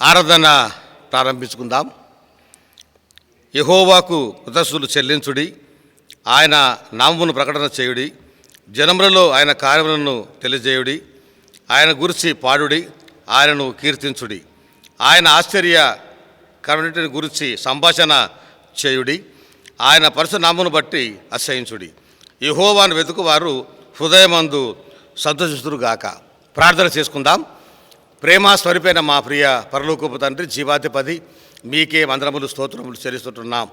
ఆరాధన ప్రారంభించుకుందాం. యెహోవాకు కృతజ్ఞతలు చెల్లించుడి, ఆయన నామమును ప్రకటన చేయుడి, జనములలో ఆయన కార్యములను తెలియజేయుడి, ఆయన గురించి పాడుడి, ఆయనను కీర్తించుడి, ఆయన ఆశ్చర్య కరుణిటిని గురించి సంభాషణ చేయుడి, ఆయన పరిశుద్ధ నామమును బట్టి అతిశయించుడి. యెహోవాను వెతుకువారు హృదయమందు సంతోషిస్తురుగాక. ప్రార్థన చేసుకుందాం. ప్రేమ స్వరూపైన మా ప్రియ పరలోకపు తండ్రి, జీవాధిపతి, మీకే వందనములు స్తోత్రములు చెల్లిస్తుంటున్నాం.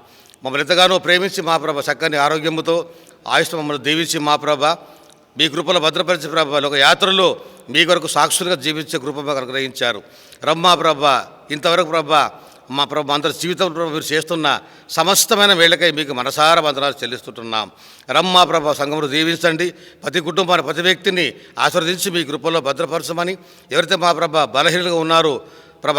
మమ్మల్ని ఎంతగానో ప్రేమించి మా ప్రభ చక్కని ఆరోగ్యముతో ఆయుష్తో మమ్మల్ని దీవించి మా ప్రభ మీ కృపలో భద్రపరిచి ప్రభ ఒక యాత్రలో మీ కొరకు సాక్షులుగా జీవించే కృప మాకు అనుగ్రహించారు. రమ్మా ప్రభ, ఇంతవరకు ప్రభ మా ప్రభు అందరి జీవితం ప్రభు మీరు చేస్తున్న సమస్తమైన వేళకై మీకు మనసారా వందనాలు చెల్లిస్తుంటున్నాం. రమ్మా ప్రభ సంఘమును దీవించండి, ప్రతి కుటుంబాన్ని ప్రతి వ్యక్తిని ఆశీర్వదించి మీ కృపలో భద్రపరచమని, ఎవరైతే మా ప్రభ బలహీనంగా ఉన్నారో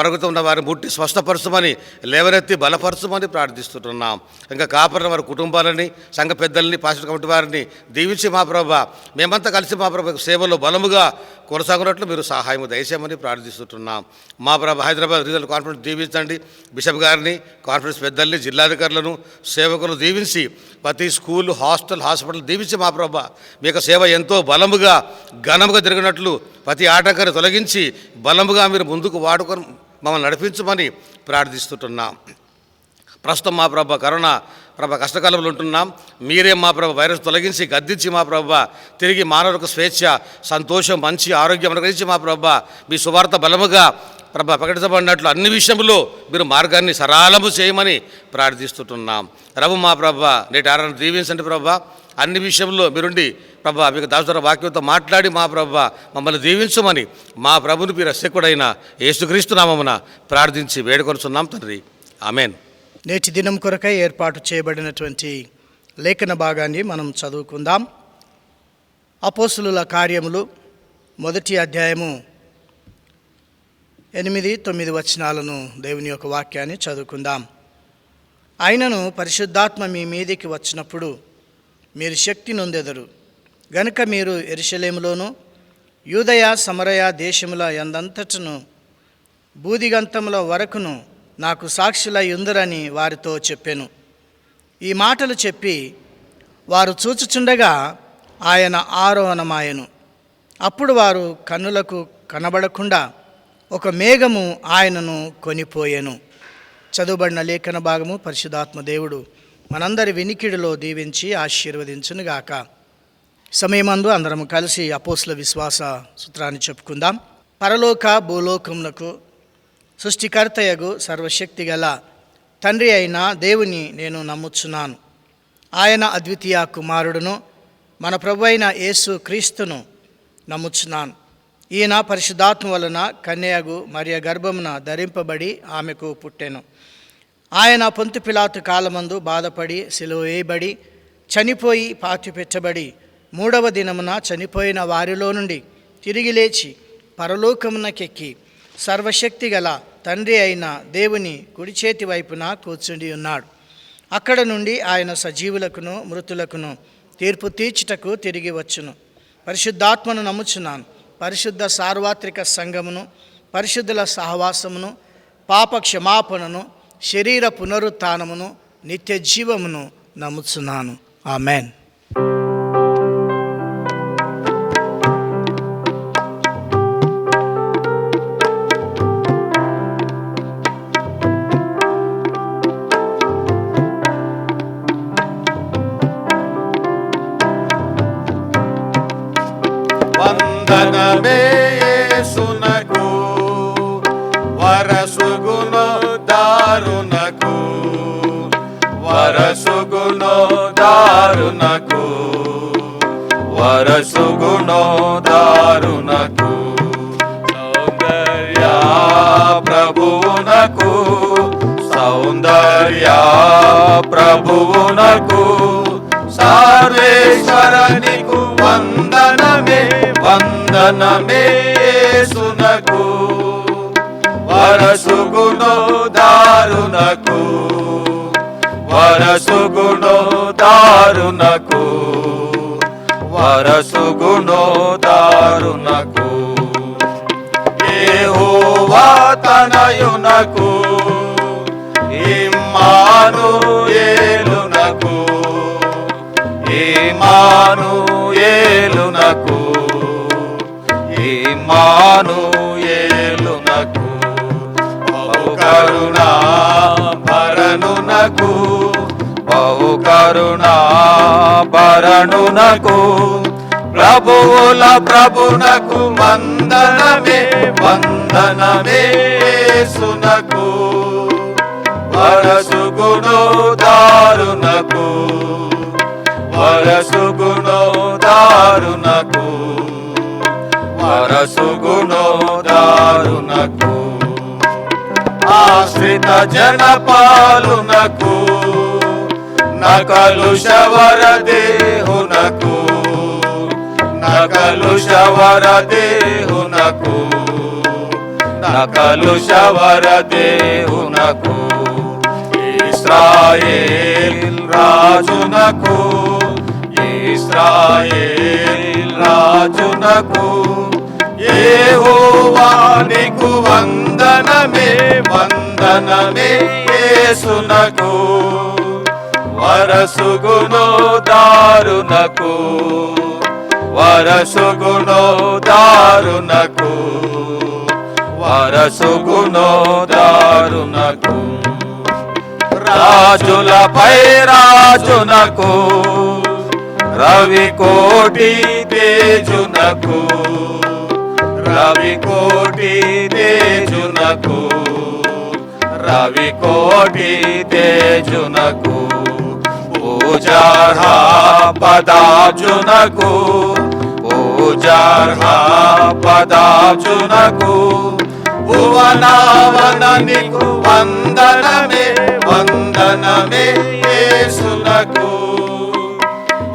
అరుగుతూ ఉన్న వారిని ముట్టి స్వస్థపరచమని, లేవనెత్తి బలపరచమని ప్రార్థిస్తుంటున్నాం. ఇంకా కాపాడిన వారి కుటుంబాలని, సంఘ పెద్దల్ని, పాస్టర్ కమిటీ వారిని దీవించి మా ప్రభ మేమంతా కలిసి మా ప్రభ సేవలో బలముగా కొనసాగునట్లు మీరు సహాయం దయచేయమని ప్రార్థిస్తుంటున్నాం. మా ప్రభ హైదరాబాద్ రీజనల్ కాన్ఫరెన్స్ దీవించండి, బిషప్ గారిని, కాన్ఫరెన్స్ పెద్దల్ని, జిల్లాధికారులను, సేవకులను దీవించి ప్రతి స్కూల్, హాస్టల్, హాస్పిటల్ దీవించి మా ప్రభ మీ యొక్క సేవ ఎంతో బలముగా ఘనముగా జరిగినట్లు ప్రతి ఆటంకాన్ని తొలగించి బలముగా మీరు ముందుకు వాడుకొని మమ్మల్ని నడిపించమని ప్రార్థిస్తుంటున్నాం. ప్రస్తుతం మా ప్రభ కరోనా ప్రభ కష్టకాలంలో ఉంటున్నాం. మీరే మా ప్రభ వైరస్ తొలగించి గద్దించి మా ప్రభ తిరిగి మానవులకు స్వేచ్ఛ, సంతోషం, మంచి ఆరోగ్యం అనుగ్రహించి మా ప్రభ మీ సువార్త బలముగా ప్రభ ప్రకటించబడినట్లు అన్ని విషయంలో మీరు మార్గాన్ని సరళము చేయమని ప్రార్థిస్తుంటున్నాం. రఘు మా ప్రభ నేటి ఆరాధన దీవించండి ప్రభ. అన్ని విషయంలో మీరుండి ప్రభ మీకు దాసుల వాక్యంతో మాట్లాడి మా ప్రభ మమ్మల్ని దీవించమని మా ప్రభుని మీరు రక్షకుడైన యేసుక్రీస్తు నామమున ప్రార్థించి వేడుకొనుచున్నాం తండ్రి, ఆమెన్. నేటి దినం కొరకై ఏర్పాటు చేయబడినటువంటి లేఖన భాగాన్ని మనం చదువుకుందాం. అపోస్తులుల కార్యములు 1వ అధ్యాయము 8-9 వచనాలను దేవుని యొక్క వాక్యాన్ని చదువుకుందాం. ఆయనను పరిశుద్ధాత్మ మీ మీదికి వచ్చినప్పుడు మీరు శక్తి నొందెదరు గనుక మీరు యెరూషలేములోను యూదయ సమరయ దేశముల యందంతటను బూదిగంతముల వరకును నాకు సాక్షులై ఉందరని వారితో చెప్పెను. ఈ మాటలు చెప్పి వారు చూచుచుండగా ఆయన ఆరోహణమాయెను. అప్పుడు వారు కన్నులకు కనబడకుండా ఒక మేఘము ఆయనను కొనిపోయెను. చదువుబడిన లేఖన భాగము పరిశుద్ధాత్మ దేవుడు మనందరి వినికిడిలో దీవించి ఆశీర్వదించునుగాక. సమయమందు అందరం కలిసి అపోస్తుల విశ్వాస సూత్రాన్ని చెప్పుకుందాం. పరలోక భూలోకమునకు సృష్టికర్తయగు సర్వశక్తి గల తండ్రి అయిన దేవుని నేను నమ్ముచున్నాను. ఆయన అద్వితీయ కుమారుడును మన ప్రభు అయిన యేసు క్రీస్తును నమ్ముచున్నాను. ఈయన పరిశుద్ధాత్మ వలన కన్యయగు మరియ గర్భమున ధరింపబడి ఆమెకు పుట్టెను. ఆయన పొంతు పిలాతు కాలమందు బాధపడి సిలువ వేయబడి చనిపోయి పాతిపెట్టబడి 3వ దినమున చనిపోయిన వారిలో నుండి తిరిగి లేచి పరలోకమునకెక్కి సర్వశక్తి గల తండ్రి అయిన దేవుని కుడి చేతి వైపున కూర్చుండి ఉన్నాడు. అక్కడ నుండి ఆయన సజీవులకును మృతులకును తీర్పు తీర్చుటకు తిరిగి వచ్చును. పరిశుద్ధాత్మను నమ్ముచున్నాను. పరిశుద్ధ సార్వత్రిక సంఘమును, పరిశుద్ధుల సహవాసమును, పాప క్షమాపణను, శరీర పునరుత్థానమును, నిత్య జీవమును నమ్ముచున్నాను. ఆమెన్. వందనమే యేసునకు వరసుగుణో దారునకు, వరసుగుణో దారునకు, వరసుగుణో దారునకు, సౌందర్య ప్రభువునకు, సౌందర్య ప్రభువునకు, సర్వేశ్వరనికు వందనమే, వందనమే యేసునకు, వరసుగుణో దారునకు, వరసుగుణో దారునకు, వరసుగుణో దారునకు. యెహోవా తనయునకు ఇమ్మానుయేలునకు ఇమ్మానుయేలునకు ఇమ్మానుయేలునకు బహుకరుణా భరణునకు బహుకరుణా భరణునకు ప్రభువుల ప్రభునకు వందనమే వందనమే యేసునకు వరసుగుణో దారునకు వరసుగుణో దారునకు వరసుగుణో దారునకు ఆశ్రిత జనపాలునకు నకలుషవర దేహునకు నకలుషవర దేహునకు నకలుషవర దేహునకు ఇశ్రాయేల్ రాజునకు ఇశ్రాయేల్ రాజునకు యెహోవానికి వందనమే వందనమే యేసునకు వరసుగుణో దారునకు వరసుగుణో దారునకు వరసుగుణో దారునకు రాజులపై రాజునకు రవికోటి తేజునకు రవికోటి తేజునకు రవికోటి తేజునకు పూజార్హ పదార్జునకు పూజార్హ పదార్జునకు భువనావననికు వందనమే వందనమే యేసునకు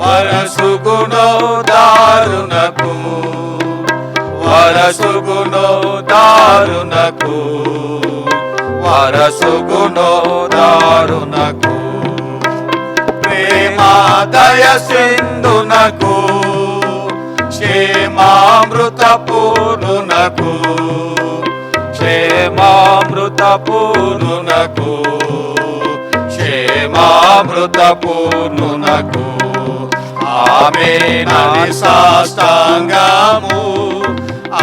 వరసుగుణో దారునకు వరసుగుణో దారునకు వరసుగుణో దారునకు ప్రేమాదయ సింధునకు క్షేమామృత పూర్ణునకు క్షేమామృత పూర్ణునకు క్షేమామృత పూర్ణునకు ఆమేనని సాష్టాంగము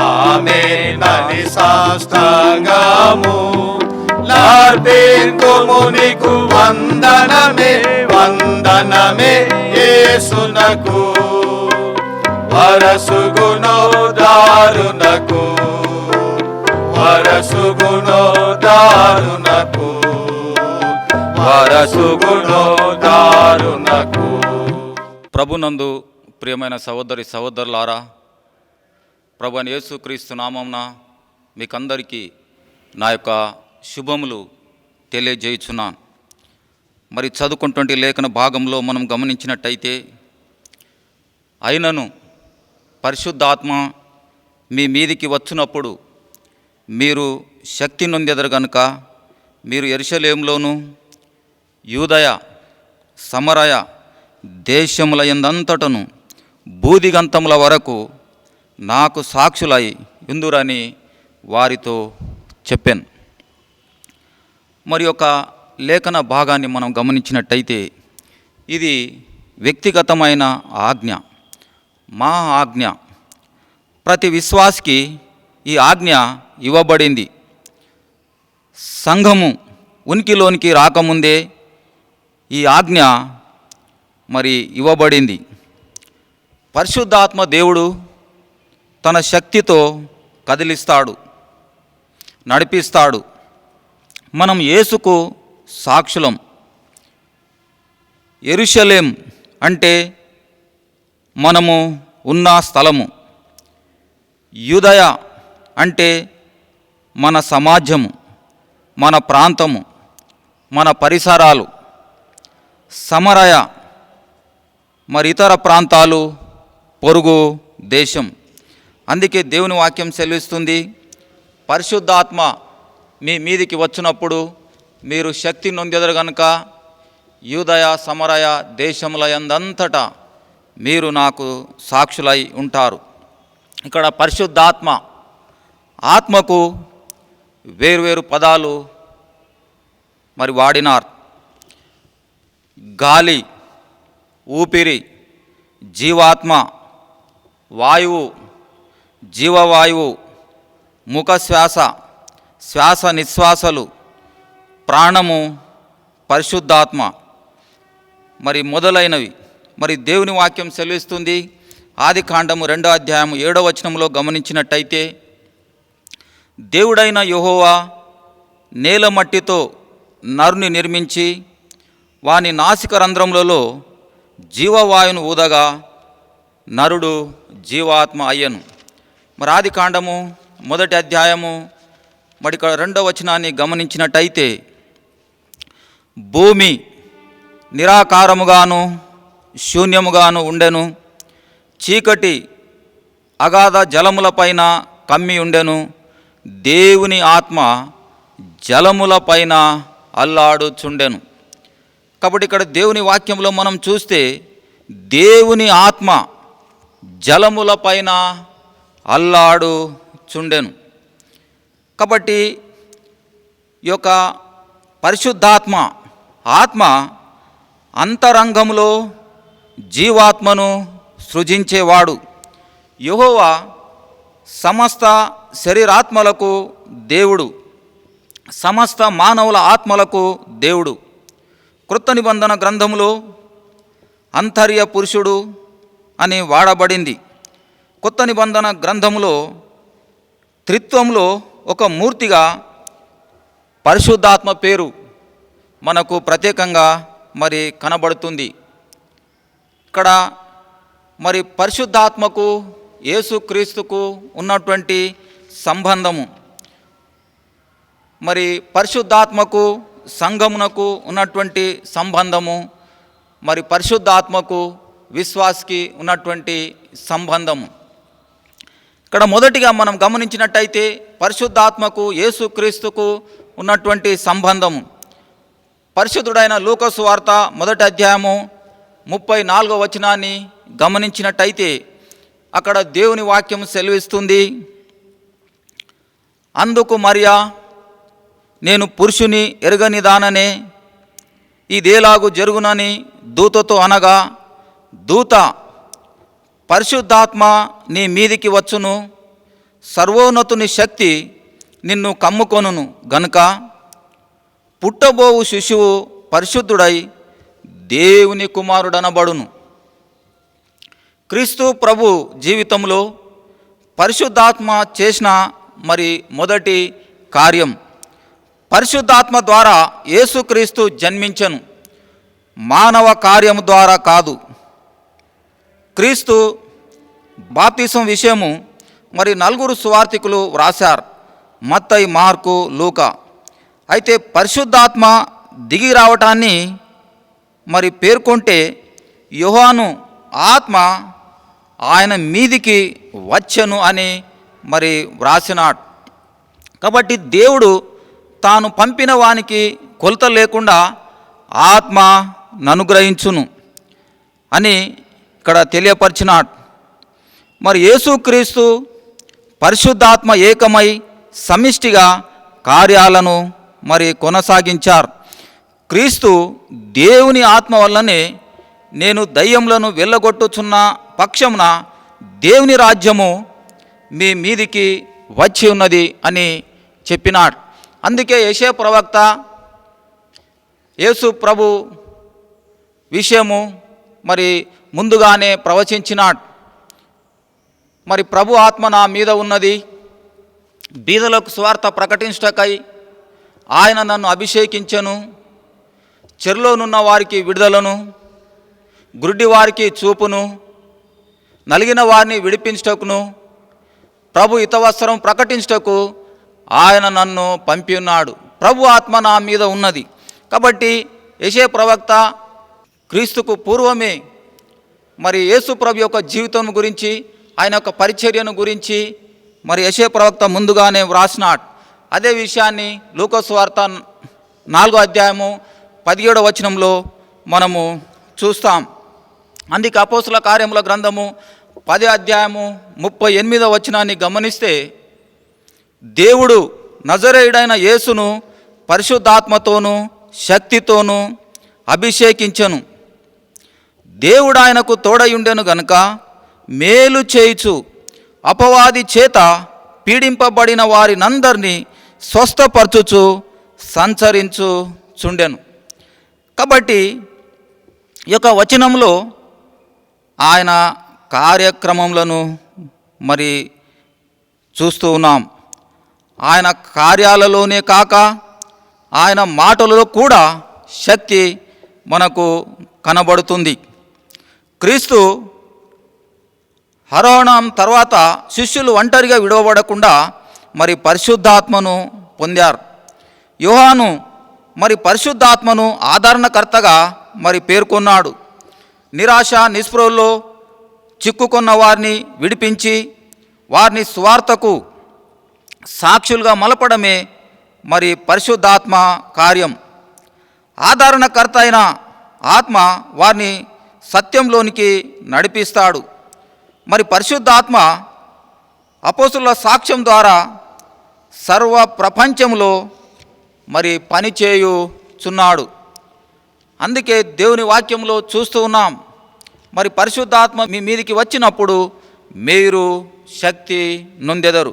ఆమేనని సాష్టాంగము లార్పేంతుము నీకు వందనమే వందనమే యేసునకు వరసుగుణో దారునకు వరసుగుణో దారునకు వరసుగుణో దారునకు. ప్రభునందు ప్రియమైన సహోదరి సహోదరులారా, ప్రభువైన యేసుక్రీస్తు నామమున మీకందరికీ నా యొక్క శుభములు తెలియజేయుచున్నాను. మరి చదువుకుంటుంటే లేఖన భాగంలో మనం గమనించినట్టయితే, అయినను పరిశుద్ధాత్మ మీ మీదికి వచ్చినప్పుడు మీరు శక్తి నొందెదరు గనుక మీరు యెరూషలేములోను యూదయ సమరయ దేశముల యందంతటను బూదిగంతముల వరకు నాకు సాక్షులై ఉందురని వారితో చెప్పాను. మరి ఒక లేఖన భాగాన్ని మనం గమనించినట్టయితే, ఇది వ్యక్తిగతమైన ఆజ్ఞ, మా ఆజ్ఞ. ప్రతి విశ్వాసికి ఈ ఆజ్ఞ ఇవ్వబడింది. సంఘము ఉనికిలోనికి రాకముందే ఈ ఆజ్ఞ మరి ఇవ్వబడింది. పరిశుద్ధాత్మ దేవుడు తన శక్తితో కదిలిస్తాడు, నడిపిస్తాడు. మనం యేసుకు సాక్షులం. యెరూషలేం అంటే మనము ఉన్న స్థలము, యూదయ అంటే మన సమాజము, మన ప్రాంతము, మన పరిసరాలు, సమరయ మరి ఇతర ప్రాంతాలు, పొరుగు దేశం. అందుకే దేవుని వాక్యం సెలవిస్తుంది, పరిశుద్ధాత్మ మీ మీదికి వచ్చినప్పుడు మీరు శక్తి నొందెదరు గనుక యూదయ సమరయ దేశముల యందంతటా మీరు నాకు సాక్షులై ఉంటారు. ఇక్కడ పరిశుద్ధాత్మ, ఆత్మకు వేర్వేరు పదాలు మరి వాడినారు. గాలి, ఊపిరి, జీవాత్మ, వాయువు, జీవవాయువు, ముఖ శ్వాస, శ్వాస నిశ్వాసలు, ప్రాణము, పరిశుద్ధాత్మ మరి మొదలైనవి. మరి దేవుని వాక్యం సెలవిస్తుంది. ఆదికాండము 2వ అధ్యాయము 7వ వచనంలో గమనించినట్టయితే, దేవుడైన యెహోవా నేల మట్టితో నరుని నిర్మించి వాని నాసిక రంధ్రములలో జీవవాయువును ఊదగా నరుడు జీవాత్మ అయ్యను. మరి ఆదికాండము 1వ అధ్యాయము మరి ఇక్కడ 2వ వచనాన్ని గమనించినట్టయితే, భూమి నిరాకారముగాను శూన్యముగాను ఉండెను, చీకటి అగాధ జలములపైన కమ్మి ఉండెను, దేవుని ఆత్మ జలములపైన అల్లాడుచుండెను. కాబట్టి ఇక్కడ దేవుని వాక్యంలో మనం చూస్తే దేవుని ఆత్మ జలములపైన అల్లాడుచుండెను. కాబట్టి ఈ యొక్క పరిశుద్ధాత్మ ఆత్మ అంతరంగంలో జీవాత్మను సృజించేవాడు. యెహోవా సమస్త శరీరాత్మలకు దేవుడు, సమస్త మానవుల ఆత్మలకు దేవుడు. క్రొత్త నిబంధన గ్రంథములో అంతర్య పురుషుడు అని వాడబడింది. కొత్త నిబంధన గ్రంథములో త్రిత్వంలో ఒక మూర్తిగా పరిశుద్ధాత్మ పేరు మనకు ప్రత్యేకంగా మరి కనబడుతుంది. ఇక్కడ మరి పరిశుద్ధాత్మకు యేసుక్రీస్తుకు ఉన్నటువంటి సంబంధము, మరి పరిశుద్ధాత్మకు సంఘమునకు ఉన్నటువంటి సంబంధము, మరి పరిశుద్ధాత్మకు విశ్వాసికి ఉన్నటువంటి సంబంధము. ఇక్కడ మొదటిగా మనం గమనించినట్టయితే పరిశుద్ధాత్మకు యేసుక్రీస్తుకు ఉన్నటువంటి సంబంధము. పరిశుద్ధుడైన లూకా సువార్త 1వ అధ్యాయము 34వ వచనాన్ని గమనించినట్టయితే అక్కడ దేవుని వాక్యం సెలవిస్తుంది. అందుకు మరియా, నేను పురుషుని ఎరగని దాననే, ఇదేలాగు జరుగునని దూతతో అనగా, దూత, పరిశుద్ధాత్మ నీ మీదికి వచ్చును, సర్వోన్నతుని శక్తి నిన్ను కమ్ముకొనును గనుక పుట్టబోవు శిశువు పరిశుద్ధుడై దేవుని కుమారుడనబడును. క్రీస్తు ప్రభు జీవితంలో పరిశుద్ధాత్మ చేసిన మరి మొదటి కార్యం, పరిశుద్ధాత్మ ద్వారా యేసుక్రీస్తు జన్మించెను, మానవ కార్యం ద్వారా కాదు. క్రీస్తు బాప్తిసం విషయము మరి 4 సువార్తికులు వ్రాశారు, మత్తయి, మార్కు, లూకా. అయితే పరిశుద్ధాత్మ దిగి రావటాన్ని మరి పేర్కొంటే యోహాను ఆత్మ ఆయన మీదికి వచ్చెను అని మరి వ్రాసినాడు. కాబట్టి దేవుడు తాను పంపిన వానికి కొలత లేకుండా ఆత్మ ననుగ్రహించును అని ఇక్కడ తెలియపరిచినాడు. మరి యేసుక్రీస్తు పరిశుద్ధాత్మ ఏకమై సమిష్టిగా కార్యాలను మరి కొనసాగించారు. క్రీస్తు దేవుని ఆత్మ వల్లనే నేను దయ్యములను వెళ్ళగొట్టుచున్న పక్షమున దేవుని రాజ్యము మీ మీదికి వచ్చి ఉన్నది అని చెప్పినాడు. అందుకే యెషయా ప్రవక్త యేసు ప్రభు విషయము మరి ముందుగానే ప్రవచించినాడు. మరి ప్రభు ఆత్మ నా మీద ఉన్నది, బీదలకు స్వార్థ ప్రకటించుటకై ఆయన నన్ను అభిషేకించెను, చెరలోనున్న వారికి విడుదలను, గుడ్డి వారికి చూపును, నలిగిన వారిని విడిపించుటకును, ప్రభు హితవస్త్రం ప్రకటించుటకు ఆయన నన్ను పంపి ఉన్నాడు. ప్రభు ఆత్మ నా మీద ఉన్నది. కాబట్టి యెషయా ప్రవక్త క్రీస్తుకు పూర్వమే మరి యేసు ప్రభు యొక్క జీవితం గురించి, ఆయన యొక్క పరిచర్యను గురించి మరి యెషయా ప్రవక్త ముందుగానే వ్రాసినాడు. అదే విషయాన్ని లూకా సువార్త 4వ అధ్యాయము 17వ వచనంలో మనము చూస్తాం. అందుకే అపోస్తుల కార్యముల గ్రంథము 10వ అధ్యాయము 38వ వచనాన్ని గమనిస్తే, దేవుడు నజరేయుడైన యేసును పరిశుద్ధాత్మతోనూ శక్తితోనూ అభిషేకించెను. దేవుడు ఆయనకు తోడయుండెను గనుక మేలు చేయుచు అపవాది చేత పీడింపబడిన వారినందరినీ స్వస్థపరచుచు సంచరించుచుండెను. కాబట్టి ఈ యొక్క వచనంలో ఆయన కార్యక్రమములను మరి చూస్తూ ఉన్నాం. ఆయన కార్యాలలోనే కాక ఆయన మాటలలో కూడా శక్తి మనకు కనబడుతుంది. క్రీస్తు ఆరోహణం తర్వాత శిష్యులు ఒంటరిగా విడవబడకుండా మరి పరిశుద్ధాత్మను పొందారు. యోహాను మరి పరిశుద్ధాత్మను ఆదరణకర్తగా మరి పేర్కొన్నాడు. నిరాశ నిస్పృహల్లో చిక్కుకున్న వారిని విడిపించి వారిని స్వార్థకు సాక్షులుగా మలపడమే మరి పరిశుద్ధాత్మ కార్యం. ఆదరణకర్త అయిన ఆత్మ వారిని సత్యంలోనికి నడిపిస్తాడు. మరి పరిశుద్ధాత్మ అపోస్తుల సాక్ష్యం ద్వారా సర్వ ప్రపంచంలో మరి పనిచేయుచున్నాడు. అందుకే దేవుని వాక్యంలో చూస్తూ ఉన్నాం, మరి పరిశుద్ధాత్మ మీ మీదికి వచ్చినప్పుడు మీరు శక్తి నొందెదరు.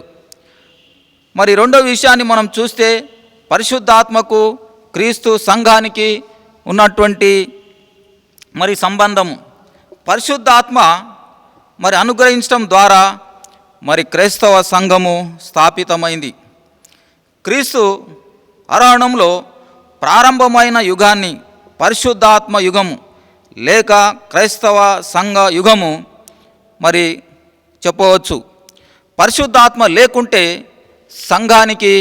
మరి రెండో విషయాన్ని మనం చూస్తే పరిశుద్ధాత్మకు క్రీస్తు సంఘానికి ఉన్నటువంటి మరి సంబంధము. పరిశుద్ధాత్మ మరి అనుగ్రహించడం ద్వారా మరి క్రైస్తవ సంఘము స్థాపితమైంది. క్రీస్తు ఆరోహణంలో ప్రారంభమైన యుగాన్ని పరిశుద్ధాత్మ యుగము లేక క్రైస్తవ సంఘ యుగము మరి చెప్పవచ్చు. పరిశుద్ధాత్మ లేకుంటే సంఘానికి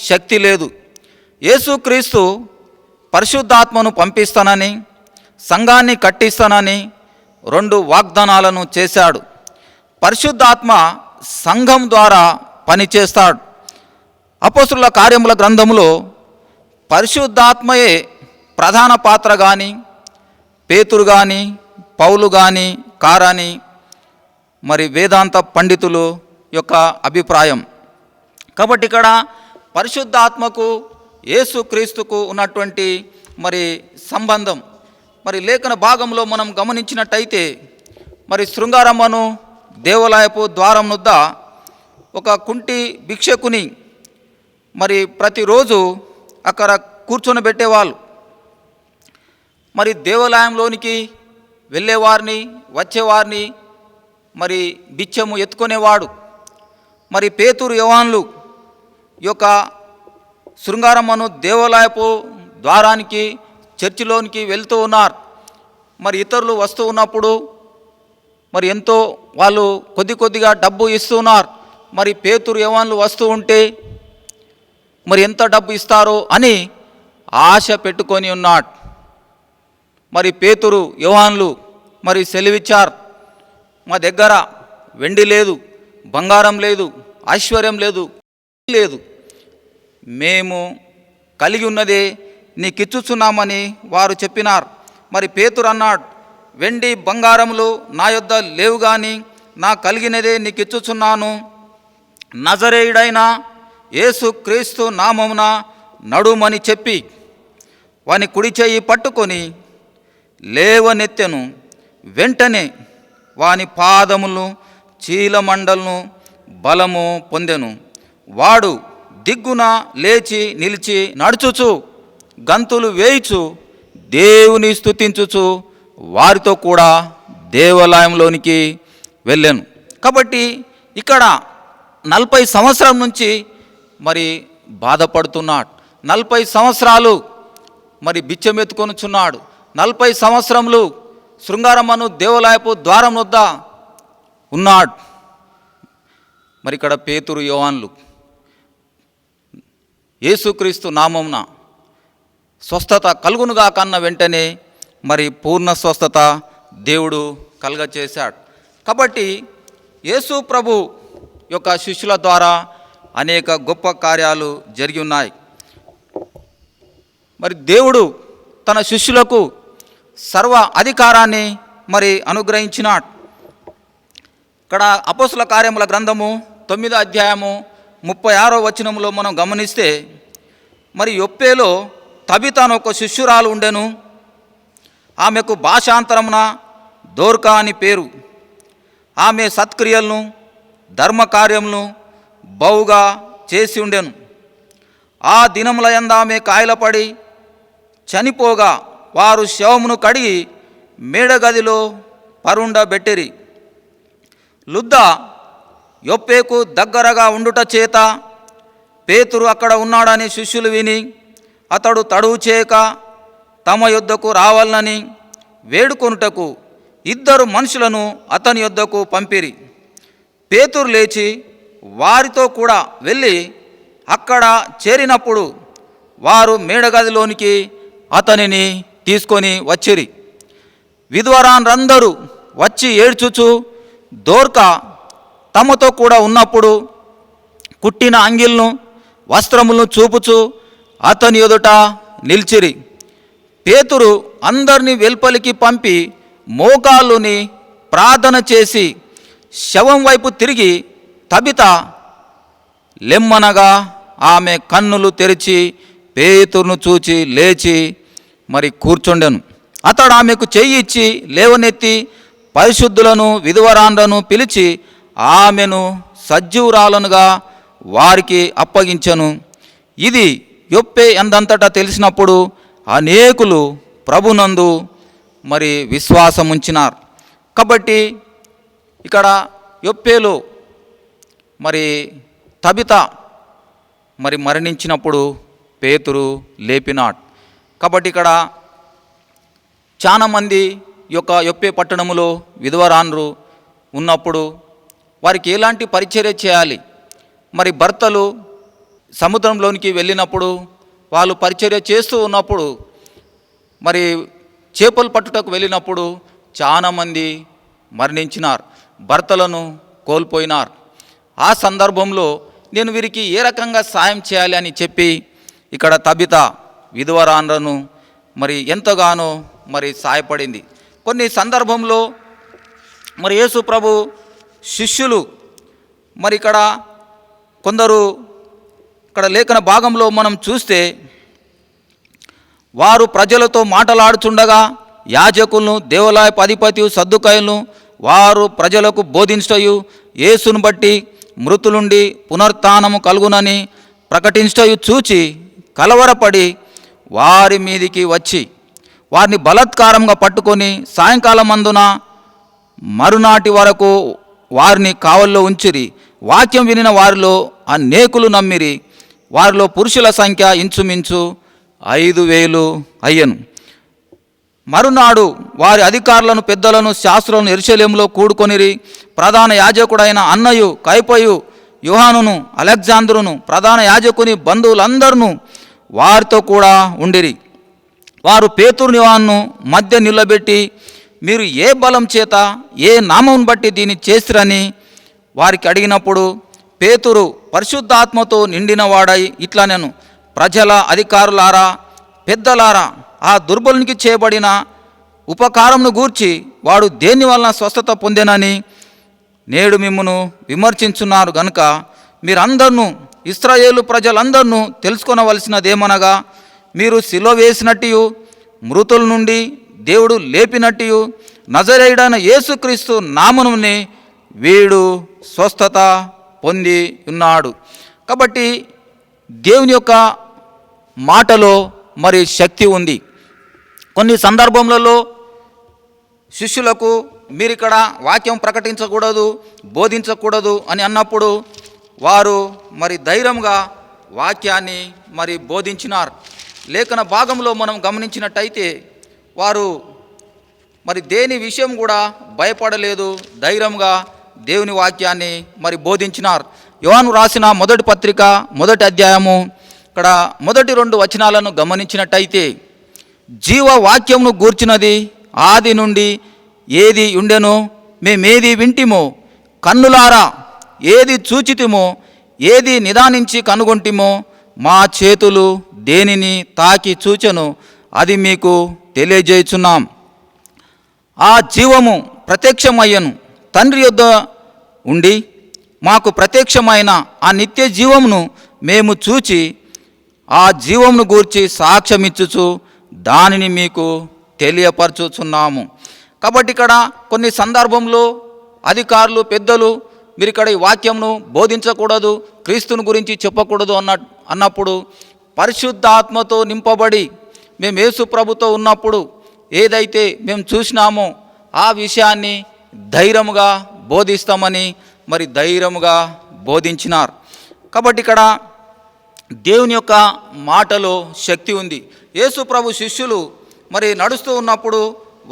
శక్తి లేదు. యేసుక్రీస్తు పరిశుద్ధాత్మను పంపిస్తానని సంఘాన్ని కట్టిస్తానని 2 వాగ్దానాలను చేశాడు. పరిశుద్ధాత్మ సంఘం ద్వారా పనిచేస్తాడు. అపోస్తుల కార్యముల గ్రంథములో పరిశుద్ధాత్మయే ప్రధాన పాత్ర కానీ పేతురు కానీ పౌలు కానీ కారని మరి వేదాంత పండితులు యొక్క అభిప్రాయం. కాబట్టి ఇక్కడ పరిశుద్ధాత్మకు యేసుక్రీస్తుకు ఉన్నటువంటి మరి సంబంధం మరి లేఖన భాగంలో మనం గమనించినట్టయితే మరి శృంగారమ్మను దేవాలయపు ద్వారం వద్ద ఒక కుంటి భిక్షకుని మరి ప్రతిరోజు అక్కడ కూర్చొనబెట్టేవాళ్ళు. మరి దేవాలయంలోనికి వెళ్ళేవారిని వచ్చేవారిని మరి బిచ్చము ఎత్తుకునేవాడు. మరి పేతురు యోహానులు యొక్క శృంగారమ్మను దేవాలయపు ద్వారానికి చర్చిలోనికి వెళ్తూ ఉన్నారు. మరి ఇతరులు వస్తూ ఉన్నప్పుడు మరి ఎంతో వాళ్ళు కొద్దిగా డబ్బు ఇస్తున్నారు. మరి పేతురు యోహానులు వస్తూ ఉంటే మరి ఎంత డబ్బు ఇస్తారో అని ఆశ పెట్టుకొని ఉన్నాడు. మరి పేతురు యోహానులు మరి సెలవిచ్చారు, మా దగ్గర వెండి లేదు, బంగారం లేదు, ఐశ్వర్యం లేదు, మేము కలిగి ఉన్నదే నీకిచ్చుచున్నామని వారు చెప్పినారు. మరి పేతురు అన్నాడు, వెండి బంగారములు నా యొద్ద లేవు కానీ నా కలిగినదే నీకిచ్చుచున్నాను. నజరేయుడైన యేసుక్రీస్తు నామమున నడుమని చెప్పి వాని కుడి చెయ్యి పట్టుకొని లేవనెత్తెను. వెంటనే వాని పాదములను చీలమండలను బలము పొందెను. వాడు దిగ్గున లేచి నిలిచి నడుచుచు గంతులు వేయుచు దేవుని స్తుతించుచు వారితో కూడా దేవాలయంలోనికి వెళ్ళాను. కాబట్టి ఇక్కడ 40 సంవత్సరం నుంచి మరి బాధపడుతున్నాడు. 40 సంవత్సరాలు మరి బిచ్చమెత్తుకొనుచున్నాడు. 40 సంవత్సరములు శృంగారమ్మను దేవాలయపు ద్వారం వద్ద ఉన్నాడు. మరి ఇక్కడ పేతురు యోహానులు యేసుక్రీస్తు నామమున స్వస్థత కలుగునుగా కన్న వెంటనే మరి పూర్ణ స్వస్థత దేవుడు కలుగచేశాడు. కాబట్టి యేసు ప్రభు యొక్క శిష్యుల ద్వారా అనేక గొప్ప కార్యాలు జరిగి ఉన్నాయి. మరి దేవుడు తన శిష్యులకు సర్వ అధికారాన్ని మరి అనుగ్రహించినాడు. ఇక్కడ అపోస్తుల కార్యముల గ్రంథము 9వ అధ్యాయము 36వ వచనంలో మనం గమనిస్తే, మరి యొప్పేలో తబిత అను ఒక శిష్యురాలు ఉండెను. ఆమెకు భాషాంతరమున దోర్కా అని పేరు. ఆమె సత్క్రియలను ధర్మకార్యములను బహుగా చేసి ఉండెను. ఆ దినముల యందు ఆమె కాయలపడి చనిపోగా వారు శవమును కడిగి మేడగదిలో పరుండబెట్టిరి. లుద్ద యొప్పేకు దగ్గరగా ఉండుట చేత పేతురు అక్కడ ఉన్నాడని శిష్యులు విని అతడు తడువు చేయక తమ యొద్దకు రావాలని వేడుకొనుటకు 2 మనుషులను అతని యొద్దకు పంపిరి. పేతురు లేచి వారితో కూడా వెళ్ళి అక్కడ చేరినప్పుడు వారు మేడగదిలోనికి అతనిని తీసుకొని వచ్చిరి. విధవరాండ్రందరూ వచ్చి ఏడ్చుచు దోర్కా తమతో కూడా ఉన్నప్పుడు కుట్టిన అంగిల్ను వస్త్రములను చూపుచు అతని ఎదుట నిలిచిరి. పేతురు అందరినీ వెలుపలికి పంపి మోకాళ్ళుని ప్రార్థన చేసి శవం వైపు తిరిగి తబిత లెమ్మనగా ఆమె కన్నులు తెరిచి పేతురును చూచి లేచి మరి కూర్చుండెను. అతడు ఆమెకు చెయ్యి ఇచ్చి లేవనెత్తి పరిశుద్ధులను విధవరాండ్రను పిలిచి ఆమెను సజీవురాలనుగా వారికి అప్పగించెను. ఇది యొప్పే ఎందంతటా తెలిసినప్పుడు అనేకులు ప్రభునందు మరి విశ్వాసం ఉంచినారు. కాబట్టి ఇక్కడ యొప్పేలో మరి తబిత మరి మరణించినప్పుడు పేతురు లేపినాడు. కాబట్టి ఇక్కడ చాలామంది యొప్పే పట్టణములో విధవరాండ్రు ఉన్నప్పుడు వారికి ఎలాంటి పరిచర్య చేయాలి? మరి భర్తలు సముద్రంలోనికి వెళ్ళినప్పుడు వాళ్ళు పరిచర్య చేస్తూ ఉన్నప్పుడు మరి చేపలు పట్టుటకు వెళ్ళినప్పుడు చాలామంది మరణించినారు, భర్తలను కోల్పోయినారు. ఆ సందర్భంలో నేను వీరికి ఏ రకంగా సాయం చేయాలి అని చెప్పి ఇక్కడ తబిత విధవరాండ్రను మరి ఎంతగానో మరి సాయపడింది. కొన్ని సందర్భంలో మరి యేసు ప్రభు శిష్యులు మరి ఇక్కడ కొందరు ఇక్కడ లేఖన భాగంలో మనం చూస్తే వారు ప్రజలతో మాటలాడుచుండగా యాజకులను దేవాలయపు అధిపతి సద్దుకాయులను వారు ప్రజలకు బోధించటయు యేసును బట్టి మృతులుండి పునరుత్థానము కలుగునని ప్రకటించటయు చూచి కలవరపడి వారి మీదికి వచ్చి వారిని బలాత్కారంగా పట్టుకొని సాయంకాలం మందున మరునాటి వరకు వారిని కావల్లో ఉంచిరి. వాక్యం వినిన వారిలో అనేకులు నమ్మిరి. వారిలో పురుషుల సంఖ్య ఇంచుమించు 5,000 అయ్యను. మరునాడు వారి అధికారులను పెద్దలను శాస్త్రులను యెరూషలేములో కూడుకొనిరి. ప్రధాన యాజకుడైన అన్నయు కైపయు యోహానును అలెగ్జాంద్రును ప్రధాన యాజకుని బంధువులందరూ వారితో కూడా ఉండిరి. వారు పేతురు యోహానును మధ్య నిలబెట్టి మీరు ఏ బలం చేత ఏ నామం బట్టి దీన్ని చేసిరని వారికి అడిగినప్పుడు పేతురు పరిశుద్ధాత్మతో నిండినవాడై ఇట్లా నేను ప్రజల అధికారులారా పెద్దలారా ఆ దుర్బలునికి చేయబడిన ఉపకారంను గూర్చి వాడు దేని వలన స్వస్థత పొందెనని నేడు మిమ్మును విమర్శించున్నారు గనుక మీరందరూ ఇశ్రాయేలు ప్రజలందరినూ తెలుసుకొనవలసినదేమనగా మీరు సిలువ వేసినట్టు మృతుల నుండి దేవుడు లేపినట్టు నజరేయుడైన యేసుక్రీస్తు నామమునే వీడు స్వస్థత పొంది ఉన్నాడు. కాబట్టి దేవుని యొక్క మాటలో మరి శక్తి ఉంది. కొన్ని సందర్భములలో శిష్యులకు మీరు ఇక్కడ వాక్యం ప్రకటించకూడదు బోధించకూడదు అని అన్నప్పుడు వారు మరి ధైర్యంగా వాక్యాన్ని మరి బోధించినారు. లేఖన భాగంలో మనం గమనించినట్టయితే వారు మరి దేని విషయం కూడా భయపడలేదు, ధైర్యంగా దేవుని వాక్యాన్ని మరి బోధించినారు. యోహాను రాసిన మొదటి పత్రిక 1వ అధ్యాయము ఇక్కడ మొదటి 2 వచనాలను గమనించినట్టయితే జీవవాక్యమును గూర్చినది ఆది నుండి ఏది ఉండెనో మేమేది వింటిమో కన్నులారా ఏది చూచితిమో ఏది నిదానించి కనుగొంటిమో మా చేతులు దేనిని తాకి చూచెను అది మీకు తెలియజేయుచున్నాం. ఆ జీవము ప్రత్యక్షమయ్యను తండ్రి యొద్ద ఉండి మాకు ప్రత్యక్షమైన ఆ నిత్య జీవమును మేము చూచి ఆ జీవమును గూర్చి సాక్ష్యమిచ్చుచు దానిని మీకు తెలియపరచుచున్నాము. కాబట్టి ఇక్కడ కొన్ని సందర్భంలో అధికారులు, పెద్దలు మీరు ఇక్కడ ఈ వాక్యంను బోధించకూడదు, క్రీస్తుని గురించి చెప్పకూడదు అన్నప్పుడు పరిశుద్ధాత్మతో నింపబడి మేము యేసు ప్రభుతో ఉన్నప్పుడు ఏదైతే మేము చూసినామో ఆ విషయాన్ని ధైర్యముగా బోధిస్తామని మరి ధైర్యముగా బోధించినారు. కాబట్టి ఇక్కడ దేవుని యొక్క మాటలో శక్తి ఉంది. యేసు ప్రభు శిష్యులు మరి నడుస్తూ ఉన్నప్పుడు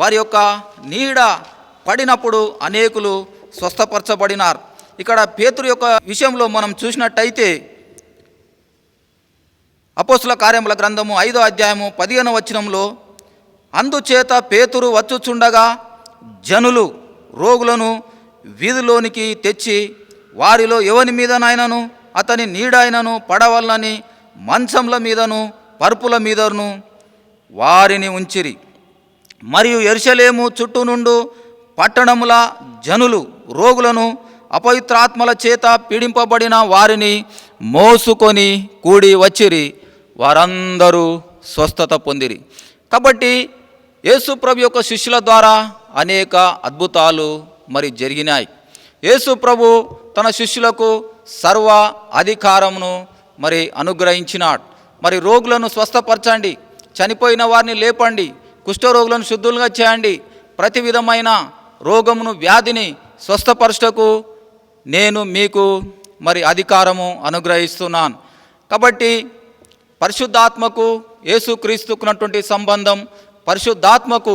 వారి యొక్క నీడ పడినప్పుడు అనేకులు స్వస్థపరచబడినారు. ఇక్కడ పేతురు యొక్క విషయంలో మనం చూసినట్టయితే అపోస్తుల కార్యముల గ్రంథము 5వ అధ్యాయము 15వ వచనంలో, అందుచేత పేతురు వచ్చుచుండగా జనులు రోగులను వీధిలోనికి తెచ్చి వారిలో ఎవని మీదనైనను అతని నీడైనను పడవలనని మంచంల మీదను పరుపుల మీదను వారిని ఉంచిరి. మరియు యెరూషలేము చుట్టూ నుండు పట్టణముల జనులు రోగులను అపవిత్రాత్మల చేత పీడింపబడిన వారిని మోసుకొని కూడి వచ్చిరి. వారందరూ స్వస్థత పొందిరి. కాబట్టి యేసు ప్రభు యొక్క శిష్యుల ద్వారా అనేక అద్భుతాలు మరి జరిగినాయి. యేసు ప్రభు తన శిష్యులకు సర్వ అధికారమును మరి అనుగ్రహించినాడు. మరి రోగులను స్వస్థపరచండి, చనిపోయిన వారిని లేపండి, కుష్ఠరోగులను శుద్ధులుగా చేయండి, ప్రతి విధమైన రోగమును వ్యాధిని స్వస్థపరచుటకు నేను మీకు మరి అధికారము అనుగ్రహిస్తున్నాను. కాబట్టి పరిశుద్ధాత్మకు యేసుక్రీస్తుకు ఉన్నటువంటి సంబంధం, పరిశుద్ధాత్మకు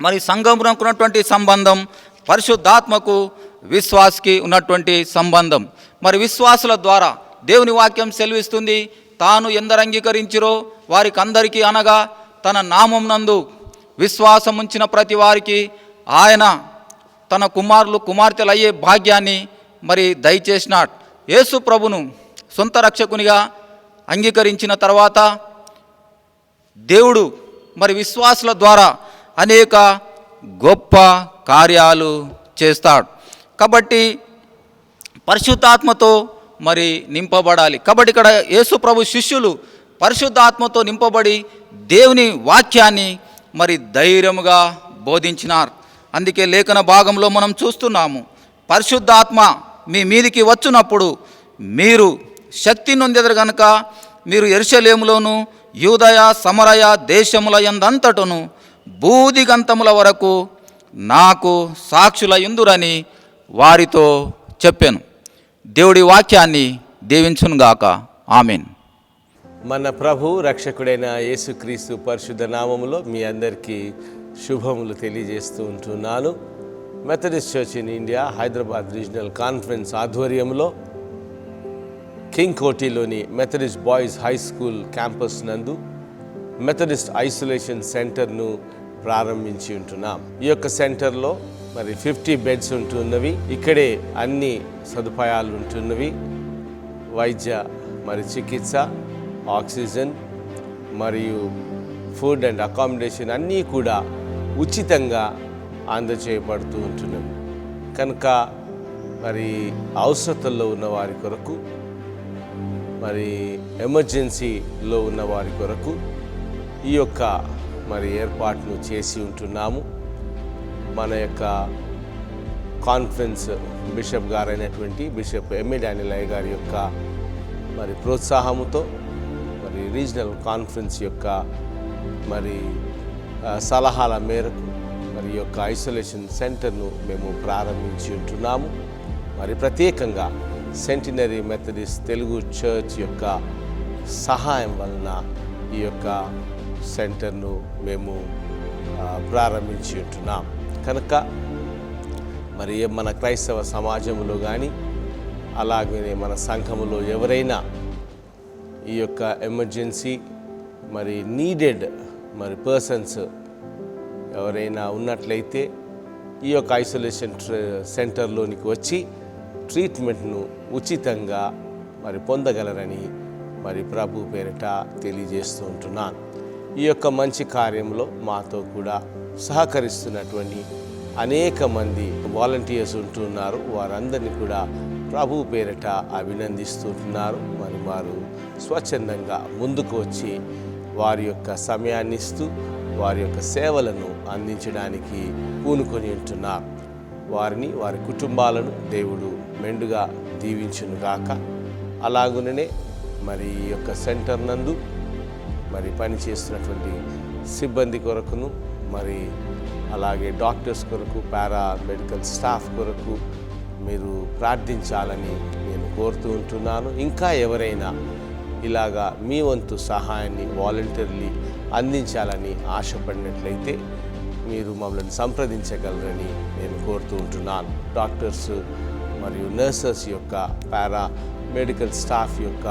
మరి సంఘమునకు ఉన్నటువంటి సంబంధం, పరిశుద్ధాత్మకు విశ్వాసకి ఉన్నటువంటి సంబంధం. మరి విశ్వాసుల ద్వారా దేవుని వాక్యం సెలవిస్తుంది, తాను ఎందరు అంగీకరించిరో వారికి అందరికీ అనగా తన నామం నందు విశ్వాసం ఉంచిన ప్రతి వారికి ఆయన తన కుమారులు కుమార్తెలు అయ్యే భాగ్యాన్ని మరి దయచేసినాడు. యేసు ప్రభును సొంత రక్షకునిగా అంగీకరించిన తర్వాత దేవుడు మరి విశ్వాసుల ద్వారా అనేక గొప్ప కార్యాలు చేస్తాడు. కాబట్టి పరిశుద్ధాత్మతో మరి నింపబడాలి. కాబట్టి ఇక్కడ యేసు ప్రభు శిష్యులు పరిశుద్ధాత్మతో నింపబడి దేవుని వాక్యాన్ని మరి ధైర్యముగా బోధించినారు. అందుకే లేఖన భాగంలో మనం చూస్తున్నాము, పరిశుద్ధాత్మ మీ మీదికి వచ్చినప్పుడు మీరు శక్తి నొందెదరు గనుక మీరు యెరూషలేములోను యూదయ సమరయ దేశముల యందంతటను బూదిగంతముల వరకు నాకు సాక్షుల యుందురని వారితో చెప్పాను. దేవుడి వాక్యాన్ని దీవించునుగాక. ఆమేన్. మన ప్రభు రక్షకుడైన యేసుక్రీస్తు పరిశుద్ధ నామములో మీ అందరికీ శుభములు తెలియజేస్తూ ఉంటున్నాను. Methodist church in India Hyderabad regional conference ఆధ్వర్యంలో కింగ్ కోటిలోని Methodist boys high school campus నందు మెథడిస్ట్ ఐసోలేషన్ సెంటర్ను ప్రారంభించి ఉంటున్నాం. ఈ యొక్క సెంటర్లో మరి 50 బెడ్స్ ఉంటున్నవి. ఇక్కడే అన్ని సదుపాయాలు ఉంటున్నవి. వైద్య మరి చికిత్స, ఆక్సిజన్ మరియు ఫుడ్ అండ్ అకామిడేషన్ అన్నీ కూడా ఉచితంగా అందజేయబడుతూ ఉంటున్నవి. కనుక మరి అవసరతల్లో ఉన్న వారి కొరకు, మరి ఎమర్జెన్సీలో ఉన్న వారి కొరకు ఈ యొక్క మరి ఏర్పాటును చేసి ఉంటున్నాము. మన యొక్క కాన్ఫరెన్స్ బిషప్ గారైనటువంటి బిషప్ ఎంఏ డానియల్ అయ్య గారి యొక్క మరి ప్రోత్సాహముతో మరి రీజనల్ కాన్ఫరెన్స్ యొక్క మరి సలహాల మేరకు మరి ఈ యొక్క ఐసోలేషన్ సెంటర్ను మేము ప్రారంభించి ఉంటున్నాము. మరి ప్రత్యేకంగా సెంటినరీ మెథడిస్ట్ తెలుగు చర్చ్ యొక్క సహాయం వలన ఈ యొక్క సెంటర్ను మేము ప్రారంభించి ఉంటున్నాం. కనుక మరి మన క్రైస్తవ సమాజంలో కానీ అలాగే మన సంఘములో ఎవరైనా ఈ యొక్క ఎమర్జెన్సీ మరి నీడెడ్ మరి పర్సన్స్ ఎవరైనా ఉన్నట్లయితే ఈ యొక్క ఐసోలేషన్ సెంటర్లోనికి వచ్చి ట్రీట్మెంట్ను ఉచితంగా మరి పొందగలరని మరి ప్రభు పేరిట తెలియజేస్తూ ఉంటున్నాను. ఈ యొక్క మంచి కార్యంలో మాతో కూడా సహకరిస్తున్నటువంటి అనేక మంది వాలంటీర్స్ ఉంటున్నారు. వారందరినీ కూడా ప్రభు పేరిట అభినందిస్తుంటున్నారు. మరి వారు స్వచ్ఛందంగా ముందుకు వచ్చి వారి యొక్క సమయాన్ని ఇస్తూ వారి యొక్క సేవలను అందించడానికి పూనుకొని ఉంటున్నారు. వారిని వారి కుటుంబాలను దేవుడు మెండుగా దీవించునుగాక. అలాగుననే మరి ఈ యొక్క సెంటర్ నందు మరి పనిచేస్తున్నటువంటి సిబ్బంది కొరకును, మరి అలాగే డాక్టర్స్ కొరకు, పారామెడికల్ స్టాఫ్ కొరకు మీరు ప్రార్థించాలని నేను కోరుతూ ఉంటున్నాను. ఇంకా ఎవరైనా ఇలాగా మీ వంతు సహాయాన్ని వాలంటీర్లీ అందించాలని ఆశపడినట్లయితే మీరు మమ్మల్ని సంప్రదించగలరని నేను కోరుతూ ఉంటున్నాను. డాక్టర్స్ మరియు నర్సెస్ యొక్క, పారామెడికల్ స్టాఫ్ యొక్క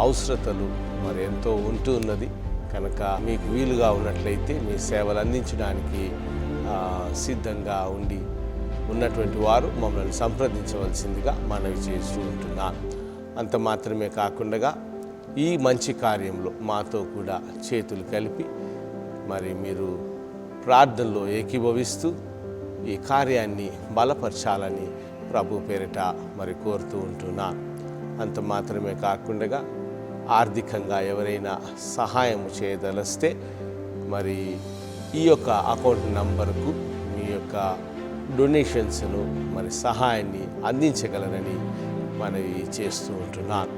అవసరతలు మరి ఎంతో ఉంటూ ఉన్నది కనుక మీకు వీలుగా ఉన్నట్లయితే మీ సేవలు అందించడానికి సిద్ధంగా ఉన్నటువంటి వారు మమ్మల్ని సంప్రదించవలసిందిగా మనవి చేస్తూ ఉంటున్నాను. అంత మాత్రమే కాకుండా ఈ మంచి కార్యంలో మాతో కూడా చేతులు కలిపి మరి మీరు ప్రార్థనలో ఏకీభవిస్తూ ఈ కార్యాన్ని బలపరచాలని ప్రభు పేరిట మరి కోరుతూ ఉంటున్నాను. అంత మాత్రమే కాకుండా ఆర్థికంగా ఎవరైనా సహాయం చేయదలిస్తే మరి ఈ యొక్క అకౌంట్ నంబర్కు మీ యొక్క డొనేషన్స్ను మరి సహాయాన్ని అందించగలరని మనవి చేస్తూ ఉంటున్నాను.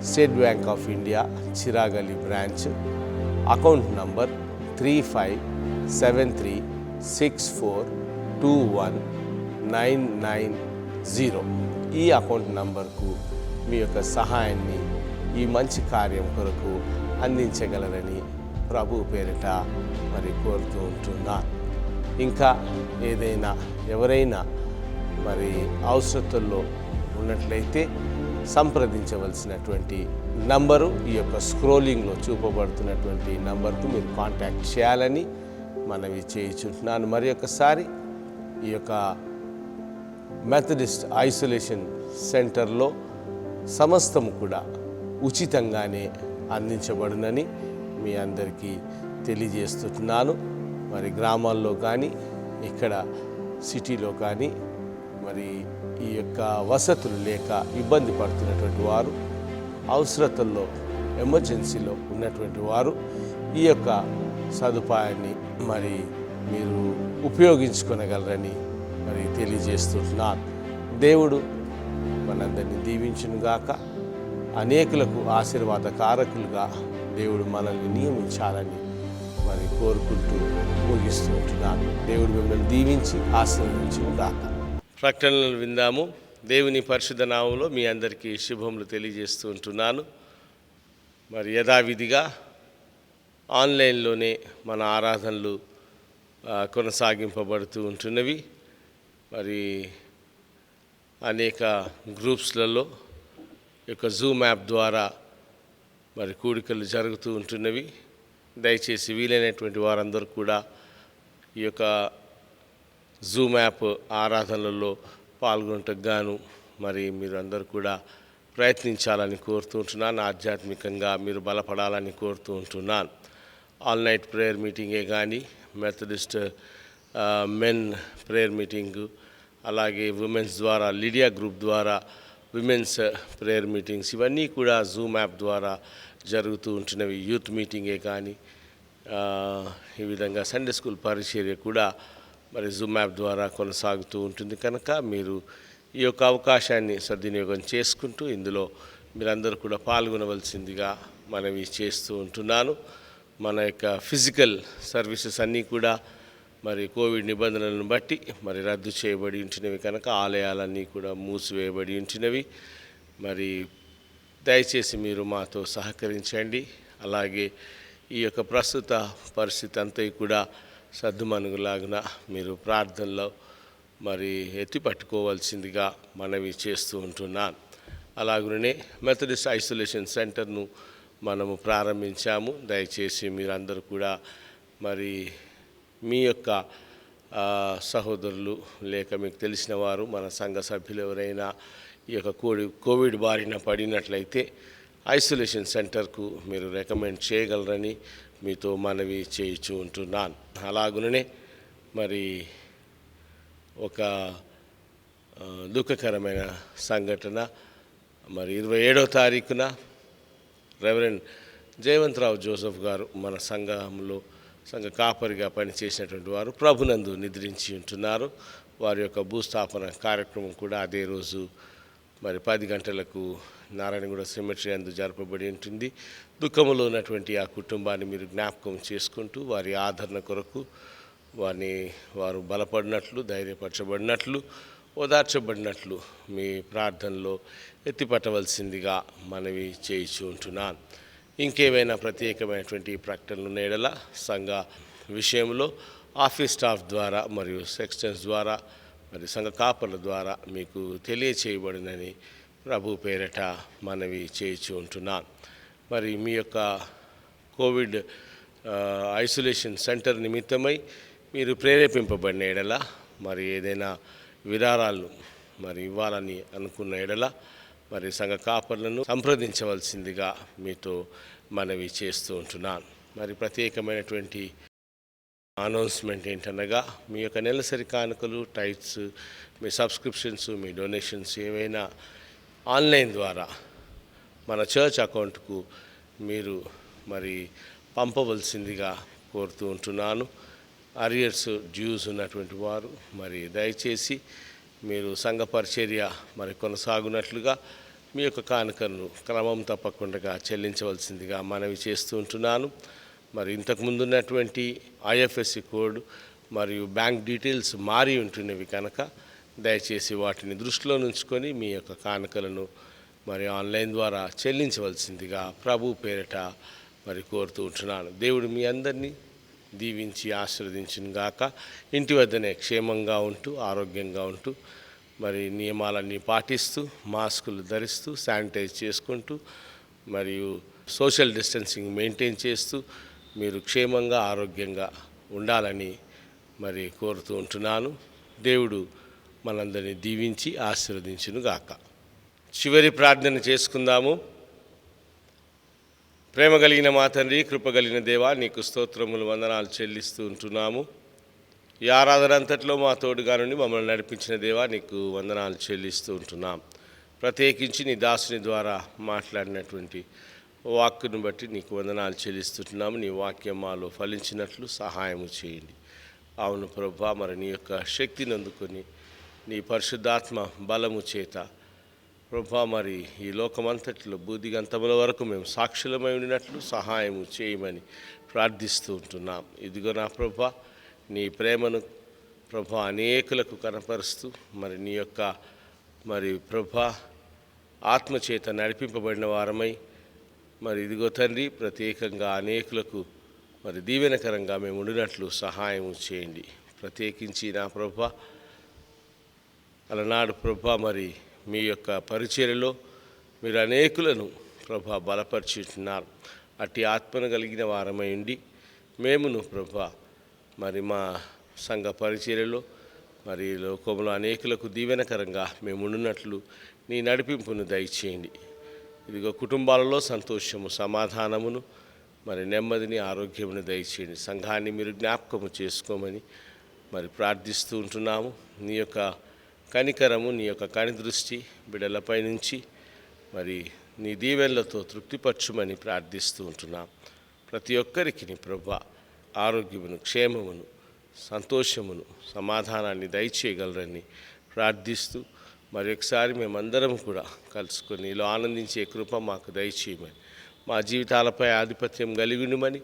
State Bank of India Chiragali branch account number 357364219990 ఈ అకౌంట్ నంబర్కు మీ యొక్క సహాయాన్ని ఈ మంచి కార్యం కొరకు అందించగలరని ప్రభు పేరిట మరి కోరుతూ ఉంటున్నాను. ఇంకా ఏదైనా ఎవరైనా మరి అవసరతల్లో ఉన్నట్లయితే సంప్రదించవలసినటువంటి నంబరు ఈ యొక్క స్క్రోలింగ్లో చూపబడుతున్నటువంటి నంబర్కు మీరు కాంటాక్ట్ చేయాలని మనవి చేయించుంటున్నాను. మరి ఒకసారి ఈ యొక్క మెథడిస్ట్ ఐసోలేషన్ సెంటర్లో సమస్తము కూడా ఉచితంగానే అందించబడునని మీ అందరికీ తెలియజేస్తున్నాను. మరి గ్రామాల్లో కానీ ఇక్కడ సిటీలో కానీ మరి ఈ యొక్క వసతులు లేక ఇబ్బంది పడుతున్నటువంటి వారు, అవసరతల్లో ఎమర్జెన్సీలో ఉన్నటువంటి వారు ఈ యొక్క సదుపాయాన్ని మరి మీరు ఉపయోగించుకొనగలరని మరి తెలియజేస్తున్నాను. దేవుడు మనందరినీ దీవించునుగాక. అనేకులకు ఆశీర్వాదకారకులుగా దేవుడు మనల్ని నియమించాలని మరి కోరుకుంటూ ముగిస్తూ ఉంటున్నాను. దేవుడు మిమ్మల్ని దీవించి ఆశీర్వదించునుగాక. ప్రకటనలు విందాము. దేవుని పరిశుద్ధ నామములో మీ అందరికీ శుభములు తెలియజేస్తూ ఉంటున్నాను. మరి యథావిధిగా ఆన్లైన్లోనే మన ఆరాధనలు కొనసాగింపబడుతూ ఉంటున్నవి. మరి అనేక గ్రూప్స్లలో ఈ యొక్క జూమ్ యాప్ ద్వారా మరి కూడికలు జరుగుతూ ఉంటున్నవి. దయచేసి వీలైనటువంటి వారందరూ కూడా ఈ యొక్క జూమ్ యాప్ ఆరాధనలలో పాల్గొనటకు గాను మరి మీరు అందరూ కూడా ప్రయత్నించాలని కోరుతూ ఉంటున్నాను. ఆధ్యాత్మికంగా మీరు బలపడాలని కోరుతూ ఉంటున్నాను. ఆల్ నైట్ ప్రేయర్ మీటింగే కానీ, మెథడిస్ట్ మెన్ ప్రేయర్ మీటింగు, అలాగే ఉమెన్స్ ద్వారా లిడియా గ్రూప్ ద్వారా విమెన్స్ ప్రేయర్ మీటింగ్స్ ఇవన్నీ కూడా జూమ్ యాప్ ద్వారా జరుగుతూ ఉంటున్నవి. యూత్ మీటింగే కానీ, ఈ విధంగా సండే స్కూల్ పరిచర్య కూడా మరి జూమ్ యాప్ ద్వారా కొనసాగుతూ ఉంటుంది కనుక మీరు ఈ యొక్క అవకాశాన్ని సద్వినియోగం చేసుకుంటూ ఇందులో మీరందరూ కూడా పాల్గొనవలసిందిగా మనవి చేస్తూ ఉంటున్నాను. మన యొక్క ఫిజికల్ సర్వీసెస్ అన్నీ కూడా మరి కోవిడ్ నిబంధనలను బట్టి మరి రద్దు చేయబడి ఉంటున్నవి కనుక ఆలయాలన్నీ కూడా మూసివేయబడి ఉంటున్నవి. మరి దయచేసి మీరు మాతో సహకరించండి. అలాగే ఈ యొక్క ప్రస్తుత పరిస్థితి అంతా కూడా సద్దుమణుగులాగున మీరు ప్రార్థనలో మరి ఎత్తిపట్టుకోవాల్సిందిగా మనవి చేస్తూ ఉంటున్నాను. అలాగనే మెథడిస్ట్ ఐసోలేషన్ సెంటర్ను మనము ప్రారంభించాము. దయచేసి మీరందరూ కూడా మరి మీ యొక్క సహోదరులు లేక మీకు తెలిసిన వారు మన సంఘ సభ్యులు ఎవరైనా ఈ యొక్క కోవిడ్ బారిన పడినట్లయితే ఐసోలేషన్ సెంటర్కు మీరు రికమెండ్ చేయగలరని మీతో మనవి చేయించు ఉంటున్నాను. అలాగుననే మరి ఒక దుఃఖకరమైన సంఘటన. మరి 27వ తారీఖున రెవరెండ్ జయవంతరావు జోసెఫ్ గారు మన సంఘంలో సంఘ కాపరిగా పనిచేసినటువంటి వారు ప్రభునందు నిద్రించి ఉంటున్నారు. వారి యొక్క భూస్థాపన కార్యక్రమం కూడా అదే రోజు మరి 10 గంటలకు నారాయణగూడ సిమెట్రీ అందు జరపబడి ఉంటుంది. దుఃఖంలో ఉన్నటువంటి ఆ కుటుంబాన్ని మీరు జ్ఞాపకం చేసుకుంటూ వారి ఆదరణ కొరకు వారు బలపడినట్లు, ధైర్యపరచబడినట్లు, ఓదార్చబడినట్లు మీ ప్రార్థనలో ఎత్తిపట్టవలసిందిగా మనవి చేయించు ఉంటున్నాను. ఇంకేమైనా ప్రత్యేకమైనటువంటి ప్రకటనలు నేడల సంఘ విషయంలో ఆఫీస్ స్టాఫ్ ద్వారా మరియు సెక్షన్స్ ద్వారా మరి సంఘ కాపర్ల ద్వారా మీకు తెలియచేయబడినని ప్రభు పేరట మనవి చేయించు ఉంటున్నాను. మరి మీ యొక్క కోవిడ్ ఐసోలేషన్ సెంటర్ నిమిత్తమై మీరు ప్రేరేపింపబడిన ఎడల మరి ఏదైనా విరాళాలు మరి ఇవ్వాలని అనుకున్న ఎడల మరి సంఘ కాపర్లను సంప్రదించవలసిందిగా మీతో మనవి చేస్తూ ఉంటున్నాను. మరి ప్రత్యేకమైనటువంటి అనౌన్స్మెంట్ ఏంటనగా మీ యొక్క నెలసరి కానుకలు, టైట్స్, మీ సబ్స్క్రిప్షన్స్, మీ డొనేషన్స్ ఏవైనా ఆన్లైన్ ద్వారా మన చర్చ్ అకౌంట్కు మీరు మరి పంపవలసిందిగా కోరుతూ ఉంటున్నాను. అరియర్స్ డ్యూస్ ఉన్నటువంటి వారు మరి దయచేసి మీరు సంఘ పరిచర్య మరి కొనసాగునట్లుగా మీ యొక్క కానుకలను క్రమం తప్పకుండా చెల్లించవలసిందిగా మనవి చేస్తూ ఉంటున్నాను. మరి ఇంతకుముందు ఉన్నటువంటి ఐఎఫ్ఎస్సి కోడ్ మరియు బ్యాంక్ డీటెయిల్స్ మారి ఉంటున్నవి కనుక దయచేసి వాటిని దృష్టిలో ఉంచుకొని మీ యొక్క కానుకలను మరి ఆన్లైన్ ద్వారా చెల్లించవలసిందిగా ప్రభు పేరిట మరి కోరుతూ ఉంటున్నాను. దేవుడు మీ అందరినీ దీవించి ఆశీర్వదించును గాక. ఇంటి వద్దనే క్షేమంగా ఉంటూ ఆరోగ్యంగా ఉంటూ మరి నియమాలన్నీ పాటిస్తూ మాస్కులు ధరిస్తూ శానిటైజ్ చేసుకుంటూ మరియు సోషల్ డిస్టెన్సింగ్ మెయింటైన్ చేస్తూ మీరు క్షేమంగా ఆరోగ్యంగా ఉండాలని మరి కోరుతూ ఉంటున్నాను. దేవుడు మనందరినీ దీవించి ఆశీర్వదించును గాక. చివరి ప్రార్థన చేసుకుందాము. ప్రేమ కలిగిన మా తండ్రి, కృప కలిగిన దేవా, నీకు స్తోత్రములు, వందనాలు చెల్లిస్తూ ఉంటున్నాము. ఈ ఆరాధన అంతట్లో మా తోడుగా నుండి మమ్మల్ని నడిపించిన దేవా, నీకు వందనాలు చెల్లిస్తూ ఉంటున్నాం. ప్రత్యేకించి నీ దాసుని ద్వారా మాట్లాడినటువంటి వాక్కును బట్టి నీకు వందనాలు చెల్లిస్తుంటున్నాము. నీ వాక్యం మాలో ఫలించినట్లు సహాయము చేయండి. అవును ప్రభా, మరి నీ యొక్క శక్తిని అందుకొని నీ పరిశుద్ధాత్మ బలము చేత ప్రభా మరి ఈ లోకమంతటిలో బూదిగంతముల వరకు మేము సాక్షులమై ఉండినట్లు సహాయము చేయమని ప్రార్థిస్తూ ఉంటున్నాం. ఇదిగో నా ప్రభా, నీ ప్రేమను ప్రభా అనేకులకు కనపరుస్తూ మరి నీ యొక్క మరి ప్రభా ఆత్మచేత నడిపింపబడిన వారమై మరి ఇదిగో తండ్రి ప్రత్యేకంగా అనేకులకు మరి దీవెనకరంగా మేము ఉండినట్లు సహాయం చేయండి. ప్రత్యేకించి నా ప్రభా అలనాడు ప్రభా మరి మీ యొక్క పరిచర్యలో మీరు అనేకులను ప్రభా బలపరిచుతున్నారు. అట్టి ఆత్మను కలిగిన వారమై ఉండి మేమును ప్రభా మరి మా సంఘ పరిచర్యలో మరి లోకంలో అనేకులకు దీవెనకరంగా మేము ఉండినట్లు నీ నడిపింపును దయచేయండి. ఇదిగో కుటుంబాలలో సంతోషము, సమాధానమును మరి నెమ్మదిని, ఆరోగ్యమును దయచేయండి. సంఘాన్ని మీరు జ్ఞాపకము చేసుకోమని మరి ప్రార్థిస్తూ ఉంటున్నాము. నీ యొక్క కనికరము, నీ యొక్క కనిదృష్టి బిడ్డలపై నుంచి మరి నీ దీవెనలతో తృప్తిపరచుమని ప్రార్థిస్తూ ఉంటున్నాం. ప్రతి ఒక్కరికి నీ ప్రభా ఆరోగ్యమును, క్షేమమును, సంతోషమును, సమాధానాన్ని దయచేయగలరని ప్రార్థిస్తూ మరి ఒకసారి మేమందరం కూడా కలుసుకొని నీలో ఆనందించే కృప మాకు దయచేయమని, మా జీవితాలపై ఆధిపత్యం కలిగి ఉండమని,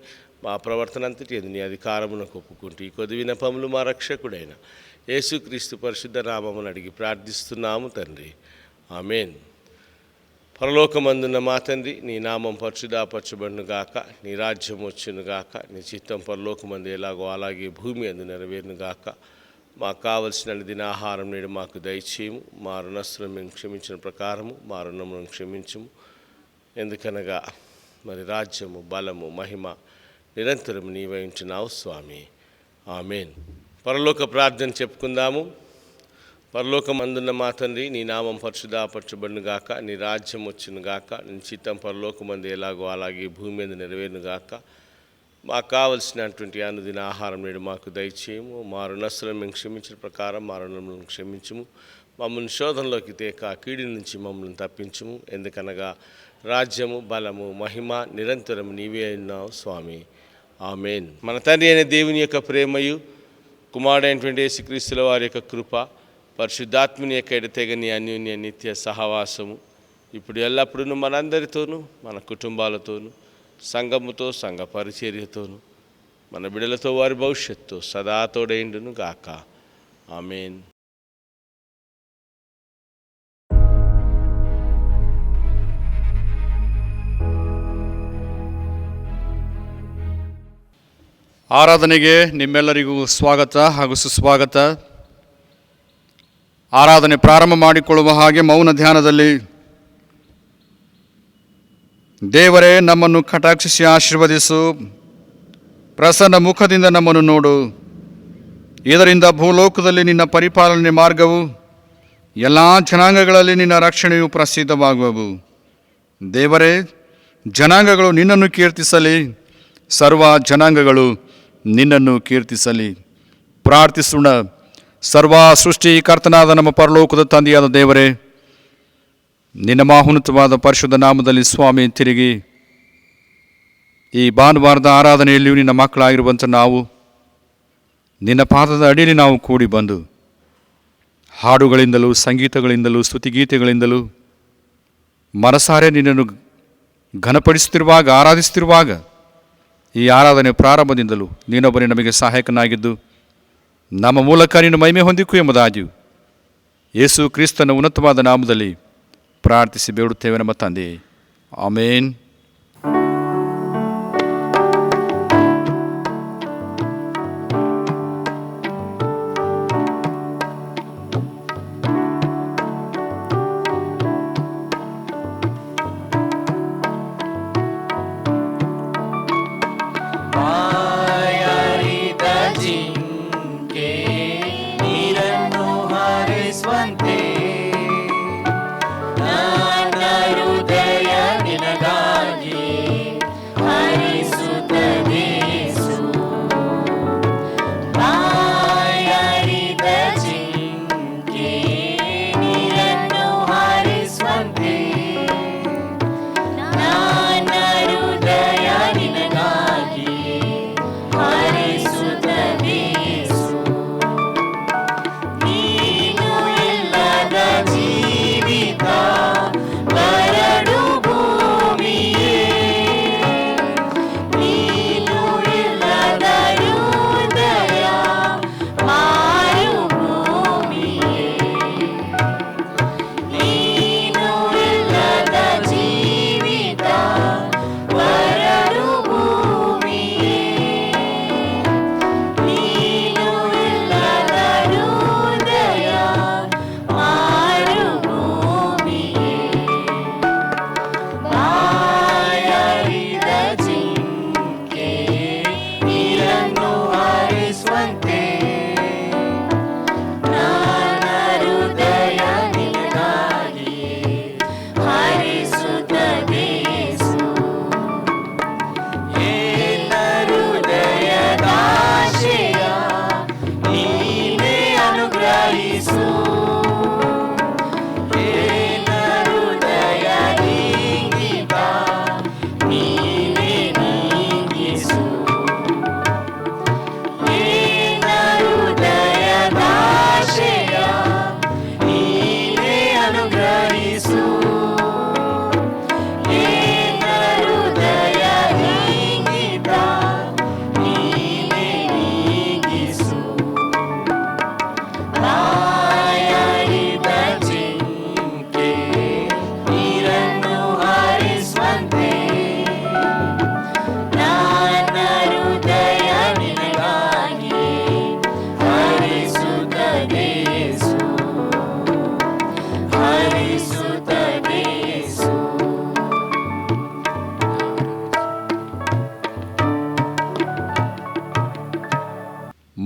మా ప్రవర్తన అంతటి నీ అధికారమునకు ఒప్పుకుంటూ ఈ కొద్ది విన్నపములు మా రక్షకుడైన యేసుక్రీస్తు పరిశుద్ధ నామమును అడిగి ప్రార్థిస్తున్నాము తండ్రి, ఆమేన్. పరలోకమందున్న మా తండ్రి, నీ నామం పరిశుద్ధపరచబడును గాక, నీ రాజ్యం వచ్చును గాక, నీ చిత్తం పరలోకమందు ఎలాగో అలాగే భూమి అందు నెరవేరును గాక. మాకు కావలసిన దినాహారం నేడు మాకు దయచేయము. మా రుణస్తులను మేము క్షమించిన ప్రకారము మా రుణములను క్షమించము. ఎందుకనగా మరి రాజ్యము, బలము, మహిమ నిరంతరం నీవై ఉంటున్నావు స్వామి, ఆమేన్. పరలోక ప్రార్థన చెప్పుకుందాము. పరలోకమందున్న మా తండ్రి, నీ నామం పరిశుద్ధపరచబడును గాక, నీ రాజ్యం వచ్చును గాక, నీ చిత్తం పరలోకమందు ఎలాగో అలాగే భూమి మీద నెరవేరును గాక. మాకు కావలసినటువంటి అనుదిన ఆహారం నేడు మాకు దయచేయము. మా రుణస్తులను మేము క్షమించిన ప్రకారం మా రుణములను క్షమించము. మమ్మల్ని శోధనలోకి తేక కీడి నుంచి మమ్మల్ని తప్పించుము. ఎందుకనగా రాజ్యము, బలము, మహిమ నిరంతరం నీవే ఉన్నావు స్వామి. ఆమేన్. మన తండ్రి అయిన దేవుని యొక్క ప్రేమయు, కుమారుడైనటువంటి యేసుక్రీస్తుల వారి యొక్క కృప, పరిశుద్ధాత్మని యొక్క ఎడతెగని అన్యోన్య నిత్య సహవాసము ఇప్పుడు ఎల్లప్పుడూ మనందరితోనూ, మన కుటుంబాలతోనూ, సంఘముతో, సంఘ పరిచర్యతోనూ, మన బిడ్డలతో, వారి భవిష్యత్తు సదా తోడైండును గాక. ఆమేన్. ಆರಾಧನೆಗೆ ನಿಮ್ಮೆಲ್ಲರಿಗೂ ಸ್ವಾಗತ ಹಾಗೂ ಸುಸ್ವಾಗತ. ಆರಾಧನೆ ಪ್ರಾರಂಭ ಮಾಡಿಕೊಳ್ಳುವ ಹಾಗೆ ಮೌನ ಧ್ಯಾನದಲ್ಲಿ ದೇವರೇ ನಮ್ಮನ್ನು ಕಟಾಕ್ಷಿಸಿ ಆಶೀರ್ವದಿಸು, ಪ್ರಸನ್ನ ಮುಖದಿಂದ ನಮ್ಮನ್ನು ನೋಡು. ಇದರಿಂದ ಭೂಲೋಕದಲ್ಲಿ ನಿನ್ನ ಪರಿಪಾಲನೆ ಮಾರ್ಗವು, ಎಲ್ಲ ಜನಾಂಗಗಳಲ್ಲಿ ನಿನ್ನ ರಕ್ಷಣೆಯು ಪ್ರಸಿದ್ಧವಾಗುವವು. ದೇವರೇ, ಜನಾಂಗಗಳು ನಿನ್ನನ್ನು ಕೀರ್ತಿಸಲಿ, ಸರ್ವ ಜನಾಂಗಗಳು ನಿನ್ನನ್ನು ಕೀರ್ತಿಸಲಿ. ಪ್ರಾರ್ಥಿಸೋಣ. ಸರ್ವ ಸೃಷ್ಟಿಕರ್ತನಾದ ನಮ್ಮ ಪರಲೋಕದ ತಂದೆಯಾದ ದೇವರೇ, ನಿನ್ನ ಮಹೋನ್ನತವಾದ ಪರಿಶುದ್ಧ ನಾಮದಲ್ಲಿ ಸ್ವಾಮಿ ತಿರುಗಿ ಈ ಭಾನುವಾರದ ಆರಾಧನೆಯಲ್ಲಿಯೂ ನಿನ್ನ ಮಕ್ಕಳಾಗಿರುವಂಥ ನಾವು ನಿನ್ನ ಪಾದದ ಅಡಿಯಲ್ಲಿ ನಾವು ಕೂಡಿ ಬಂದು ಹಾಡುಗಳಿಂದಲೂ, ಸಂಗೀತಗಳಿಂದಲೂ, ಸ್ತುತಿಗೀತೆಗಳಿಂದಲೂ ಮನಸಾರೆ ನಿನ್ನನ್ನು ಘನಪಡಿಸುತ್ತಿರುವಾಗ, ಆರಾಧಿಸುತ್ತಿರುವಾಗ ಈ ಆರಾಧನೆ ಪ್ರಾರಂಭದಿಂದಲೂ ನೀನೊಬ್ಬನೇ ನಮಗೆ ಸಹಾಯಕನಾಗಿದ್ದು ನಮ್ಮ ಮೂಲಕ ನಿನ್ನ ಮಹಿಮೆ ಹೊಂದಿಕು ಎಂಬುದಾಗಿಯೂ ಯೇಸು ಕ್ರಿಸ್ತನ ಉನ್ನತವಾದ ನಾಮದಲ್ಲಿ ಪ್ರಾರ್ಥಿಸಿ ಬೇಡುತ್ತೇವೆ ನಮ್ಮ ತಂದೆ. ಆಮೇನ್.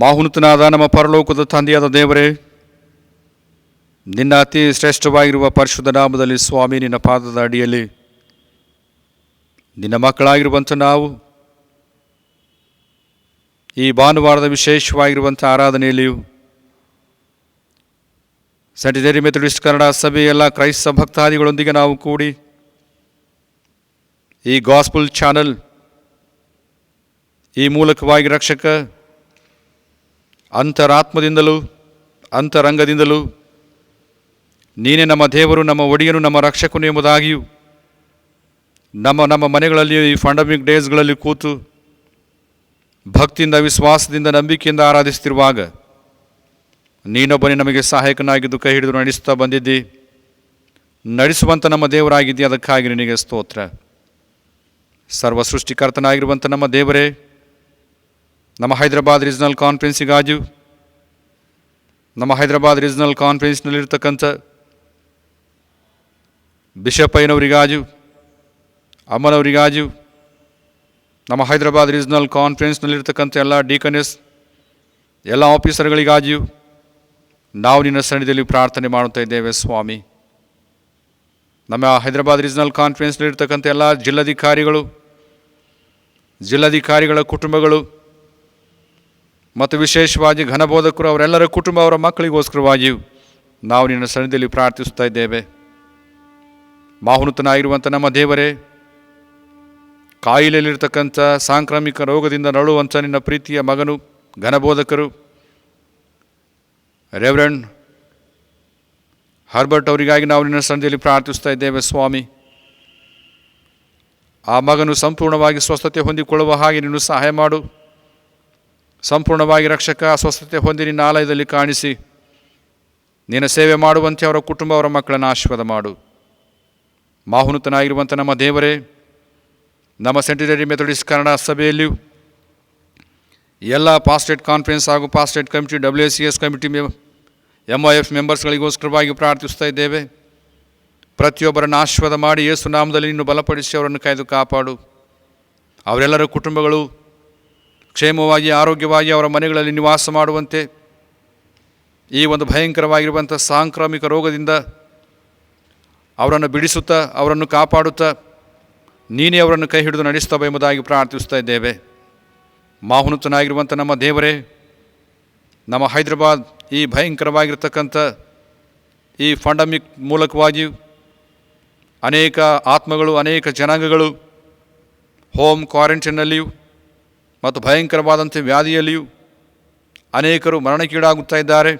ಮಹೋನ್ನತನಾದ ನಮ್ಮ ಪರಲೋಕದ ತಂದೆಯಾದ ದೇವರೇ, ನಿನ್ನ ಅತಿ ಶ್ರೇಷ್ಠವಾಗಿರುವ ಪರಿಶುದ್ಧ ನಾಮದಲ್ಲಿ ಸ್ವಾಮಿ ನಿನ್ನ ಪಾದದ ಅಡಿಯಲ್ಲಿ ನಿನ್ನ ಮಕ್ಕಳಾಗಿರುವಂಥ ನಾವು ಈ ಭಾನುವಾರದ ವಿಶೇಷವಾಗಿರುವಂಥ ಆರಾಧನೆಯಲ್ಲಿಯೂ ಸೆಂಟ್ ಜೇರಿ ಮೆಥಡಿಸ್ಟ್ ಕನ್ನಡ ಸಭೆ ಎಲ್ಲ ಕ್ರೈಸ್ತ ಭಕ್ತಾದಿಗಳೊಂದಿಗೆ ನಾವು ಕೂಡಿ ಈ ಗಾಸ್ಪಲ್ ಚಾನಲ್ ಈ ಮೂಲಕವಾಗಿ ರಕ್ಷಕ ಅಂತರಾತ್ಮದಿಂದಲೂ ಅಂತರಂಗದಿಂದಲೂ ನೀನೇ ನಮ್ಮ ದೇವರು, ನಮ್ಮ ಒಡೆಯನು, ನಮ್ಮ ರಕ್ಷಕನು ಎಂಬುದಾಗಿಯೂ ನಮ್ಮ ಮನೆಗಳಲ್ಲಿ ಈ ಫಂಡಮಿಕ್ ಡೇಸ್ಗಳಲ್ಲಿ ಕೂತು ಭಕ್ತಿಯಿಂದ, ವಿಶ್ವಾಸದಿಂದ, ನಂಬಿಕೆಯಿಂದ ಆರಾಧಿಸ್ತಿರುವಾಗ ನೀನೊಬ್ಬನೇ ನಮಗೆ ಸಹಾಯಕನಾಗಿದ್ದು ಕೈ ಹಿಡಿದು ನಡೆಸ್ತಾ ಬಂದಿದ್ದಿ. ನಡೆಸುವಂಥ ನಮ್ಮ ದೇವರಾಗಿದ್ದಿ, ಅದಕ್ಕಾಗಿ ನಿನಗೆ ಸ್ತೋತ್ರ. ಸರ್ವ ಸೃಷ್ಟಿಕರ್ತನಾಗಿರುವಂಥ ನಮ್ಮ ದೇವರೇ, ನಮ್ಮ ಹೈದರಾಬಾದ್ ರೀಜನಲ್ ಕಾನ್ಫರೆನ್ಸಿಗಾಜು, ನಮ್ಮ ಹೈದರಾಬಾದ್ ರೀಜನಲ್ ಕಾನ್ಫರೆನ್ಸ್ನಲ್ಲಿರ್ತಕ್ಕಂಥ ಬಿಷಪ್ ಅಯ್ಯನವರಿಗಾಜು, ಅಮ್ಮನವರಿಗಾಜು, ನಮ್ಮ ಹೈದರಾಬಾದ್ ರೀಜನಲ್ ಕಾನ್ಫರೆನ್ಸ್ನಲ್ಲಿರ್ತಕ್ಕಂಥ ಎಲ್ಲ ಡೀಕನೆಸ್, ಎಲ್ಲ ಆಫೀಸರ್ಗಳಿಗಾಜು ನಾವು ನಿನ್ನ ಸನ್ನಿಧಿಯಲ್ಲಿ ಪ್ರಾರ್ಥನೆ ಮಾಡುತ್ತಾ ಇದ್ದೇವೆ ಸ್ವಾಮಿ. ನಮ್ಮ ಹೈದರಾಬಾದ್ ರೀಜನಲ್ ಕಾನ್ಫರೆನ್ಸ್ನಲ್ಲಿರ್ತಕ್ಕಂಥ ಎಲ್ಲ ಜಿಲ್ಲಾಧಿಕಾರಿಗಳ ಕುಟುಂಬಗಳು ಮತ್ತು ವಿಶೇಷವಾಗಿ ಘನಬೋಧಕರು, ಅವರೆಲ್ಲರ ಕುಟುಂಬ, ಅವರ ಮಕ್ಕಳಿಗೋಸ್ಕರವಾಗಿಯೂ ನಾವು ನಿನ್ನ ಸನ್ನಿಧಿಯಲ್ಲಿ ಪ್ರಾರ್ಥಿಸ್ತಾ ಇದ್ದೇವೆ. ಮಾಹುನತನಾಗಿರುವಂಥ ನಮ್ಮ ದೇವರೇ, ಕಾಯಿಲೆಯಲ್ಲಿರ್ತಕ್ಕಂಥ ಸಾಂಕ್ರಾಮಿಕ ರೋಗದಿಂದ ನರಳುವಂಥ ನಿನ್ನ ಪ್ರೀತಿಯ ಮಗನು, ಘನಬೋಧಕರು ರೆವರೆಂಡ್ ಹರ್ಬರ್ಟ್ ಅವರಿಗಾಗಿ ನಾವು ನಿನ್ನ ಸನ್ನಿಧಿಯಲ್ಲಿ ಪ್ರಾರ್ಥಿಸ್ತಾ ಇದ್ದೇವೆ ಸ್ವಾಮಿ. ಆ ಮಗನು ಸಂಪೂರ್ಣವಾಗಿ ಸ್ವಸ್ಥತೆ ಹೊಂದಿಕೊಳ್ಳುವ ಹಾಗೆ ನೀನು ಸಹಾಯ ಮಾಡು. ಸಂಪೂರ್ಣವಾಗಿ ರಕ್ಷಕ ಸ್ವಸ್ಥತೆ ಹೊಂದಿ ನಿನ್ನ ಆಲಯದಲ್ಲಿ ಕಾಣಿಸಿ ನಿನ್ನ ಸೇವೆ ಮಾಡುವಂತೆ ಅವರ ಕುಟುಂಬ, ಅವರ ಮಕ್ಕಳನ್ನು ಆಶೀರ್ವಾದ ಮಾಡು. ಮಾಹುನತನಾಗಿರುವಂಥ ನಮ್ಮ ದೇವರೇ, ನಮ್ಮ ಸೆಂಟ್ ಜೇರಿ ಮೆಥಡಿಸ್ಟ್ ಕನ್ನಡ ಸಭೆಯಲ್ಲಿಯೂ ಎಲ್ಲ ಪಾಸ್ಟೇಟ್ ಕಾನ್ಫರೆನ್ಸ್ ಹಾಗೂ ಪಾಸ್ಟೇಟ್ ಕಮಿಟಿ, WCS ಕಮಿಟಿ, MIF ಮೆಂಬರ್ಸ್ಗಳಿಗೋಸ್ಕರವಾಗಿ ಪ್ರಾರ್ಥಿಸ್ತಾ ಇದ್ದೇವೆ. ಪ್ರತಿಯೊಬ್ಬರನ್ನು ಆಶೀರ್ವಾದ ಮಾಡಿ ಯೇಸು ನಾಮದಲ್ಲಿ ನೀನು ಬಲಪಡಿಸಿ ಅವರನ್ನು ಕಾಯ್ದು ಕಾಪಾಡು. ಅವರೆಲ್ಲರ ಕುಟುಂಬಗಳು ಕ್ಷೇಮವಾಗಿ, ಆರೋಗ್ಯವಾಗಿ ಅವರ ಮನೆಗಳಲ್ಲಿ ನಿವಾಸ ಮಾಡುವಂತೆ, ಈ ಒಂದು ಭಯಂಕರವಾಗಿರುವಂಥ ಸಾಂಕ್ರಾಮಿಕ ರೋಗದಿಂದ ಅವರನ್ನು ಬಿಡಿಸುತ್ತಾ, ಅವರನ್ನು ಕಾಪಾಡುತ್ತಾ ನೀನೇ ಅವರನ್ನು ಕೈ ಹಿಡಿದು ನಡೆಸ್ತಾ ಎಂಬುದಾಗಿ ಪ್ರಾರ್ಥಿಸ್ತಾ ಇದ್ದೇವೆ. ಮಾಹುನತನಾಗಿರುವಂಥ ನಮ್ಮ ದೇವರೇ, ನಮ್ಮ ಹೈದರಾಬಾದ್ ಈ ಭಯಂಕರವಾಗಿರ್ತಕ್ಕಂಥ ಈ ಫಂಡಮಿಕ್ ಮೂಲಕವಾಗಿಯೂ ಅನೇಕ ಆತ್ಮಗಳು, ಅನೇಕ ಜನಾಂಗಗಳು ಹೋಮ್ ಕ್ವಾರಂಟೈನ್ನಲ್ಲಿಯೂ ಮತ್ತು ಭಯಂಕರವಾದಂಥ ವ್ಯಾಧಿಯಲ್ಲಿಯೂ ಅನೇಕರು ಮರಣಕ್ಕೀಡಾಗುತ್ತಾ ಇದ್ದಾರೆ.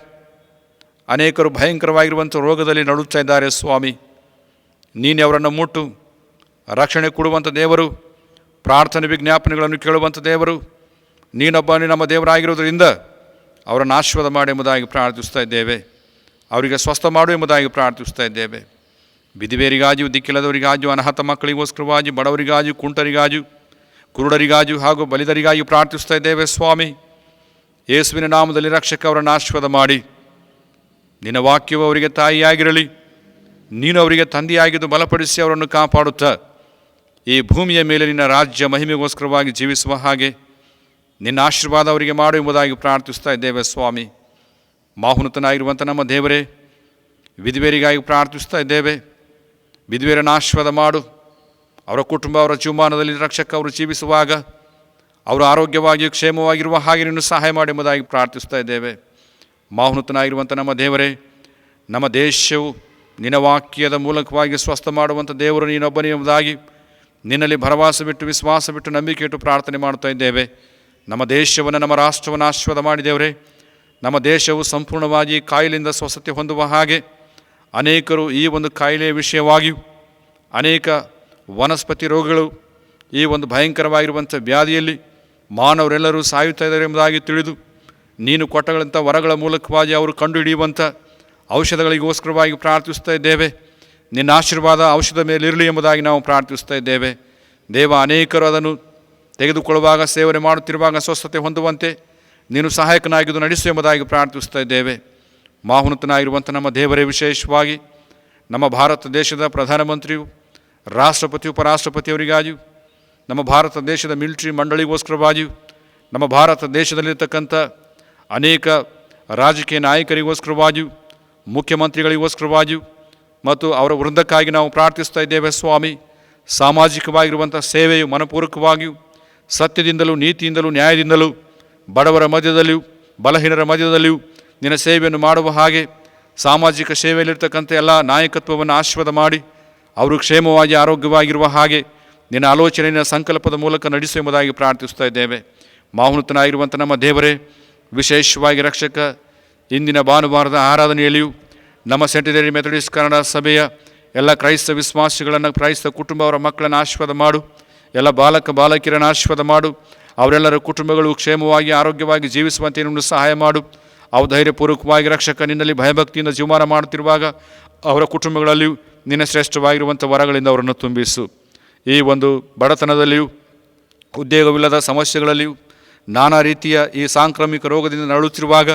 ಅನೇಕರು ಭಯಂಕರವಾಗಿರುವಂಥ ರೋಗದಲ್ಲಿ ನಡುತ್ತಾ ಇದ್ದಾರೆ ಸ್ವಾಮಿ. ನೀನೇ ಅವರನ್ನು ಮುಟ್ಟು ರಕ್ಷಣೆ ಕೊಡುವಂಥ ದೇವರು, ಪ್ರಾರ್ಥನೆ ವಿಜ್ಞಾಪನೆಗಳನ್ನು ಕೇಳುವಂಥ ದೇವರು ನೀನೊಬ್ಬನೇ ನಮ್ಮ ದೇವರಾಗಿರೋದರಿಂದ ಅವರನ್ನು ಆಶೀರ್ವಾದ ಮಾಡಿ ಎಂಬುದಾಗಿ ಪ್ರಾರ್ಥಿಸ್ತಾ ಇದ್ದೇವೆ. ಅವರಿಗೆ ಸ್ವಸ್ಥ ಮಾಡು ಎಂಬುದಾಗಿ ಪ್ರಾರ್ಥಿಸ್ತಾ ಇದ್ದೇವೆ. ವಿಧವೆಯರಿಗಾಜು, ದಿಕ್ಕಿಲ್ಲದವರಿಗಾಜು, ಅನಾಥ ಮಕ್ಕಳಿಗೋಸ್ಕರವಾಗಿ, ಬಡವರಿಗಾಜು, ಕುಂಟರಿಗಾಜು, ಕುರುಡರಿಗಾಜು ಹಾಗೂ ಬಲಿದರಿಗಾಗಿ ಪ್ರಾರ್ಥಿಸ್ತಾ ಇದ್ದೇವೆ ಸ್ವಾಮಿ. ಯೇಸುವಿನ ನಾಮದಲ್ಲಿ ರಕ್ಷಕ ಅವರನ್ನು ಆಶೀರ್ವಾದ ಮಾಡಿ ನಿನ್ನ ವಾಕ್ಯವು ಅವರಿಗೆ ತಾಯಿಯಾಗಿರಲಿ. ನೀನು ಅವರಿಗೆ ತಂದೆಯಾಗಿದ್ದು ಬಲಪಡಿಸಿ ಅವರನ್ನು ಕಾಪಾಡುತ್ತಾ ಈ ಭೂಮಿಯ ಮೇಲೆ ನಿನ್ನ ರಾಜ್ಯ ಮಹಿಮೆಗೋಸ್ಕರವಾಗಿ ಜೀವಿಸುವ ಹಾಗೆ ನಿನ್ನ ಆಶೀರ್ವಾದ ಅವರಿಗೆ ಮಾಡು ಎಂಬುದಾಗಿ ಪ್ರಾರ್ಥಿಸ್ತಾ ಇದ್ದೇವೆ ಸ್ವಾಮಿ. ಮಾಹುನತನಾಗಿರುವಂಥ ನಮ್ಮ ದೇವರೇ, ವಿಧವೆಯರಿಗಾಗಿ ಪ್ರಾರ್ಥಿಸ್ತಾ ಇದ್ದೇವೆ. ವಿಧವೆಯರನ್ನು ಆಶೀರ್ವಾದ ಮಾಡು. ಅವರ ಕುಟುಂಬ, ಅವರ ಜೀವಮಾನದಲ್ಲಿ ರಕ್ಷಕ ಅವರು ಜೀವಿಸುವಾಗ ಅವರು ಆರೋಗ್ಯವಾಗಿ, ಕ್ಷೇಮವಾಗಿರುವ ಹಾಗೆ ನೀನು ಸಹಾಯ ಮಾಡಿ ಎಂಬುದಾಗಿ ಪ್ರಾರ್ಥಿಸ್ತಾ ಇದ್ದೇವೆ. ಮಾಹುನತನಾಗಿರುವಂಥ ನಮ್ಮ ದೇವರೇ, ನಮ್ಮ ದೇಶವು ನಿನ್ನ ವಾಕ್ಯದ ಮೂಲಕವಾಗಿ ಸ್ವಸ್ಥ ಮಾಡುವಂಥ ದೇವರು ನೀನೊಬ್ಬನೇ ಎಂಬುದಾಗಿ ನಿನ್ನಲ್ಲಿ ಭರವಸೆ ಬಿಟ್ಟು, ವಿಶ್ವಾಸ ಬಿಟ್ಟು, ನಂಬಿಕೆ ಇಟ್ಟು ಪ್ರಾರ್ಥನೆ ಮಾಡ್ತಾ ಇದ್ದೇವೆ. ನಮ್ಮ ದೇಶವನ್ನು, ನಮ್ಮ ರಾಷ್ಟ್ರವನ್ನು ಆಶೀರ್ವಾದ ಮಾಡಿದೇವರೇ. ನಮ್ಮ ದೇಶವು ಸಂಪೂರ್ಣವಾಗಿ ಕಾಯಿಲೆಯಿಂದ ಸ್ವಸ್ಥತೆ ಹೊಂದುವ ಹಾಗೆ ಅನೇಕರು ಈ ಒಂದು ಕಾಯಿಲೆಯ ವಿಷಯವಾಗಿಯೂ ಅನೇಕ ವನಸ್ಪತಿ ರೋಗಗಳು ಈ ಒಂದು ಭಯಂಕರವಾಗಿರುವಂಥ ವ್ಯಾಧಿಯಲ್ಲಿ ಮಾನವರೆಲ್ಲರೂ ಸಾಯುತ್ತಾ ಇದ್ದಾರೆ ಎಂಬುದಾಗಿ ತಿಳಿದು ನೀನು ಕೊಟ್ಟಗಳಂಥ ವರಗಳ ಮೂಲಕವಾಗಿ ಅವರು ಕಂಡುಹಿಡಿಯುವಂಥ ಔಷಧಗಳಿಗೋಸ್ಕರವಾಗಿ ಪ್ರಾರ್ಥಿಸ್ತಾ ಇದ್ದೇವೆ. ನಿನ್ನ ಆಶೀರ್ವಾದ ಔಷಧ ಮೇಲಿರಲಿ ಎಂಬುದಾಗಿ ನಾವು ಪ್ರಾರ್ಥಿಸ್ತಾ ಇದ್ದೇವೆ. ದೇವ, ಅನೇಕರು ಅದನ್ನು ತೆಗೆದುಕೊಳ್ಳುವಾಗ, ಸೇವನೆ ಮಾಡುತ್ತಿರುವಾಗ ಸ್ವಸ್ಥತೆ ಹೊಂದುವಂತೆ ನೀನು ಸಹಾಯಕನಾಗಿದ್ದು ನಡೆಸು ಎಂಬುದಾಗಿ ಪ್ರಾರ್ಥಿಸ್ತಾ ಇದ್ದೇವೆ. ಮಾಹುನತನಾಗಿರುವಂಥ ನಮ್ಮ ದೇವರೇ, ವಿಶೇಷವಾಗಿ ನಮ್ಮ ಭಾರತ ದೇಶದ ಪ್ರಧಾನಮಂತ್ರಿಯು, ರಾಷ್ಟ್ರಪತಿ, ಉಪರಾಷ್ಟ್ರಪತಿಯವರಿಗಾಗಿಯೂ, ನಮ್ಮ ಭಾರತ ದೇಶದ ಮಿಲಿಟರಿ ಮಂಡಳಿಗೋಸ್ಕರವಾಗಿಯೂ, ನಮ್ಮ ಭಾರತ ದೇಶದಲ್ಲಿರ್ತಕ್ಕಂಥ ಅನೇಕ ರಾಜಕೀಯ ನಾಯಕರಿಗೋಸ್ಕರವಾಗಿಯೂ, ಮುಖ್ಯಮಂತ್ರಿಗಳಿಗೋಸ್ಕರವಾಗಿಯೂ ಮತ್ತು ಅವರ ವೃಂದಕ್ಕಾಗಿ ನಾವು ಪ್ರಾರ್ಥಿಸ್ತಾ ಇದ್ದೇವೆ ಸ್ವಾಮಿ. ಸಾಮಾಜಿಕವಾಗಿರುವಂಥ ಸೇವೆಯು ಮನಪೂರ್ವಕವಾಗಿಯೂ ಸತ್ಯದಿಂದಲೂ, ನೀತಿಯಿಂದಲೂ, ನ್ಯಾಯದಿಂದಲೂ ಬಡವರ ಮಧ್ಯದಲ್ಲಿಯೂ ಬಲಹೀನರ ಮಧ್ಯದಲ್ಲಿಯೂ ನಿನ್ನ ಸೇವೆಯನ್ನು ಮಾಡುವ ಹಾಗೆ ಸಾಮಾಜಿಕ ಸೇವೆಯಲ್ಲಿರ್ತಕ್ಕಂಥ ಎಲ್ಲ ನಾಯಕತ್ವವನ್ನು ಆಶೀರ್ವಾದ ಮಾಡಿ ಅವರು ಕ್ಷೇಮವಾಗಿ ಆರೋಗ್ಯವಾಗಿರುವ ಹಾಗೆ ನಿನ್ನ ಆಲೋಚನೆಯ ಸಂಕಲ್ಪದ ಮೂಲಕ ನಡೆಸು ಎಂಬುದಾಗಿ ಪ್ರಾರ್ಥಿಸ್ತಾ ಇದ್ದೇವೆ. ಮಹೋನ್ನತನಾಗಿರುವಂಥ ನಮ್ಮ ದೇವರೇ, ವಿಶೇಷವಾಗಿ ರಕ್ಷಕ, ಇಂದಿನ ಭಾನುವಾರದ ಆರಾಧನೆಯಲ್ಲಿಯೂ ನಮ್ಮ ಸೆಂಟಿನರಿ ಮೆಥಡಿಸ್ಟ್ ಕನ್ನಡ ಸಭೆಯ ಎಲ್ಲ ಕ್ರೈಸ್ತ ವಿಶ್ವಾಸಿಗಳನ್ನು, ಕ್ರೈಸ್ತ ಕುಟುಂಬ ಅವರ ಮಕ್ಕಳನ್ನು ಆಶೀರ್ವಾದ ಮಾಡು. ಎಲ್ಲ ಬಾಲಕ ಬಾಲಕಿಯರನ್ನು ಆಶೀರ್ವಾದ ಮಾಡು. ಅವರೆಲ್ಲರ ಕುಟುಂಬಗಳು ಕ್ಷೇಮವಾಗಿ ಆರೋಗ್ಯವಾಗಿ ಜೀವಿಸುವಂತೆ ನಿನ್ನನ್ನು ಸಹಾಯ ಮಾಡು. ಅವು ಧೈರ್ಯಪೂರ್ವಕವಾಗಿ ರಕ್ಷಕ ನಿನ್ನಲ್ಲಿ ಭಯಭಕ್ತಿಯಿಂದ ಜೀವಮಾನ ಮಾಡುತ್ತಿರುವಾಗ ಅವರ ಕುಟುಂಬಗಳಲ್ಲಿಯೂ ನಿನ್ನ ಶ್ರೇಷ್ಠವಾಗಿರುವಂಥ ವರಗಳಿಂದ ಅವರನ್ನು ತುಂಬಿಸು. ಈ ಒಂದು ಬಡತನದಲ್ಲಿಯೂ ಉದ್ಯೋಗವಿಲ್ಲದ ಸಮಸ್ಯೆಗಳಲ್ಲಿಯೂ ನಾನಾ ರೀತಿಯ ಈ ಸಾಂಕ್ರಾಮಿಕ ರೋಗದಿಂದ ನರಳುತ್ತಿರುವಾಗ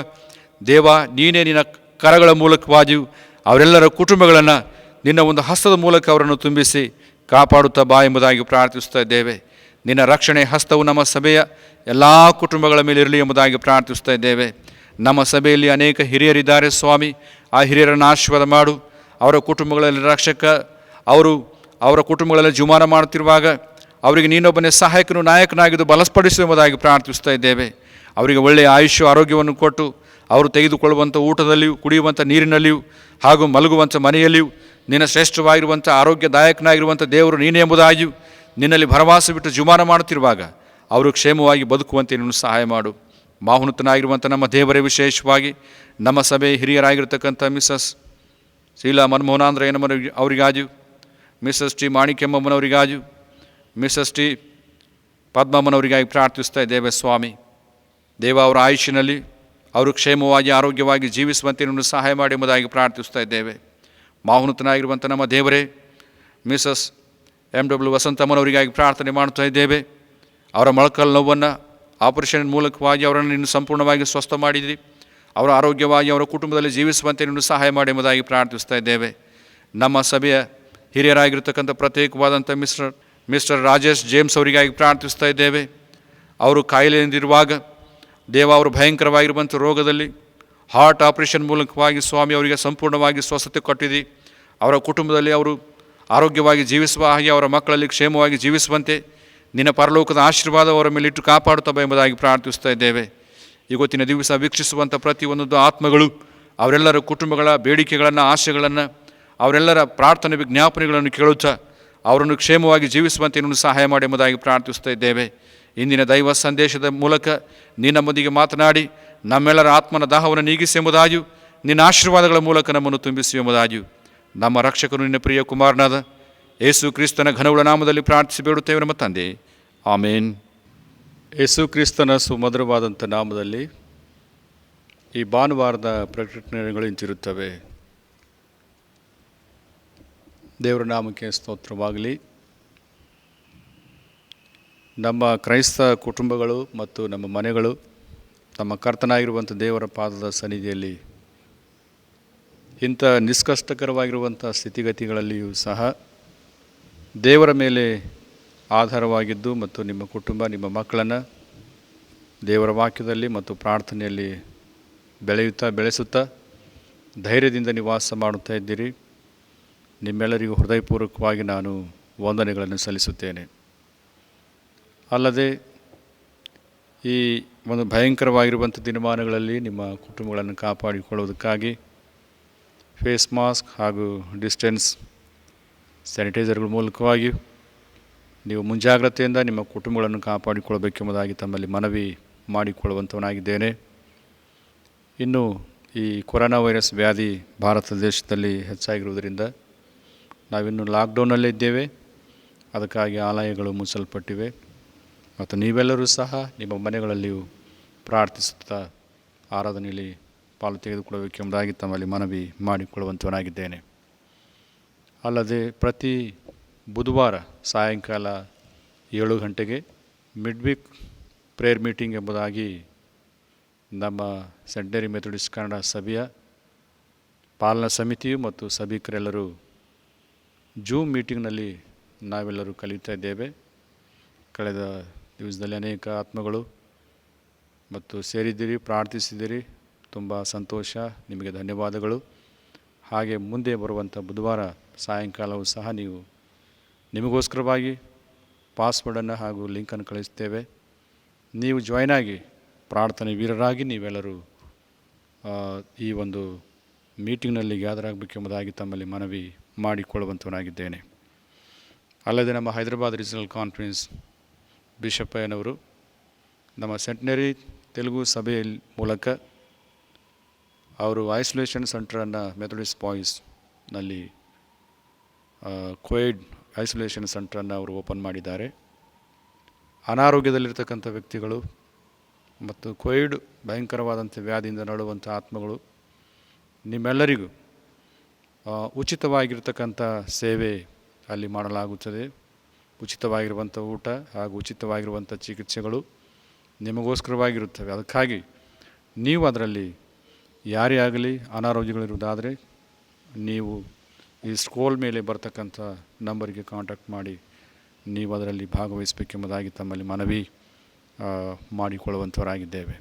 ದೇವ, ನೀನೇ ನಿನ್ನ ಕರಗಳ ಮೂಲಕವಾಗಿಯೂ ಅವರೆಲ್ಲರ ಕುಟುಂಬಗಳನ್ನು ನಿನ್ನ ಒಂದು ಹಸ್ತದ ಮೂಲಕ ಅವರನ್ನು ತುಂಬಿಸಿ ಕಾಪಾಡುತ್ತಾ ಬಾ ಎಂಬುದಾಗಿ ಪ್ರಾರ್ಥಿಸ್ತಾ ಇದ್ದೇವೆ. ನಿನ್ನ ರಕ್ಷಣೆ ಹಸ್ತವು ನಮ್ಮ ಸಭೆಯ ಎಲ್ಲ ಕುಟುಂಬಗಳ ಮೇಲೆ ಇರಲಿ ಎಂಬುದಾಗಿ ಪ್ರಾರ್ಥಿಸ್ತಾ ಇದ್ದೇವೆ. ನಮ್ಮ ಸಭೆಯಲ್ಲಿ ಅನೇಕ ಹಿರಿಯರಿದ್ದಾರೆ ಸ್ವಾಮಿ, ಆ ಹಿರಿಯರನ್ನು ಆಶೀರ್ವಾದ ಮಾಡು. ಅವರ ಕುಟುಂಬಗಳಲ್ಲಿ ರಕ್ಷಕ, ಅವರ ಕುಟುಂಬಗಳಲ್ಲಿ ಜೀವಮಾನ ಮಾಡುತ್ತಿರುವಾಗ ಅವರಿಗೆ ನೀನೊಬ್ಬನೇ ಸಹಾಯಕನು ನಾಯಕನಾಗಿದ್ದು ಬಲಪಡಿಸು ಎಂಬುದಾಗಿ ಪ್ರಾರ್ಥಿಸ್ತಾ ಇದ್ದೇವೆ. ಅವರಿಗೆ ಒಳ್ಳೆಯ ಆಯುಷ್ಯ ಆರೋಗ್ಯವನ್ನು ಕೊಟ್ಟು ಅವರು ತೆಗೆದುಕೊಳ್ಳುವಂಥ ಊಟದಲ್ಲಿಯೂ ಕುಡಿಯುವಂಥ ನೀರಿನಲ್ಲಿಯೂ ಹಾಗೂ ಮಲಗುವಂಥ ಮನೆಯಲ್ಲಿಯೂ ನಿನ್ನ ಶ್ರೇಷ್ಠವಾಗಿರುವಂಥ ಆರೋಗ್ಯದಾಯಕನಾಗಿರುವಂಥ ದೇವರು ನೀನೇ ಎಂಬುದಾಗಿಯೂ ನಿನ್ನಲ್ಲಿ ಭರವಸೆ ಬಿಟ್ಟು ಜೀವಮಾನ ಮಾಡುತ್ತಿರುವಾಗ ಅವರು ಕ್ಷೇಮವಾಗಿ ಬದುಕುವಂತೆ ನೀನು ಸಹಾಯ ಮಾಡು. ಮಹೋನ್ನತನಾಗಿರುವಂಥ ನಮ್ಮ ದೇವರೇ, ವಿಶೇಷವಾಗಿ ನಮ್ಮ ಸಭೆ ಹಿರಿಯರಾಗಿರ್ತಕ್ಕಂಥ ಮಿಸಸ್ ಶೀಲಾ ಮನಮೋಹನಾಂಧ್ರಯ್ಯನಮ್ಮನ ಅವರಿಗಾಜು, ಮಿಸಸ್ ಟಿ ಮಾಣಿಕ್ಯಮ್ಮನವರಿಗಾಜು, ಮಿಸಸ್ ಟಿ ಪದ್ಮಮ್ಮನವರಿಗಾಗಿ ಪ್ರಾರ್ಥಿಸ್ತಾ ಇದ್ದೇವೆ ಸ್ವಾಮಿ. ದೇವ, ಅವರ ಆಯುಷ್ಯನಲ್ಲಿ ಅವರು ಕ್ಷೇಮವಾಗಿ ಆರೋಗ್ಯವಾಗಿ ಜೀವಿಸುವಂತೆ ನೀನು ಸಹಾಯ ಮಾಡಿ ಎಂಬುದಾಗಿ ಪ್ರಾರ್ಥಿಸ್ತಾ ಇದ್ದೇವೆ. ಮಹೋನ್ನತನಾಗಿರುವಂಥ ನಮ್ಮ ದೇವರೇ, ಮಿಸಸ್ MW ವಸಂತಮ್ಮನವರಿಗಾಗಿ ಪ್ರಾರ್ಥನೆ ಮಾಡ್ತಾ ಇದ್ದೇವೆ. ಅವರ ಮೊಳಕಲ್ ನೋವನ್ನು ಆಪರೇಷನ್ ಮೂಲಕವಾಗಿ ಅವರನ್ನು ನೀನು ಸಂಪೂರ್ಣವಾಗಿ ಸ್ವಸ್ಥ ಮಾಡಿದಿರಿ. ಅವರ ಆರೋಗ್ಯವಾಗಿ ಅವರ ಕುಟುಂಬದಲ್ಲಿ ಜೀವಿಸುವಂತೆ ನೀನು ಸಹಾಯ ಮಾಡಿ ಎಂಬುದಾಗಿ ಪ್ರಾರ್ಥಿಸ್ತಾ ಇದ್ದೇವೆ. ನಮ್ಮ ಸಭೆಯ ಹಿರಿಯರಾಗಿರ್ತಕ್ಕಂಥ ಪ್ರತ್ಯೇಕವಾದಂಥ ಮಿಸ್ಟರ್ ರಾಜೇಶ್ ಜೇಮ್ಸ್ ಅವರಿಗಾಗಿ ಪ್ರಾರ್ಥಿಸ್ತಾ ಇದ್ದೇವೆ. ಅವರು ಕಾಯಿಲೆಯಿಂದಿರುವಾಗ ದೇವ, ಅವರು ಭಯಂಕರವಾಗಿರುವಂಥ ರೋಗದಲ್ಲಿ ಹಾರ್ಟ್ ಆಪರೇಷನ್ ಮೂಲಕವಾಗಿ ಸ್ವಾಮಿ ಅವರಿಗೆ ಸಂಪೂರ್ಣವಾಗಿ ಸ್ವಸ್ಥತೆ ಕೊಟ್ಟಿದೆ. ಅವರ ಕುಟುಂಬದಲ್ಲಿ ಅವರು ಆರೋಗ್ಯವಾಗಿ ಜೀವಿಸುವ ಹಾಗೆ ಅವರ ಮಕ್ಕಳಲ್ಲಿ ಕ್ಷೇಮವಾಗಿ ಜೀವಿಸುವಂತೆ ನಿನ್ನ ಪರಲೋಕದ ಆಶೀರ್ವಾದ ಅವರ ಮೇಲಿಟ್ಟು ಕಾಪಾಡುತ್ತವೆ ಎಂಬುದಾಗಿ ಪ್ರಾರ್ಥಿಸ್ತಾ ಇದ್ದೇವೆ. ಇವತ್ತಿನ ದಿವಸ ವೀಕ್ಷಿಸುವಂಥ ಪ್ರತಿಯೊಂದು ಆತ್ಮಗಳು ಅವರೆಲ್ಲರ ಕುಟುಂಬಗಳ ಬೇಡಿಕೆಗಳನ್ನು, ಆಶೆಗಳನ್ನು, ಅವರೆಲ್ಲರ ಪ್ರಾರ್ಥನೆ ವಿಜ್ಞಾಪನೆಗಳನ್ನು ಕೇಳುತ್ತಾ ಅವರನ್ನು ಕ್ಷೇಮವಾಗಿ ಜೀವಿಸುವಂತೆ ನೀನು ಸಹಾಯ ಮಾಡಿ ಎಂಬುದಾಗಿ ಪ್ರಾರ್ಥಿಸ್ತಾ ಇದ್ದೇವೆ. ಇಂದಿನ ದೈವ ಸಂದೇಶದ ಮೂಲಕ ನೀನು ನಮ್ಮೊಂದಿಗೆ ಮಾತನಾಡಿ ನಮ್ಮೆಲ್ಲರ ಆತ್ಮನ ದಾಹವನ್ನು ನೀಗಿಸಿ ಎಂಬುದಾಗಿಯೂ ನಿನ್ನ ಆಶೀರ್ವಾದಗಳ ಮೂಲಕ ನಮ್ಮನ್ನು ತುಂಬಿಸಿ ಎಂಬುದಾಗಿಯೂ ನಮ್ಮ ರಕ್ಷಕನು ನಿನ್ನ ಪ್ರಿಯ ಕುಮಾರನಾದ ಯೇಸು ಕ್ರಿಸ್ತನ ಘನವುಳ್ಳ ನಾಮದಲ್ಲಿ ಪ್ರಾರ್ಥಿಸಿ ಬೇಡುತ್ತೇವೆ ನಮ್ಮ ತಂದೆ, ಆಮೇನ್. ಯೇಸು ಕ್ರಿಸ್ತನ ಸುಮಧುರವಾದಂಥ ನಾಮದಲ್ಲಿ ಈ ಭಾನುವಾರದ ಪ್ರಕಟಣೆಗಳು ಇಂತಿರುತ್ತವೆ. ದೇವರ ನಾಮಕ್ಕೆ ಸ್ತೋತ್ರವಾಗಲಿ. ನಮ್ಮ ಕ್ರೈಸ್ತ ಕುಟುಂಬಗಳು ಮತ್ತು ನಮ್ಮ ಮನೆಗಳು ನಮ್ಮ ಕರ್ತನಾಗಿರುವಂಥ ದೇವರ ಪಾದದ ಸನ್ನಿಧಿಯಲ್ಲಿ ಇಂಥ ನಿಷ್ಕಷ್ಟಕರವಾಗಿರುವಂಥ ಸ್ಥಿತಿಗತಿಗಳಲ್ಲಿಯೂ ಸಹ ದೇವರ ಮೇಲೆ ಆಧಾರವಾಗಿದ್ದು ಮತ್ತು ನಿಮ್ಮ ಕುಟುಂಬ, ನಿಮ್ಮ ಮಕ್ಕಳನ್ನು ದೇವರ ವಾಕ್ಯದಲ್ಲಿ ಮತ್ತು ಪ್ರಾರ್ಥನೆಯಲ್ಲಿ ಬೆಳೆಸುತ್ತಾ ಧೈರ್ಯದಿಂದ ನಿವಾಸ ಮಾಡುತ್ತಾ ಇದ್ದೀರಿ. ನಿಮ್ಮೆಲ್ಲರಿಗೂ ಹೃದಯಪೂರ್ವಕವಾಗಿ ನಾನು ವಂದನೆಗಳನ್ನು ಸಲ್ಲಿಸುತ್ತೇನೆ. ಅಲ್ಲದೆ ಈ ಒಂದು ಭಯಂಕರವಾಗಿರುವಂಥ ದಿನಮಾನಗಳಲ್ಲಿ ನಿಮ್ಮ ಕುಟುಂಬಗಳನ್ನು ಕಾಪಾಡಿಕೊಳ್ಳುವುದಕ್ಕಾಗಿ ಫೇಸ್ ಮಾಸ್ಕ್ ಹಾಗೂ ಡಿಸ್ಟೆನ್ಸ್ ಸ್ಯಾನಿಟೈಸರ್ಗಳ ಮೂಲಕವಾಗಿ ನೀವು ಮುಂಜಾಗ್ರತೆಯಿಂದ ನಿಮ್ಮ ಕುಟುಂಬಗಳನ್ನು ಕಾಪಾಡಿಕೊಳ್ಳಬೇಕೆಂಬುದಾಗಿ ತಮ್ಮಲ್ಲಿ ಮನವಿ ಮಾಡಿಕೊಳ್ಳುವಂಥವನಾಗಿದ್ದೇನೆ. ಇನ್ನು ಈ ಕೊರೋನಾ ವೈರಸ್ ವ್ಯಾಧಿ ಭಾರತ ದೇಶದಲ್ಲಿ ಹೆಚ್ಚಾಗಿರುವುದರಿಂದ ನಾವಿನ್ನು ಲಾಕ್ಡೌನಲ್ಲೇ ಇದ್ದೇವೆ. ಅದಕ್ಕಾಗಿ ಆಲಯಗಳು ಮುಚ್ಚಲ್ಪಟ್ಟಿವೆ ಮತ್ತು ನೀವೆಲ್ಲರೂ ಸಹ ನಿಮ್ಮ ಮನೆಗಳಲ್ಲಿಯೂ ಪ್ರಾರ್ಥಿಸುತ್ತಾ ಆರಾಧನೆಯಲ್ಲಿ ಪಾಲು ತೆಗೆದುಕೊಳ್ಳಬೇಕೆಂಬುದಾಗಿ ತಮ್ಮಲ್ಲಿ ಮನವಿ ಮಾಡಿಕೊಳ್ಳುವಂಥವನಾಗಿದ್ದೇನೆ. ಅಲ್ಲದೆ ಪ್ರತಿ ಬುಧವಾರ ಸಾಯಂಕಾಲ 7 ಗಂಟೆಗೆ ಮಿಡ್ವೀಕ್ ಪ್ರೇಯರ್ ಮೀಟಿಂಗ್ ಎಂಬುದಾಗಿ ನಮ್ಮ ಸೆಂಟಿನರಿ ಮೆಥಡಿಸ್ಟ್ ಕನ್ನಡ ಸಭೆಯ ಪಾಲನಾ ಸಮಿತಿಯು ಮತ್ತು ಸಭಿಕರೆಲ್ಲರೂ ಜೂಮ್ ಮೀಟಿಂಗ್ನಲ್ಲಿ ನಾವೆಲ್ಲರೂ ಕಲಿಯುತ್ತಾ ಇದ್ದೇವೆ. ಕಳೆದ ದಿವಸದಲ್ಲಿ ಅನೇಕ ಆತ್ಮಗಳು ಮತ್ತು ಸೇರಿದ್ದೀರಿ, ಪ್ರಾರ್ಥಿಸಿದ್ದೀರಿ. ತುಂಬ ಸಂತೋಷ, ನಿಮಗೆ ಧನ್ಯವಾದಗಳು. ಹಾಗೆ ಮುಂದೆ ಬರುವಂಥ ಬುಧವಾರ ಸಾಯಂಕಾಲವೂ ಸಹ ನೀವು ನಿಮಗೋಸ್ಕರವಾಗಿ ಪಾಸ್ವರ್ಡನ್ನು ಹಾಗೂ ಲಿಂಕನ್ನು ಕಳಿಸ್ತೇವೆ. ನೀವು ಜಾಯ್ನ್ ಆಗಿ ಪ್ರಾರ್ಥನೆ ವೀರರಾಗಿ ನೀವೆಲ್ಲರೂ ಈ ಒಂದು ಮೀಟಿಂಗ್ನಲ್ಲಿ ಗ್ಯಾದರ್ ಆಗಬೇಕೆಂಬುದಾಗಿ ತಮ್ಮಲ್ಲಿ ಮನವಿ ಮಾಡಿಕೊಳ್ಳುವಂತವನಾಗಿದ್ದೇನೆ. ಅಲ್ಲದೆ ನಮ್ಮ ಹೈದರಾಬಾದ್ ರೀಜನಲ್ ಕಾನ್ಫರೆನ್ಸ್ ಬಿಷಪ್ಪಯ್ಯನವರು ನಮ್ಮ ಸೆಂಟನರಿ ತೆಲುಗು ಸಭೆಯ ಮೂಲಕ ಅವರು ಐಸೋಲೇಷನ್ ಸೆಂಟ್ರನ್ನು ಮೆಥಡಿಸ್ಟ್ ಬಾಯ್ಸ್ನಲ್ಲಿ ಕೋವಿಡ್ ಐಸೋಲೇಷನ್ ಸೆಂಟ್ರನ್ನು ಅವರು ಓಪನ್ ಮಾಡಿದ್ದಾರೆ. ಅನಾರೋಗ್ಯದಲ್ಲಿರ್ತಕ್ಕಂಥ ವ್ಯಕ್ತಿಗಳು ಮತ್ತು ಕೋವಿಡ್ ಭಯಂಕರವಾದಂಥ ವ್ಯಾಧಿಯಿಂದ ನಡುವಂಥ ಆತ್ಮಗಳು ನಿಮ್ಮೆಲ್ಲರಿಗೂ ಉಚಿತವಾಗಿರ್ತಕ್ಕಂಥ ಸೇವೆ ಅಲ್ಲಿ ಮಾಡಲಾಗುತ್ತದೆ. ಉಚಿತವಾಗಿರುವಂಥ ಊಟ ಹಾಗೂ ಉಚಿತವಾಗಿರುವಂಥ ಚಿಕಿತ್ಸೆಗಳು ನಿಮಗೋಸ್ಕರವಾಗಿರುತ್ತವೆ. ಅದಕ್ಕಾಗಿ ನೀವು ಅದರಲ್ಲಿ ಯಾರೇ ಆಗಲಿ ಅನಾರೋಗ್ಯಗಳಿರುವುದಾದರೆ ನೀವು ಈ ಸ್ಕ್ರೋಲ್ ಮೇಲೆ ಬರ್ತಕ್ಕಂಥ ನಂಬರಿಗೆ ಕಾಂಟ್ಯಾಕ್ಟ್ ಮಾಡಿ ನೀವು ಅದರಲ್ಲಿ ಭಾಗವಹಿಸಬೇಕೆಂಬುದಾಗಿ ತಮ್ಮಲ್ಲಿ ಮನವಿ ಮಾಡಿಕೊಳ್ಳುವಂಥವರಾಗಿದ್ದೇವೆ.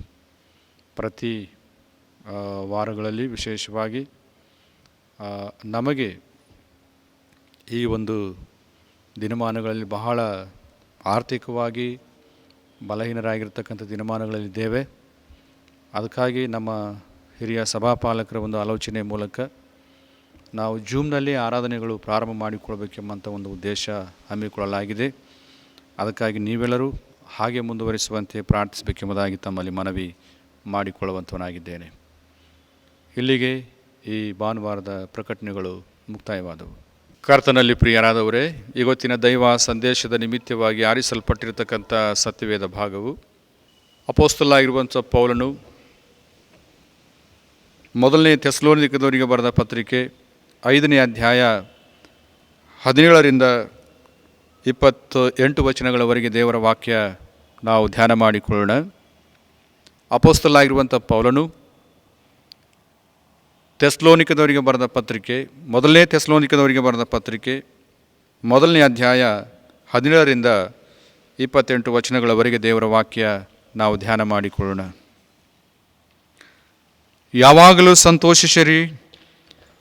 ಪ್ರತಿ ವಾರಗಳಲ್ಲಿ ವಿಶೇಷವಾಗಿ ನಮಗೆ ಈ ಒಂದು ದಿನಮಾನಗಳಲ್ಲಿ ಬಹಳ ಆರ್ಥಿಕವಾಗಿ ಬಲಹೀನರಾಗಿರ್ತಕ್ಕಂಥ ದಿನಮಾನಗಳಲ್ಲಿದ್ದೇವೆ. ಅದಕ್ಕಾಗಿ ನಮ್ಮ ಹಿರಿಯ ಸಭಾಪಾಲಕರ ಒಂದು ಆಲೋಚನೆ ಮೂಲಕ ನಾವು ಜೂಮ್ನಲ್ಲಿ ಆರಾಧನೆಗಳು ಪ್ರಾರಂಭ ಮಾಡಿಕೊಳ್ಬೇಕೆಂಬಂಥ ಒಂದು ಉದ್ದೇಶ ಹಮ್ಮಿಕೊಳ್ಳಲಾಗಿದೆ. ಅದಕ್ಕಾಗಿ ನೀವೆಲ್ಲರೂ ಹಾಗೆ ಮುಂದುವರಿಸುವಂತೆ ಪ್ರಾರ್ಥಿಸಬೇಕೆಂಬುದಾಗಿ ತಮ್ಮಲ್ಲಿ ಮನವಿ ಮಾಡಿಕೊಳ್ಳುವಂಥವನಾಗಿದ್ದೇನೆ. ಇಲ್ಲಿಗೆ ಈ ಭಾನುವಾರದ ಪ್ರಕಟಣೆಗಳು ಮುಕ್ತಾಯವಾದವು. ಕರ್ತನಲ್ಲಿ ಪ್ರಿಯರಾದವರೇ, ಇವತ್ತಿನ ದೈವ ಸಂದೇಶದ ನಿಮಿತ್ತವಾಗಿ ಆರಿಸಲ್ಪಟ್ಟಿರತಕ್ಕಂಥ ಸತ್ಯವೇದ ಭಾಗವು ಅಪೊಸ್ತಲನಾಗಿರುವಂಥ ಪೌಲನು ಮೊದಲನೇ ಥೆಸಲೋನಿಕದವರಿಗೆ ಬರೆದ ಪತ್ರಿಕೆ 5ನೇ ಅಧ್ಯಾಯ 17ರಿಂದ 28 ವಚನಗಳವರೆಗೆ ದೇವರ ವಾಕ್ಯ ನಾವು ಧ್ಯಾನ ಮಾಡಿಕೊಳ್ಳೋಣ. ಅಪೊಸ್ತಲನಾಗಿರುವಂಥ ಪೌಲನು ಥೆಸಲೋನಿಕದವರಿಗೆ ಬರೆದ ಪತ್ರಿಕೆ, ಮೊದಲನೇ ಥೆಸಲೋನಿಕದವರಿಗೆ ಬರೆದ ಪತ್ರಿಕೆ 1ನೇ ಅಧ್ಯಾಯ 17ರಿಂದ 28 ವಚನಗಳವರೆಗೆ ದೇವರ ವಾಕ್ಯ ನಾವು ಧ್ಯಾನ ಮಾಡಿಕೊಳ್ಳೋಣ. ಯಾವಾಗಲೂ ಸಂತೋಷಿಸಿರಿ,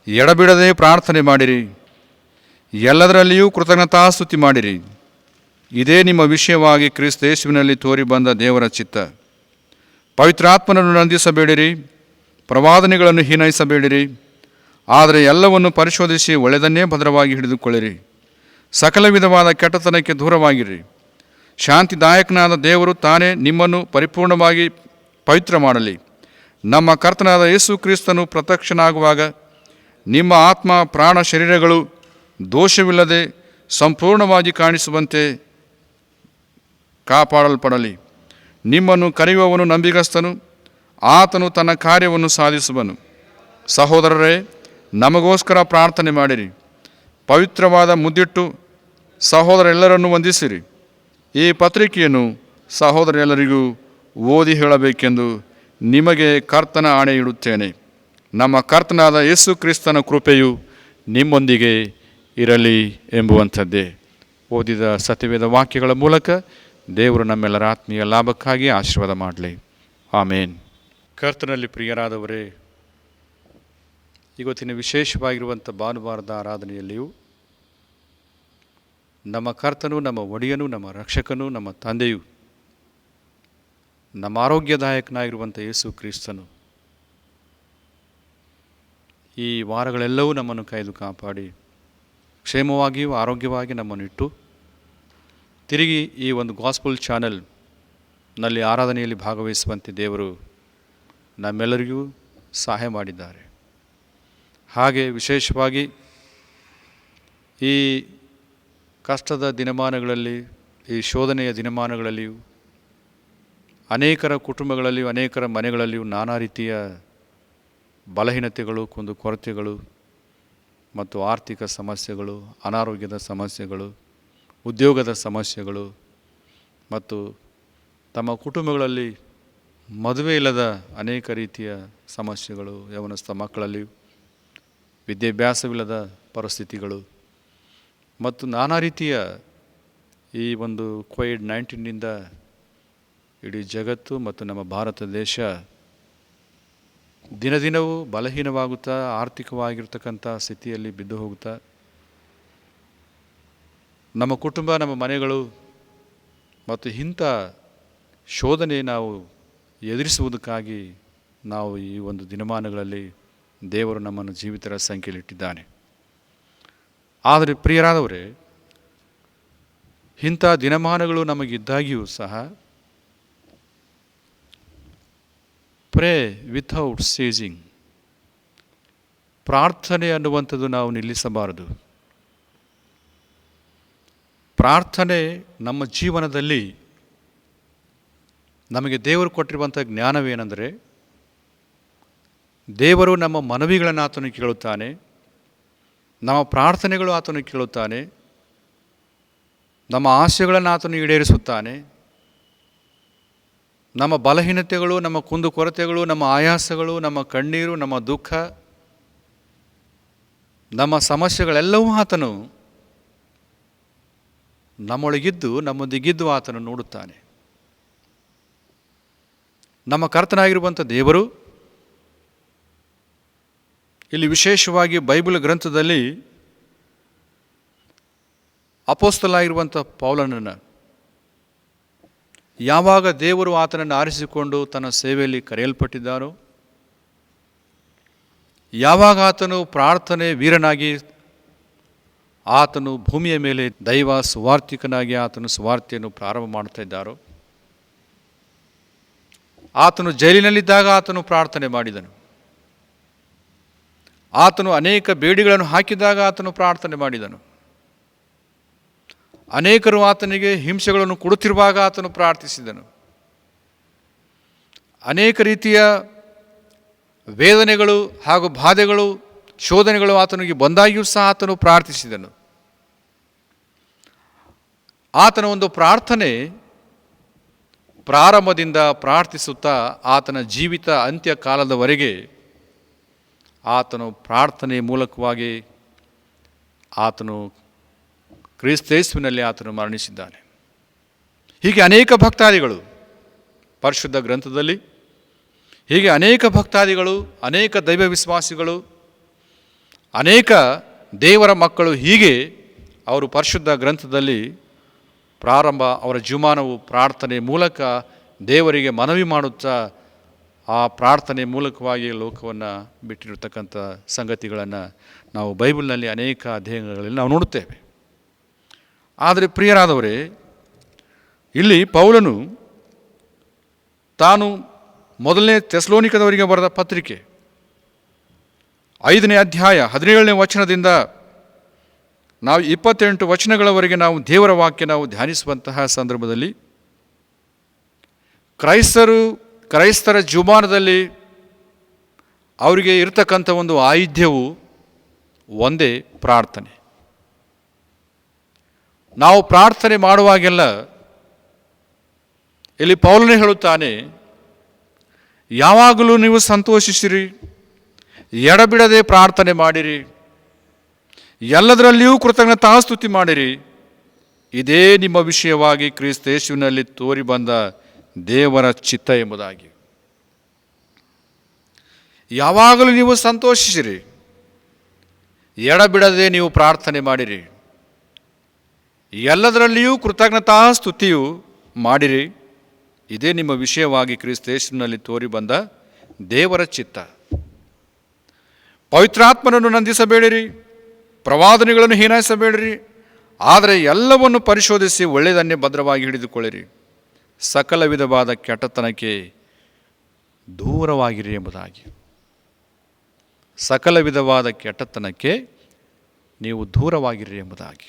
ಎಡಬಿಡದೆ ಪ್ರಾರ್ಥನೆ ಮಾಡಿರಿ, ಎಲ್ಲದರಲ್ಲಿಯೂ ಕೃತಜ್ಞತಾಸ್ತುತಿ ಮಾಡಿರಿ. ಇದೇ ನಿಮ್ಮ ವಿಷಯವಾಗಿ ಕ್ರಿಸ್ತ ಯೇಸುವಿನಲ್ಲಿ ತೋರಿ ಬಂದ ದೇವರ ಚಿತ್ತ. ಪವಿತ್ರಾತ್ಮನನ್ನು ನಂದಿಸಬೇಡಿರಿ, ಪ್ರವಾದನೆಗಳನ್ನು ಹೀನೈಸಬೇಡಿರಿ, ಆದರೆ ಎಲ್ಲವನ್ನು ಪರಿಶೋಧಿಸಿ ಒಳ್ಳೆಯದನ್ನೇ ಭದ್ರವಾಗಿ ಹಿಡಿದುಕೊಳ್ಳಿರಿ. ಸಕಲ ವಿಧವಾದ ಕೆಟ್ಟತನಕ್ಕೆ ದೂರವಾಗಿರಿ. ಶಾಂತಿದಾಯಕನಾದ ದೇವರು ತಾನೇ ನಿಮ್ಮನ್ನು ಪರಿಪೂರ್ಣವಾಗಿ ಪವಿತ್ರ ಮಾಡಲಿ. ನಮ್ಮ ಕರ್ತನಾದ ಯೇಸು ಕ್ರಿಸ್ತನು ಪ್ರತ್ಯಕ್ಷನಾಗುವಾಗ ನಿಮ್ಮ ಆತ್ಮ ಪ್ರಾಣ ಶರೀರಗಳು ದೋಷವಿಲ್ಲದೆ ಸಂಪೂರ್ಣವಾಗಿ ಕಾಣಿಸುವಂತೆ ಕಾಪಾಡಲ್ಪಡಲಿ. ನಿಮ್ಮನ್ನು ಕರೆಯುವವನು ನಂಬಿಗಸ್ತನು, ಆತನು ತನ್ನ ಕಾರ್ಯವನ್ನು ಸಾಧಿಸುವನು. ಸಹೋದರರೇ, ನಮಗೋಸ್ಕರ ಪ್ರಾರ್ಥನೆ ಮಾಡಿರಿ. ಪವಿತ್ರವಾದ ಮುದ್ದಿಟ್ಟು ಸಹೋದರೆಲ್ಲರನ್ನು ವಂದಿಸಿರಿ. ಈ ಪತ್ರಿಕೆಯನ್ನು ಸಹೋದರೆಲ್ಲರಿಗೂ ಓದಿ ಹೇಳಬೇಕೆಂದು ನಿಮಗೆ ಕರ್ತನ ಆಣೆ ಇಡುತ್ತೇನೆ. ನಮ್ಮ ಕರ್ತನಾದ ಯೇಸು ಕ್ರಿಸ್ತನ ಕೃಪೆಯು ನಿಮ್ಮೊಂದಿಗೆ ಇರಲಿ ಎಂಬುವಂಥದ್ದೇ. ಓದಿದ ಸತ್ಯವೇದ ವಾಕ್ಯಗಳ ಮೂಲಕ ದೇವರು ನಮ್ಮೆಲ್ಲರ ಆತ್ಮೀಯ ಲಾಭಕ್ಕಾಗಿ ಆಶೀರ್ವಾದ ಮಾಡಲಿ. ಆಮೇನ್. ಕರ್ತನಲ್ಲಿ ಪ್ರಿಯರಾದವರೇ, ಇವತ್ತಿನ ವಿಶೇಷವಾಗಿರುವಂಥ ಭಾನುವಾರದ ಆರಾಧನೆಯಲ್ಲಿಯೂ ನಮ್ಮ ಕರ್ತನು, ನಮ್ಮ ಒಡೆಯನು, ನಮ್ಮ ರಕ್ಷಕನು, ನಮ್ಮ ತಂದೆಯು, ನಮ್ಮ ಆರೋಗ್ಯದಾಯಕನಾಗಿರುವಂಥ ಯೇಸು ಕ್ರಿಸ್ತನು ಈ ವಾರಗಳೆಲ್ಲವೂ ನಮ್ಮನ್ನು ಕಾಯ್ದು ಕಾಪಾಡಿ ಕ್ಷೇಮವಾಗಿಯೂ ಆರೋಗ್ಯವಾಗಿ ನಮ್ಮನ್ನು ಇಟ್ಟು ತಿರುಗಿ ಈ ಒಂದು ಗಾಸ್ಪಲ್ ಚಾನೆಲ್ನಲ್ಲಿ ಆರಾಧನೆಯಲ್ಲಿ ಭಾಗವಹಿಸುವಂತೆ ದೇವರು ನಮ್ಮೆಲ್ಲರಿಗೂ ಸಹಾಯ ಮಾಡಿದ್ದಾರೆ. ಹಾಗೆ ವಿಶೇಷವಾಗಿ ಈ ಕಷ್ಟದ ದಿನಮಾನಗಳಲ್ಲಿ, ಈ ಶೋಧನೆಯ ದಿನಮಾನಗಳಲ್ಲಿಯೂ ಅನೇಕರ ಕುಟುಂಬಗಳಲ್ಲಿಯೂ ಅನೇಕರ ಮನೆಗಳಲ್ಲಿಯೂ ನಾನಾ ರೀತಿಯ ಬಲಹೀನತೆಗಳು, ಕುಂದುಕೊರತೆಗಳು ಮತ್ತು ಆರ್ಥಿಕ ಸಮಸ್ಯೆಗಳು, ಅನಾರೋಗ್ಯದ ಸಮಸ್ಯೆಗಳು, ಉದ್ಯೋಗದ ಸಮಸ್ಯೆಗಳು ಮತ್ತು ತಮ್ಮ ಕುಟುಂಬಗಳಲ್ಲಿ ಮದುವೆ ಇಲ್ಲದ ಅನೇಕ ರೀತಿಯ ಸಮಸ್ಯೆಗಳು, ಯೌವನಸ್ಥ ಮಕ್ಕಳಲ್ಲಿಯೂ ವಿದ್ಯಾಭ್ಯಾಸವಿಲ್ಲದ ಪರಿಸ್ಥಿತಿಗಳು ಮತ್ತು ನಾನಾ ರೀತಿಯ ಈ ಒಂದು ಕೋವಿಡ್-19ನಿಂದ ಇಡೀ ಜಗತ್ತು ಮತ್ತು ನಮ್ಮ ಭಾರತ ದೇಶ ದಿನದಿನವೂ ಬಲಹೀನವಾಗುತ್ತಾ ಆರ್ಥಿಕವಾಗಿರ್ತಕ್ಕಂಥ ಸ್ಥಿತಿಯಲ್ಲಿ ಬಿದ್ದು ಹೋಗುತ್ತಾ ನಮ್ಮ ಕುಟುಂಬ, ನಮ್ಮ ಮನೆಗಳು ಮತ್ತು ಇಂಥ ಶೋಧನೆ ನಾವು ಎದುರಿಸುವುದಕ್ಕಾಗಿ ನಾವು ಈ ಒಂದು ದಿನಮಾನಗಳಲ್ಲಿ ದೇವರು ನಮ್ಮನ್ನು ಜೀವಿತರ ಸಂಖ್ಯೆಯಲ್ಲಿಟ್ಟಿದ್ದಾನೆ. ಆದರೆ ಪ್ರಿಯರಾದವರೇ, ಇಂಥ ದಿನಮಾನಗಳು ನಮಗಿದ್ದಾಗಿಯೂ ಸಹ ಪ್ರೇ ವಿಥೌಟ್ ಸೀಸಿಂಗ್, ಪ್ರಾರ್ಥನೆ ಅನ್ನುವಂಥದ್ದು ನಾವು ನಿಲ್ಲಿಸಬಾರದು. ಪ್ರಾರ್ಥನೆ ನಮ್ಮ ಜೀವನದಲ್ಲಿ ನಮಗೆ ದೇವರು ಕೊಟ್ಟಿರುವಂಥ ಜ್ಞಾನವೇನೆಂದರೆ, ದೇವರು ನಮ್ಮ ಮನವಿಗಳನ್ನು ಆತನು ಕೇಳುತ್ತಾನೆ, ನಮ್ಮ ಪ್ರಾರ್ಥನೆಗಳು ಆತನು ಕೇಳುತ್ತಾನೆ, ನಮ್ಮ ಆಸೆಗಳನ್ನು ಆತನು ಈಡೇರಿಸುತ್ತಾನೆ. ನಮ್ಮ ಬಲಹೀನತೆಗಳು, ನಮ್ಮ ಕುಂದುಕೊರತೆಗಳು, ನಮ್ಮ ಆಯಾಸಗಳು, ನಮ್ಮ ಕಣ್ಣೀರು, ನಮ್ಮ ದುಃಖ, ನಮ್ಮ ಸಮಸ್ಯೆಗಳೆಲ್ಲವೂ ಆತನು ನಮ್ಮೊಳಗಿದ್ದು ನಮ್ಮೊಂದಿಗಿದ್ದು ಆತನು ನೋಡುತ್ತಾನೆ. ನಮ್ಮ ಕರ್ತನಾಗಿರುವಂಥ ದೇವರು ಇಲ್ಲಿ ವಿಶೇಷವಾಗಿ ಬೈಬಲ್ ಗ್ರಂಥದಲ್ಲಿ ಅಪೊಸ್ತಲನಾಗಿರುವಂಥ ಪೌಲನನ್ನು ಯಾವಾಗ ದೇವರು ಆತನನ್ನು ಆರಿಸಿಕೊಂಡು ತನ್ನ ಸೇವೆಯಲ್ಲಿ ಕರೆಯಲ್ಪಟ್ಟಿದ್ದಾನೋ, ಯಾವಾಗ ಆತನು ಪ್ರಾರ್ಥನೆ ವೀರನಾಗಿ ಆತನು ಭೂಮಿಯ ಮೇಲೆ ದೈವ ಸುವಾರ್ತಿಕನಾಗಿ ಆತನು ಸುವಾರ್ತೆಯನ್ನು ಪ್ರಾರಂಭ ಮಾಡ್ತಾ ಇದ್ದಾರೋ, ಆತನು ಜೈಲಿನಲ್ಲಿದ್ದಾಗ ಆತನು ಪ್ರಾರ್ಥನೆ ಮಾಡಿದನು. ಆತನು ಅನೇಕ ಬೇಡಿಗಳನ್ನು ಹಾಕಿದಾಗ ಆತನು ಪ್ರಾರ್ಥನೆ ಮಾಡಿದನು. ಅನೇಕರು ಆತನಿಗೆ ಹಿಂಸೆಗಳನ್ನು ಕೊಡುತ್ತಿರುವಾಗ ಆತನು ಪ್ರಾರ್ಥಿಸಿದನು. ಅನೇಕ ರೀತಿಯ ವೇದನೆಗಳು ಹಾಗೂ ಬಾಧೆಗಳು, ಶೋಧನೆಗಳು ಆತನಿಗೆ ಬಂದಾಗಿಯೂ ಸಹ ಆತನು ಪ್ರಾರ್ಥಿಸಿದನು. ಆತನ ಒಂದು ಪ್ರಾರ್ಥನೆ ಪ್ರಾರಂಭದಿಂದ ಪ್ರಾರ್ಥಿಸುತ್ತಾ ಆತನ ಜೀವಿತ ಅಂತ್ಯ ಕಾಲದವರೆಗೆ ಆತನು ಪ್ರಾರ್ಥನೆಯ ಮೂಲಕವಾಗಿ ಆತನು ಕ್ರಿಸ್ತೇಸುವಿನಲ್ಲಿ ಆತನು ಮರಣಿಸಿದ್ದಾನೆ. ಹೀಗೆ ಅನೇಕ ಭಕ್ತಾದಿಗಳು ಪರಿಶುದ್ಧ ಗ್ರಂಥದಲ್ಲಿ, ಹೀಗೆ ಅನೇಕ ಭಕ್ತಾದಿಗಳು, ಅನೇಕ ದೈವ ವಿಶ್ವಾಸಿಗಳು, ಅನೇಕ ದೇವರ ಮಕ್ಕಳು ಹೀಗೆ ಅವರು ಪರಿಶುದ್ಧ ಗ್ರಂಥದಲ್ಲಿ ಪ್ರಾರಂಭ ಅವರ ಜೀವಮಾನವು ಪ್ರಾರ್ಥನೆ ಮೂಲಕ ದೇವರಿಗೆ ಮನವಿ ಮಾಡುತ್ತಾ ಆ ಪ್ರಾರ್ಥನೆ ಮೂಲಕವಾಗಿ ಲೋಕವನ್ನು ಬಿಟ್ಟಿರತಕ್ಕಂಥ ಸಂಗತಿಗಳನ್ನು ನಾವು ಬೈಬಲ್ನಲ್ಲಿ ಅನೇಕ ಅಧ್ಯಯನಗಳಲ್ಲಿ ನಾವು ನೋಡುತ್ತೇವೆ. ಆದರೆ ಪ್ರಿಯರಾದವರೇ, ಇಲ್ಲಿ ಪೌಲನು ತಾನು ಮೊದಲನೇ ಥೆಸಲೋನಿಕದವರಿಗೆ ಬರೆದ ಪತ್ರಿಕೆ 5ನೇ ಅಧ್ಯಾಯ 17ನೇ ವಚನದಿಂದ ನಾವು 28 ವಚನಗಳವರೆಗೆ ನಾವು ದೇವರ ವಾಕ್ಯ ನಾವು ಧ್ಯಾನಿಸುವಂತಹ ಸಂದರ್ಭದಲ್ಲಿ ಕ್ರೈಸ್ತರ ಜೀವಮಾನದಲ್ಲಿ ಅವರಿಗೆ ಇರತಕ್ಕಂಥ ಒಂದು ಆಯುಧ್ಯವು ಒಂದೇ ಪ್ರಾರ್ಥನೆ. ನಾವು ಪ್ರಾರ್ಥನೆ ಮಾಡುವಾಗೆಲ್ಲ ಇಲ್ಲಿ ಪೌಲನೇ ಹೇಳುತ್ತಾನೆ, ಯಾವಾಗಲೂ ನೀವು ಸಂತೋಷಿಸಿರಿ, ಎಡಬಿಡದೆ ಪ್ರಾರ್ಥನೆ ಮಾಡಿರಿ, ಎಲ್ಲದರಲ್ಲಿಯೂ ಕೃತಜ್ಞತಾಸ್ತುತಿ ಮಾಡಿರಿ, ಇದೇ ನಿಮ್ಮ ವಿಷಯವಾಗಿ ಕ್ರಿಸ್ತ ಯೇಸುವಿನಲ್ಲಿ ತೋರಿ ಬಂದ ದೇವರ ಚಿತ್ತ ಎಂಬುದಾಗಿ. ಯಾವಾಗಲೂ ನೀವು ಸಂತೋಷಿಸಿರಿ, ಎಡಬಿಡದೆ ನೀವು ಪ್ರಾರ್ಥನೆ ಮಾಡಿರಿ, ಎಲ್ಲದರಲ್ಲಿಯೂ ಕೃತಜ್ಞತಾಸ್ತುತಿಯು ಮಾಡಿರಿ, ಇದೇ ನಿಮ್ಮ ವಿಷಯವಾಗಿ ಕ್ರಿಸ್ತ ಯೇಸುವಿನಲ್ಲಿ ತೋರಿ ಬಂದ ದೇವರ ಚಿತ್ತ. ಪವಿತ್ರಾತ್ಮನನ್ನು ನಂದಿಸಬೇಡಿರಿ, ಪ್ರವಾದನೆಗಳನ್ನು ಹೀನಾಯಿಸಬೇಡಿರಿ, ಆದರೆ ಎಲ್ಲವನ್ನು ಪರಿಶೋಧಿಸಿ ಒಳ್ಳೆಯದನ್ನೇ ಭದ್ರವಾಗಿ ಹಿಡಿದುಕೊಳ್ಳಿರಿ, ಸಕಲ ವಿಧವಾದ ಕೆಟ್ಟತನಕ್ಕೆ ದೂರವಾಗಿರಿ ಎಂಬುದಾಗಿ. ಸಕಲ ವಿಧವಾದ ಕೆಟ್ಟತನಕ್ಕೆ ನೀವು ದೂರವಾಗಿರಿ ಎಂಬುದಾಗಿ.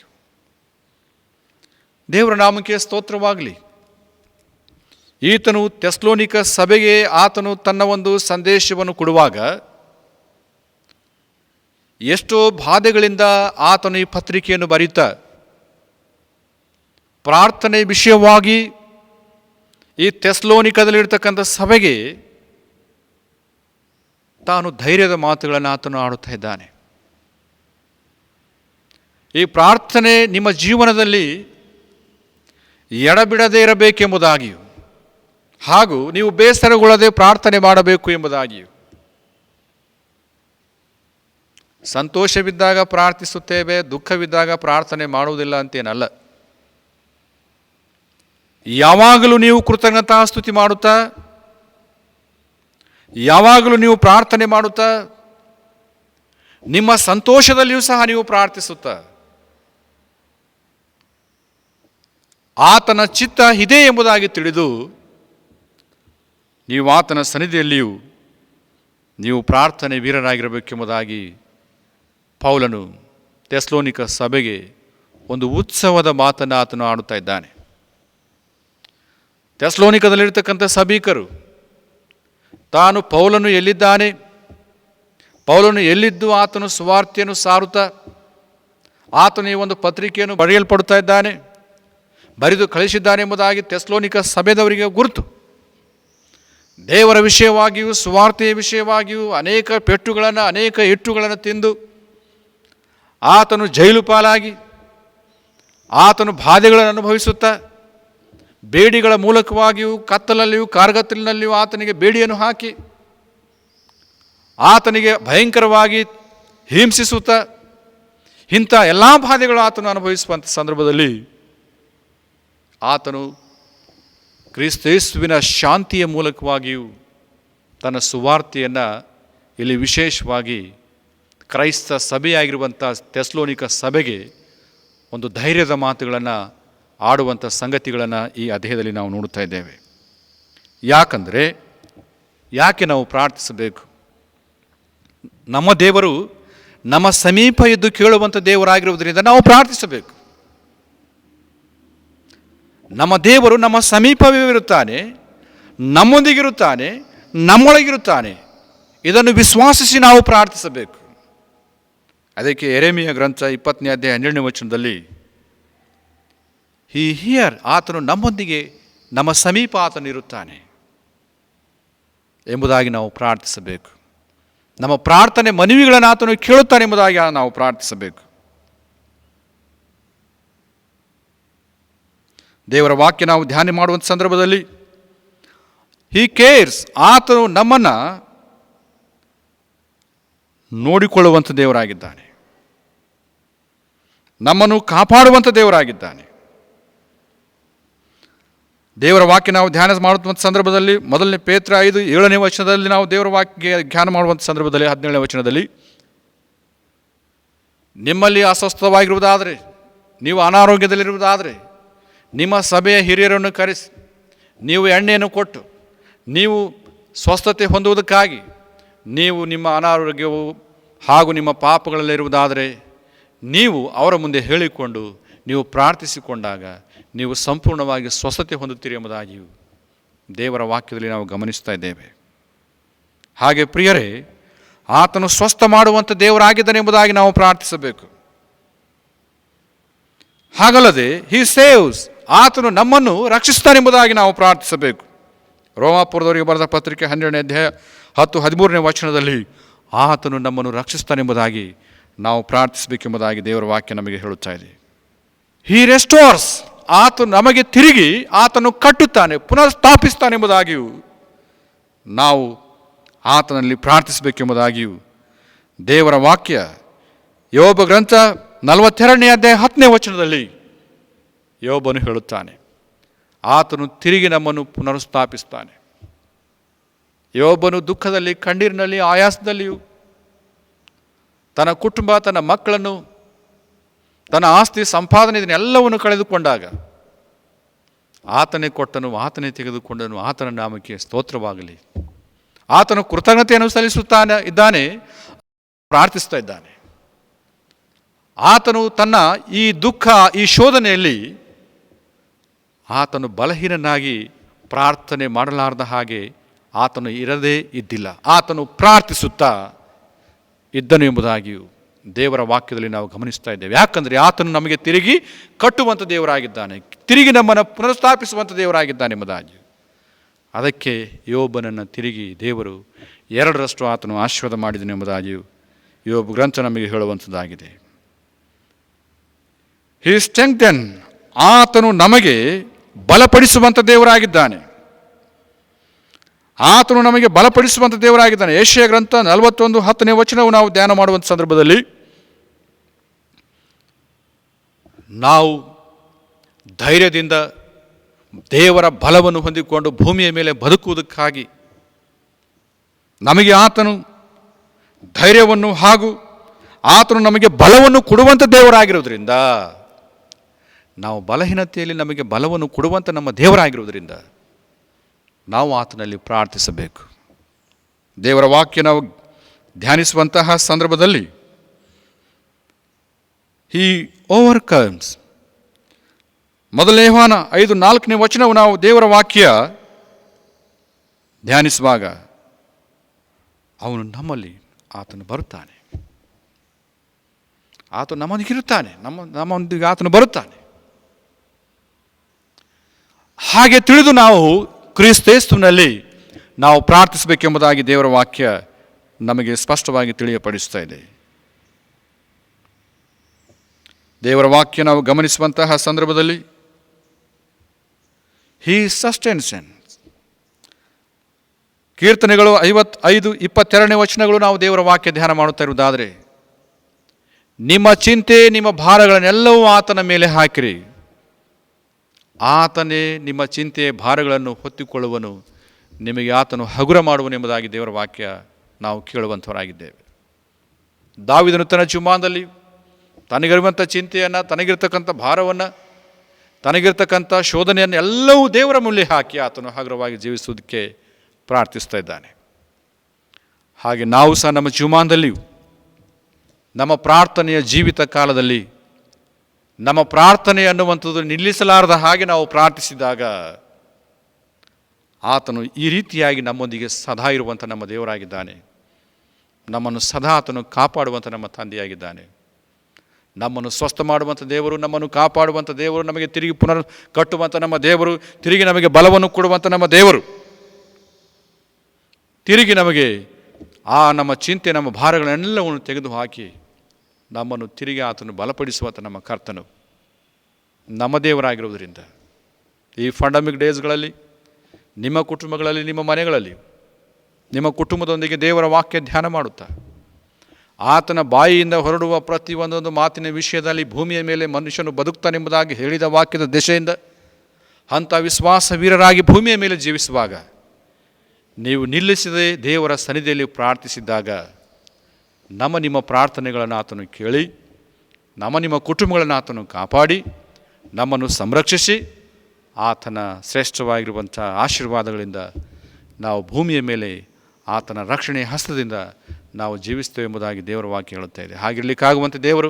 ದೇವರ ನಾಮಕ್ಕೆ ಸ್ತೋತ್ರವಾಗಲಿ. ಈತನು ಥೆಸಲೋನಿಕ ಸಭೆಗೆ ಆತನು ತನ್ನ ಒಂದು ಸಂದೇಶವನ್ನು ಕೊಡುವಾಗ ಎಷ್ಟೋ ಬಾಧೆಗಳಿಂದ ಆತನು ಈ ಪತ್ರಿಕೆಯನ್ನು ಬರೀತಾ ಪ್ರಾರ್ಥನೆ ವಿಷಯವಾಗಿ ಈ ಥೆಸಲೋನಿಕದಲ್ಲಿರ್ತಕ್ಕಂಥ ಸಭೆಗೆ ತಾನು ಧೈರ್ಯದ ಮಾತುಗಳನ್ನು ಆತನು ಆಡುತ್ತಾ ಇದ್ದಾನೆ. ಈ ಪ್ರಾರ್ಥನೆ ನಿಮ್ಮ ಜೀವನದಲ್ಲಿ ಎಡಬಿಡದೇ ಇರಬೇಕೆಂಬುದಾಗಿಯೂ ಹಾಗೂ ನೀವು ಬೇಸರಗೊಳ್ಳದೆ ಪ್ರಾರ್ಥನೆ ಮಾಡಬೇಕು ಎಂಬುದಾಗಿಯೂ. ಸಂತೋಷವಿದ್ದಾಗ ಪ್ರಾರ್ಥಿಸುತ್ತೇವೆ, ದುಃಖವಿದ್ದಾಗ ಪ್ರಾರ್ಥನೆ ಮಾಡುವುದಿಲ್ಲ ಅಂತೇನಲ್ಲ. ಯಾವಾಗಲೂ ನೀವು ಕೃತಜ್ಞತಾಸ್ತುತಿ ಮಾಡುತ್ತಾ ಯಾವಾಗಲೂ ನೀವು ಪ್ರಾರ್ಥನೆ ಮಾಡುತ್ತಾ, ನಿಮ್ಮ ಸಂತೋಷದಲ್ಲಿಯೂ ಸಹ ನೀವು ಪ್ರಾರ್ಥಿಸುತ್ತಾ, ಆತನ ಚಿತ್ತ ಇದೆ ಎಂಬುದಾಗಿ ತಿಳಿದು ನೀವು ಆತನ ಸನ್ನಿಧಿಯಲ್ಲಿಯೂ ನೀವು ಪ್ರಾರ್ಥನೆ ವೀರರಾಗಿರಬೇಕೆಂಬುದಾಗಿ ಪೌಲನು ಥೆಸಲೋನಿಕ ಸಭೆಗೆ ಒಂದು ಉತ್ಸವದ ಮಾತನ್ನು ಆತನು ಆಡುತ್ತಾ ಇದ್ದಾನೆ. ಥೆಸಲೋನಿಕದಲ್ಲಿರ್ತಕ್ಕಂಥ ಸಭೀಕರು ತಾನು ಪೌಲನು ಎಲ್ಲಿದ್ದಾನೆ, ಪೌಲನು ಎಲ್ಲಿದ್ದು ಆತನು ಸುವಾರ್ತೆಯನ್ನು ಸಾರುತ್ತಾ ಆತನು ಈ ಒಂದು ಪತ್ರಿಕೆಯನ್ನು ಬರೆಯಲ್ಪಡುತ್ತಾ ಇದ್ದಾನೆ, ಬರೆದು ಕಳಿಸಿದ್ದಾನೆ ಎಂಬುದಾಗಿ ಥೆಸಲೋನಿಕ ಸಭೆದವರಿಗೆ ಗುರುತು. ದೇವರ ವಿಷಯವಾಗಿಯೂ ಸುವಾರ್ತೆಯ ವಿಷಯವಾಗಿಯೂ ಅನೇಕ ಪೆಟ್ಟುಗಳನ್ನು, ಅನೇಕ ಇಟ್ಟುಗಳನ್ನು ತಿಂದು ಆತನು ಜೈಲು ಪಾಲಾಗಿ ಆತನು ಬಾಧೆಗಳನ್ನು ಅನುಭವಿಸುತ್ತಾ ಬೇಡಿಗಳ ಮೂಲಕವಾಗಿಯೂ ಕತ್ತಲಲ್ಲಿಯೂ ಕಾರ್ಗತ್ತಲಿನಲ್ಲಿಯೂ ಆತನಿಗೆ ಬೇಡಿಯನ್ನು ಹಾಕಿ ಆತನಿಗೆ ಭಯಂಕರವಾಗಿ ಹಿಂಸಿಸುತ್ತಾ ಇಂಥ ಎಲ್ಲ ಬಾಧೆಗಳು ಆತನು ಅನುಭವಿಸುವಂಥ ಸಂದರ್ಭದಲ್ಲಿ ಆತನು ಕ್ರಿಸ್ತೇಸುವಿನ ಶಾಂತಿಯ ಮೂಲಕವಾಗಿಯೂ ತನ್ನ ಸುವಾರ್ತೆಯನ್ನು ಇಲ್ಲಿ ವಿಶೇಷವಾಗಿ ಕ್ರೈಸ್ತ ಸಭೆಯಾಗಿರುವಂಥ ಥೆಸಲೋನಿಕ ಸಭೆಗೆ ಒಂದು ಧೈರ್ಯದ ಮಾತುಗಳನ್ನು ಆಡುವಂಥ ಸಂಗತಿಗಳನ್ನು ಈ ಅಧ್ಯಾಯದಲ್ಲಿ ನಾವು ನೋಡುತ್ತಾ ಇದ್ದೇವೆ. ಯಾಕೆ ನಾವು ಪ್ರಾರ್ಥಿಸಬೇಕು? ನಮ್ಮ ದೇವರು ನಮ್ಮ ಸಮೀಪ ಇದ್ದು ಕೇಳುವಂಥ ದೇವರಾಗಿರುವುದರಿಂದ ನಾವು ಪ್ರಾರ್ಥಿಸಬೇಕು. ನಮ್ಮ ದೇವರು ನಮ್ಮ ಸಮೀಪವೇ ಇರುತ್ತಾನೆ, ನಮ್ಮೊಂದಿಗಿರುತ್ತಾನೆ, ನಮ್ಮೊಳಗಿರುತ್ತಾನೆ. ಇದನ್ನು ವಿಶ್ವಾಸಿಸಿ ನಾವು ಪ್ರಾರ್ಥಿಸಬೇಕು. ಅದಕ್ಕೆ ಯೆರೆಮೀಯ ಗ್ರಂಥ 20ನೇ ಅಧ್ಯಾಯ 12ನೇ ವಚನದಲ್ಲಿ ಹಿ ಹಿಯರ್, ಆತನು ನಮ್ಮೊಂದಿಗೆ, ನಮ್ಮ ಸಮೀಪ ಆತನು ಇರುತ್ತಾನೆ ಎಂಬುದಾಗಿ ನಾವು ಪ್ರಾರ್ಥಿಸಬೇಕು. ನಮ್ಮ ಪ್ರಾರ್ಥನೆ ಮನವಿಗಳನ್ನು ಆತನು ಕೇಳುತ್ತಾನೆ ಎಂಬುದಾಗಿ ನಾವು ಪ್ರಾರ್ಥಿಸಬೇಕು. ದೇವರ ವಾಕ್ಯ ನಾವು ಧ್ಯಾನ ಮಾಡುವಂಥ ಸಂದರ್ಭದಲ್ಲಿ ಹಿ ಕೇರ್ಸ್, ಆತನು ನಮ್ಮನ್ನು ನೋಡಿಕೊಳ್ಳುವಂಥ ದೇವರಾಗಿದ್ದಾನೆ, ನಮ್ಮನ್ನು ಕಾಪಾಡುವಂಥ ದೇವರಾಗಿದ್ದಾನೆ. ದೇವರ ವಾಕ್ಯ ನಾವು ಧ್ಯಾನ ಮಾಡುವಂಥ ಸಂದರ್ಭದಲ್ಲಿ 1 ಪೇತ್ರ 5:7ನೇ ವಚನದಲ್ಲಿ ನಾವು ದೇವರ ವಾಕ್ಯ ಧ್ಯಾನ ಮಾಡುವಂಥ ಸಂದರ್ಭದಲ್ಲಿ 17ನೇ ವಚನದಲ್ಲಿ ನಿಮ್ಮಲ್ಲಿ ಅಸ್ವಸ್ಥವಾಗಿರುವುದಾದರೆ, ನೀವು ಅನಾರೋಗ್ಯದಲ್ಲಿರುವುದಾದರೆ ನಿಮ್ಮ ಸಭೆಯ ಹಿರಿಯರನ್ನು ಕರೆಸಿ ನೀವು ಎಣ್ಣೆಯನ್ನು ಕೊಟ್ಟು ನೀವು ಸ್ವಸ್ಥತೆ ಹೊಂದುವುದಕ್ಕಾಗಿ ನೀವು ನಿಮ್ಮ ಅನಾರೋಗ್ಯವು ಹಾಗೂ ನಿಮ್ಮ ಪಾಪಗಳಲ್ಲಿರುವುದಾದರೆ ನೀವು ಅವರ ಮುಂದೆ ಹೇಳಿಕೊಂಡು ನೀವು ಪ್ರಾರ್ಥಿಸಿಕೊಂಡಾಗ ನೀವು ಸಂಪೂರ್ಣವಾಗಿ ಸ್ವಸ್ಥತೆ ಹೊಂದುತ್ತೀರಿ ಎಂಬುದಾಗಿಯೂ ದೇವರ ವಾಕ್ಯದಲ್ಲಿ ನಾವು ಗಮನಿಸ್ತಾ ಇದ್ದೇವೆ. ಹಾಗೆ ಪ್ರಿಯರೇ, ಆತನು ಸ್ವಸ್ಥ ಮಾಡುವಂಥ ದೇವರಾಗಿದ್ದಾನೆ ಎಂಬುದಾಗಿ ನಾವು ಪ್ರಾರ್ಥಿಸಬೇಕು. ಹಾಗಲ್ಲದೆ ಹಿ ಸೇವ್ಸ್, ಆತನು ನಮ್ಮನ್ನು ರಕ್ಷಿಸ್ತಾನೆ ಎಂಬುದಾಗಿ ನಾವು ಪ್ರಾರ್ಥಿಸಬೇಕು. ರೋಮಾಪುರದವರಿಗೆ ಬರೆದ ಪತ್ರಿಕೆ 12ನೇ ಅಧ್ಯಾಯ 10-13ನೇ ವಚನದಲ್ಲಿ ಆತನು ನಮ್ಮನ್ನು ರಕ್ಷಿಸ್ತಾನೆ ಎಂಬುದಾಗಿ ನಾವು ಪ್ರಾರ್ಥಿಸಬೇಕೆಂಬುದಾಗಿ ದೇವರ ವಾಕ್ಯ ನಮಗೆ ಹೇಳುತ್ತಾ ಇದೆ. ಹಿ ರೆಸ್ಟೋರ್ಸ್, ಆತನು ನಮಗೆ ತಿರುಗಿ ಆತನು ಕಟ್ಟುತ್ತಾನೆ, ಪುನಃ ಸ್ಥಾಪಿಸ್ತಾನೆ ಎಂಬುದಾಗಿಯೂ ನಾವು ಆತನಲ್ಲಿ ಪ್ರಾರ್ಥಿಸಬೇಕೆಂಬುದಾಗಿಯೂ ದೇವರ ವಾಕ್ಯ ಯೋಬ ಗ್ರಂಥ 42ನೇ ಅಧ್ಯಾಯ 10ನೇ ವಚನದಲ್ಲಿ ಯೋಬನು ಹೇಳುತ್ತಾನೆ. ಆತನು ತಿರುಗಿ ನಮ್ಮನ್ನು ಪುನರುಸ್ಥಾಪಿಸ್ತಾನೆ. ಯೋಬನು ದುಃಖದಲ್ಲಿ, ಕಣ್ಣೀರಿನಲ್ಲಿ, ಆಯಾಸದಲ್ಲಿಯೂ ತನ್ನ ಕುಟುಂಬ, ತನ್ನ ಮಕ್ಕಳನ್ನು, ತನ್ನ ಆಸ್ತಿ ಸಂಪಾದನೆ ಇದನ್ನೆಲ್ಲವನ್ನು ಕಳೆದುಕೊಂಡಾಗ ಆತನೇ ಕೊಟ್ಟನು, ಆತನೇ ತೆಗೆದುಕೊಂಡನು, ಆತನ ನಾಮಕ್ಕೆ ಸ್ತೋತ್ರವಾಗಲಿ. ಆತನು ಕೃತಜ್ಞತೆಯನ್ನು ಸಲ್ಲಿಸುತ್ತಾನೆ ಇದ್ದಾನೆ, ಪ್ರಾರ್ಥಿಸ್ತಾ ಇದ್ದಾನೆ. ಆತನು ತನ್ನ ಈ ದುಃಖ, ಈ ಶೋಧನೆಯಲ್ಲಿ ಆತನು ಬಲಹೀನನಾಗಿ ಪ್ರಾರ್ಥನೆ ಮಾಡಲಾರದ ಹಾಗೆ ಆತನು ಇರದೇ ಇದ್ದಿಲ್ಲ. ಆತನು ಪ್ರಾರ್ಥಿಸುತ್ತಾ ಇದ್ದನು ಎಂಬುದಾಗಿಯೂ ದೇವರ ವಾಕ್ಯದಲ್ಲಿ ನಾವು ಗಮನಿಸ್ತಾ ಇದ್ದೇವೆ. ಯಾಕಂದರೆ ಆತನು ನಮಗೆ ತಿರುಗಿ ಕಟ್ಟುವಂಥ ದೇವರಾಗಿದ್ದಾನೆ, ತಿರುಗಿ ನಮ್ಮನ್ನು ಪುನರುಸ್ಥಾಪಿಸುವಂಥ ದೇವರಾಗಿದ್ದಾನೆ ಎಂಬುದಾಗಿಯೂ. ಅದಕ್ಕೆ ಯೋಬನನ್ನು ತಿರುಗಿ ದೇವರು 2ರಷ್ಟು ಆತನು ಆಶೀರ್ವಾದ ಮಾಡಿದನು ಎಂಬುದಾಗಿಯೂ ಯೋಬ ಗ್ರಂಥ ನಮಗೆ ಹೇಳುವಂಥದ್ದಾಗಿದೆ. ಹಿ ಸ್ಟ್ರೆಂಗ್ಥನ್, ಆತನು ನಮಗೆ ಬಲಪಡಿಸುವಂಥ ದೇವರಾಗಿದ್ದಾನೆ. ಆತನು ನಮಗೆ ಬಲಪಡಿಸುವಂಥ ದೇವರಾಗಿದ್ದಾನೆ. ಯೆಶಾಯ ಗ್ರಂಥ 41:10ನೇ ವಚನವು ನಾವು ಧ್ಯಾನ ಮಾಡುವಂಥ ಸಂದರ್ಭದಲ್ಲಿ ನಾವು ಧೈರ್ಯದಿಂದ ದೇವರ ಬಲವನ್ನು ಹೊಂದಿಕೊಂಡು ಭೂಮಿಯ ಮೇಲೆ ಬದುಕುವುದಕ್ಕಾಗಿ ನಮಗೆ ಆತನು ಧೈರ್ಯವನ್ನು ಹಾಗೂ ಆತನು ನಮಗೆ ಬಲವನ್ನು ಕೊಡುವಂಥ ದೇವರಾಗಿರೋದ್ರಿಂದ, ನಾವು ಬಲಹೀನತೆಯಲ್ಲಿ ನಮಗೆ ಬಲವನ್ನು ಕೊಡುವಂಥ ನಮ್ಮ ದೇವರಾಗಿರುವುದರಿಂದ ನಾವು ಆತನಲ್ಲಿ ಪ್ರಾರ್ಥಿಸಬೇಕು. ದೇವರ ವಾಕ್ಯ ನಾವು ಧ್ಯಾನಿಸುವಂತಹ ಸಂದರ್ಭದಲ್ಲಿ ಹಿ ಓವರ್ಕಮ್ಸ್, ಮೊದಲನೇ ಯೋಹಾನ 5:4 ವಚನವು ನಾವು ದೇವರ ವಾಕ್ಯ ಧ್ಯಾನಿಸುವಾಗ ಅವನು ನಮ್ಮಲ್ಲಿ ಆತನು ಬರುತ್ತಾನೆ, ಆತನು ನಮ್ಮೊಂದಿಗಿರುತ್ತಾನೆ, ನಮ್ಮೊಂದಿಗೆ ಆತನು ಬರುತ್ತಾನೆ. ಹಾಗೆ ತಿಳಿದು ನಾವು ಕ್ರಿಸ್ತೇಸುವಿನಲ್ಲಿ ನಾವು ಪ್ರಾರ್ಥಿಸಬೇಕೆಂಬುದಾಗಿ ದೇವರ ವಾಕ್ಯ ನಮಗೆ ಸ್ಪಷ್ಟವಾಗಿ ತಿಳಿಯಪಡಿಸ್ತಾ ಇದೆ. ದೇವರ ವಾಕ್ಯ ನಾವು ಗಮನಿಸುವಂತಹ ಸಂದರ್ಭದಲ್ಲಿ ಹಿ ಸಸ್ಟೈನ್ಸ್. ಕೀರ್ತನೆಗಳು 55:22 ವಚನಗಳು ನಾವು ದೇವರ ವಾಕ್ಯ ಧ್ಯಾನ ಮಾಡುತ್ತಾ ಇರುವುದಾದರೆ, ನಿಮ್ಮ ಚಿಂತೆ ನಿಮ್ಮ ಭಾರಗಳನ್ನೆಲ್ಲವೂ ಆತನ ಮೇಲೆ ಹಾಕಿರಿ, ಆತನೇ ನಿಮ್ಮ ಚಿಂತೆಯ ಭಾರಗಳನ್ನು ಹೊತ್ತಿಕೊಳ್ಳುವನು, ನಿಮಗೆ ಆತನು ಹಗುರ ಮಾಡುವನೆಂಬುದಾಗಿ ದೇವರ ವಾಕ್ಯ ನಾವು ಕೇಳುವಂಥವರಾಗಿದ್ದೇವೆ. ದಾವೀದನು ತನ್ನ ಜೀವಮಾನದಲ್ಲಿ ತನಗಿರುವಂಥ ಚಿಂತೆಯನ್ನು, ತನಗಿರ್ತಕ್ಕಂಥ ಭಾರವನ್ನು, ತನಗಿರ್ತಕ್ಕಂಥ ಶೋಧನೆಯನ್ನು ಎಲ್ಲವೂ ದೇವರ ಮುಂದೆ ಹಾಕಿ ಆತನು ಹಗುರವಾಗಿ ಜೀವಿಸುವುದಕ್ಕೆ ಪ್ರಾರ್ಥಿಸ್ತಾ ಇದ್ದಾನೆ. ಹಾಗೆ ನಾವು ಸಹ ನಮ್ಮ ಜೀವಮಾನದಲ್ಲಿಯೂ ನಮ್ಮ ಪ್ರಾರ್ಥನೆಯ ಜೀವಿತ ಕಾಲದಲ್ಲಿ ನಮ್ಮ ಪ್ರಾರ್ಥನೆ ಅನ್ನುವಂಥದ್ದು ನಿಲ್ಲಿಸಲಾರದ ಹಾಗೆ ನಾವು ಪ್ರಾರ್ಥಿಸಿದಾಗ ಆತನು ಈ ರೀತಿಯಾಗಿ ನಮ್ಮೊಂದಿಗೆ ಸದಾ ಇರುವಂಥ ನಮ್ಮ ದೇವರಾಗಿದ್ದಾನೆ. ನಮ್ಮನ್ನು ಸದಾ ಆತನು ಕಾಪಾಡುವಂಥ ನಮ್ಮ ತಂದೆಯಾಗಿದ್ದಾನೆ. ನಮ್ಮನ್ನು ಸ್ವಸ್ಥ ಮಾಡುವಂಥ ದೇವರು, ನಮ್ಮನ್ನು ಕಾಪಾಡುವಂಥ ದೇವರು, ನಮಗೆ ತಿರುಗಿ ಪುನರ್ ಕಟ್ಟುವಂಥ ನಮ್ಮ ದೇವರು, ತಿರುಗಿ ನಮಗೆ ಬಲವನ್ನು ಕೊಡುವಂಥ ನಮ್ಮ ದೇವರು, ತಿರುಗಿ ನಮಗೆ ಆ ನಮ್ಮ ಚಿಂತೆ ನಮ್ಮ ಭಾರಗಳನ್ನೆಲ್ಲವನ್ನು ತೆಗೆದುಹಾಕಿ ನಮ್ಮನ್ನು ತಿರುಗಿ ಆತನು ಬಲಪಡಿಸುವಂಥ ನಮ್ಮ ಕರ್ತನು ನಮ್ಮ ದೇವರಾಗಿರುವುದರಿಂದ ಈ ಫಂಡಮಿಕ್ ಡೇಸ್ಗಳಲ್ಲಿ ನಿಮ್ಮ ಕುಟುಂಬಗಳಲ್ಲಿ, ನಿಮ್ಮ ಮನೆಗಳಲ್ಲಿ, ನಿಮ್ಮ ಕುಟುಂಬದೊಂದಿಗೆ ದೇವರ ವಾಕ್ಯ ಧ್ಯಾನ ಮಾಡುತ್ತಾ ಆತನ ಬಾಯಿಯಿಂದ ಹೊರಡುವ ಪ್ರತಿಯೊಂದೊಂದು ಮಾತಿನ ವಿಷಯದಲ್ಲಿ ಭೂಮಿಯ ಮೇಲೆ ಮನುಷ್ಯನು ಬದುಕ್ತಾನೆಂಬುದಾಗಿ ಹೇಳಿದ ವಾಕ್ಯದ ದಿಶೆಯಿಂದ ಅಂಥ ವಿಶ್ವಾಸ ವೀರರಾಗಿ ಭೂಮಿಯ ಮೇಲೆ ಜೀವಿಸುವಾಗ ನೀವು ನಿಲ್ಲಿಸದೆ ದೇವರ ಸನ್ನಿಧಿಯಲ್ಲಿ ಪ್ರಾರ್ಥಿಸಿದಾಗ ನಿಮ್ಮ ಪ್ರಾರ್ಥನೆಗಳನ್ನು ಆತನು ಕೇಳಿ ನಿಮ್ಮ ಕುಟುಂಬಗಳನ್ನು ಆತನು ಕಾಪಾಡಿ ನಮ್ಮನ್ನು ಸಂರಕ್ಷಿಸಿ ಆತನ ಶ್ರೇಷ್ಠವಾಗಿರುವಂಥ ಆಶೀರ್ವಾದಗಳಿಂದ ನಾವು ಭೂಮಿಯ ಮೇಲೆ ಆತನ ರಕ್ಷಣೆಯ ಹಸ್ತದಿಂದ ನಾವು ಜೀವಿಸ್ತೇವೆ ಎಂಬುದಾಗಿ ದೇವರ ವಾಕ್ಯ ಹೇಳುತ್ತಾ ಇದೆ. ಹಾಗಿರಲಿಕ್ಕಾಗುವಂಥ ದೇವರು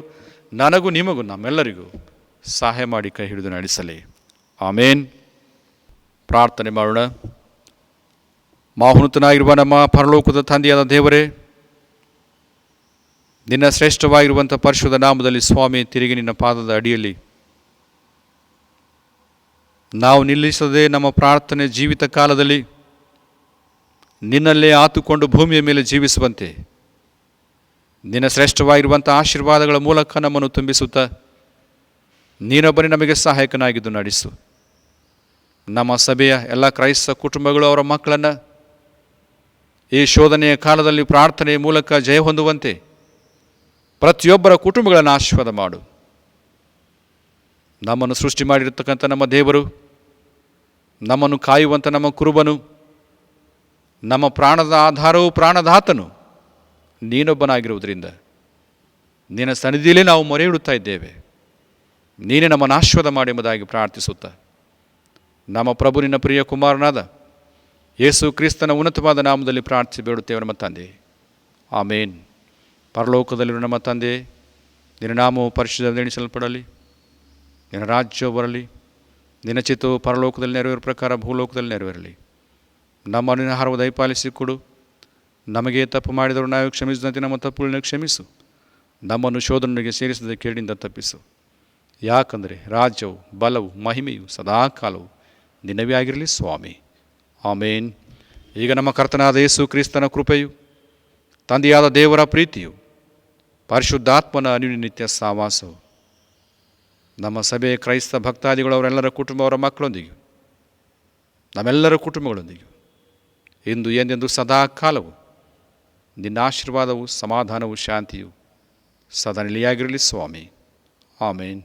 ನನಗೂ ನಿಮಗೂ ನಮ್ಮೆಲ್ಲರಿಗೂ ಸಹಾಯ ಮಾಡಿ ಕೈ ಹಿಡಿದು ನಡೆಸಲಿ. ಆಮೇನ್. ಪ್ರಾರ್ಥನೆ ಮಾಡೋಣ. ಮಹೋನ್ನತನಾಗಿರುವ ನಮ್ಮ ಪರಲೋಕದ ತಂದೆಯಾದ ದೇವರೇ, ನಿನ್ನ ಶ್ರೇಷ್ಠವಾಗಿರುವಂಥ ಪರಿಶುದ್ಧ ನಾಮದಲ್ಲಿ ಸ್ವಾಮಿ, ತಿರುಗಿ ನಿನ್ನ ಪಾದದ ಅಡಿಯಲ್ಲಿ ನಾವು ನಿಲ್ಲಿಸದೆ ನಮ್ಮ ಪ್ರಾರ್ಥನೆ ಜೀವಿತ ಕಾಲದಲ್ಲಿ ನಿನ್ನಲ್ಲೇ ಆತುಕೊಂಡು ಭೂಮಿಯ ಮೇಲೆ ಜೀವಿಸುವಂತೆ ನಿನ್ನ ಶ್ರೇಷ್ಠವಾಗಿರುವಂಥ ಆಶೀರ್ವಾದಗಳ ಮೂಲಕ ನಮ್ಮನ್ನು ತುಂಬಿಸುತ್ತಾ ನೀನೊಬ್ಬನೇ ನಮಗೆ ಸಹಾಯಕನಾಗಿದ್ದು ನಡೆಸು. ನಮ್ಮ ಸಭೆಯ ಎಲ್ಲ ಕ್ರೈಸ್ತ ಕುಟುಂಬಗಳು ಅವರ ಮಕ್ಕಳನ್ನು ಈ ಶೋಧನೆಯ ಕಾಲದಲ್ಲಿ ಪ್ರಾರ್ಥನೆಯ ಮೂಲಕ ಜಯ ಹೊಂದುವಂತೆ ಪ್ರತಿಯೊಬ್ಬರ ಕುಟುಂಬಗಳನ್ನು ಆಶೀರ್ವಾದ ಮಾಡು. ನಮ್ಮನ್ನು ಸೃಷ್ಟಿ ಮಾಡಿರತಕ್ಕಂಥ ನಮ್ಮ ದೇವರು, ನಮ್ಮನ್ನು ಕಾಯುವಂಥ ನಮ್ಮ ಕುರುಬನು, ನಮ್ಮ ಪ್ರಾಣದ ಆಧಾರವು ಪ್ರಾಣದಾತನು ನೀನೊಬ್ಬನಾಗಿರುವುದರಿಂದ ನಿನ್ನ ಸನ್ನಿಧಿಯಲ್ಲೇ ನಾವು ಮೊರೆ ಇಡುತ್ತಾ ಇದ್ದೇವೆ. ನೀನೇ ನಮ್ಮನ್ನು ಆಶೀರ್ವಾದ ಮಾಡಿ ಎಂಬುದಾಗಿ ಪ್ರಾರ್ಥಿಸುತ್ತಾ ನಮ್ಮ ಪ್ರಭು ನಿನ್ನ ಪ್ರಿಯ ಕುಮಾರನಾದ ಯೇಸು ಕ್ರಿಸ್ತನ ಉನ್ನತವಾದ ನಾಮದಲ್ಲಿ ಪ್ರಾರ್ಥಿಸಿ ಬೇಡುತ್ತೇವೆ ನಮ್ಮ ತಂದೆ. ಆಮೇನ್. ಪರಲೋಕದಲ್ಲಿರುವ ನಮ್ಮ ತಂದೆ, ನಿನ್ನ ನಾಮವು ಪರಿಶುದ್ಧವೆನಿಸಲ್ಪಡಲಿ, ನಿನ್ನ ರಾಜ್ಯವು ಬರಲಿ, ನಿನ್ನ ಚಿತ್ತವು ಪರಲೋಕದಲ್ಲಿ ನೆರವೇರುವ ಪ್ರಕಾರ ಭೂಲೋಕದಲ್ಲಿ ನೆರವೇರಲಿ. ನಮ್ಮ ನಿನ್ನ ಆಹಾರವು ದಯಪಾಲಿಸಿಕೊಡು. ನಮಗೆ ತಪ್ಪು ಮಾಡಿದವರು ನಾವು ಕ್ಷಮಿಸಿದಂತೆ ನಮ್ಮ ತಪ್ಪುಗಳನ್ನ ಕ್ಷಮಿಸು. ನಮ್ಮನ್ನು ಶೋಧನೆಗೆ ಸೇರಿಸದೆ ಕೇಳಿನಿಂದ ತಪ್ಪಿಸು. ಯಾಕಂದರೆ ರಾಜ್ಯವು, ಬಲವು, ಮಹಿಮೆಯು ಸದಾಕಾಲವು ನಿನ್ನವೇ ಆಗಿರಲಿ ಸ್ವಾಮಿ. ಆಮೇನ್. ಈಗ ನಮ್ಮ ಕರ್ತನಾದ ಯೇಸು ಕ್ರಿಸ್ತನ ಕೃಪೆಯು, ತಂದೆಯಾದ ದೇವರ ಪ್ರೀತಿಯು, ಪರಿಶುದ್ಧಾತ್ಮನ ಅನ್ಯೋನ್ಯ ಸಹವಾಸವು ನಮ್ಮ ಸಭೆಯ ಕ್ರೈಸ್ತ ಭಕ್ತಾದಿಗಳು ಅವರೆಲ್ಲರ ಕುಟುಂಬ ಅವರ ಮಕ್ಕಳೊಂದಿಗೆ ನಮ್ಮೆಲ್ಲರ ಕುಟುಂಬಗಳೊಂದಿಗೆ ಇಂದು ಎಂದೆಂದು ಸದಾ ಕಾಲವು ನಿನ್ನ ಆಶೀರ್ವಾದವು, ಸಮಾಧಾನವು, ಶಾಂತಿಯು ಸದಾ ನಿಲೆಯಾಗಿರಲಿ ಸ್ವಾಮಿ. ಆಮೇನ್.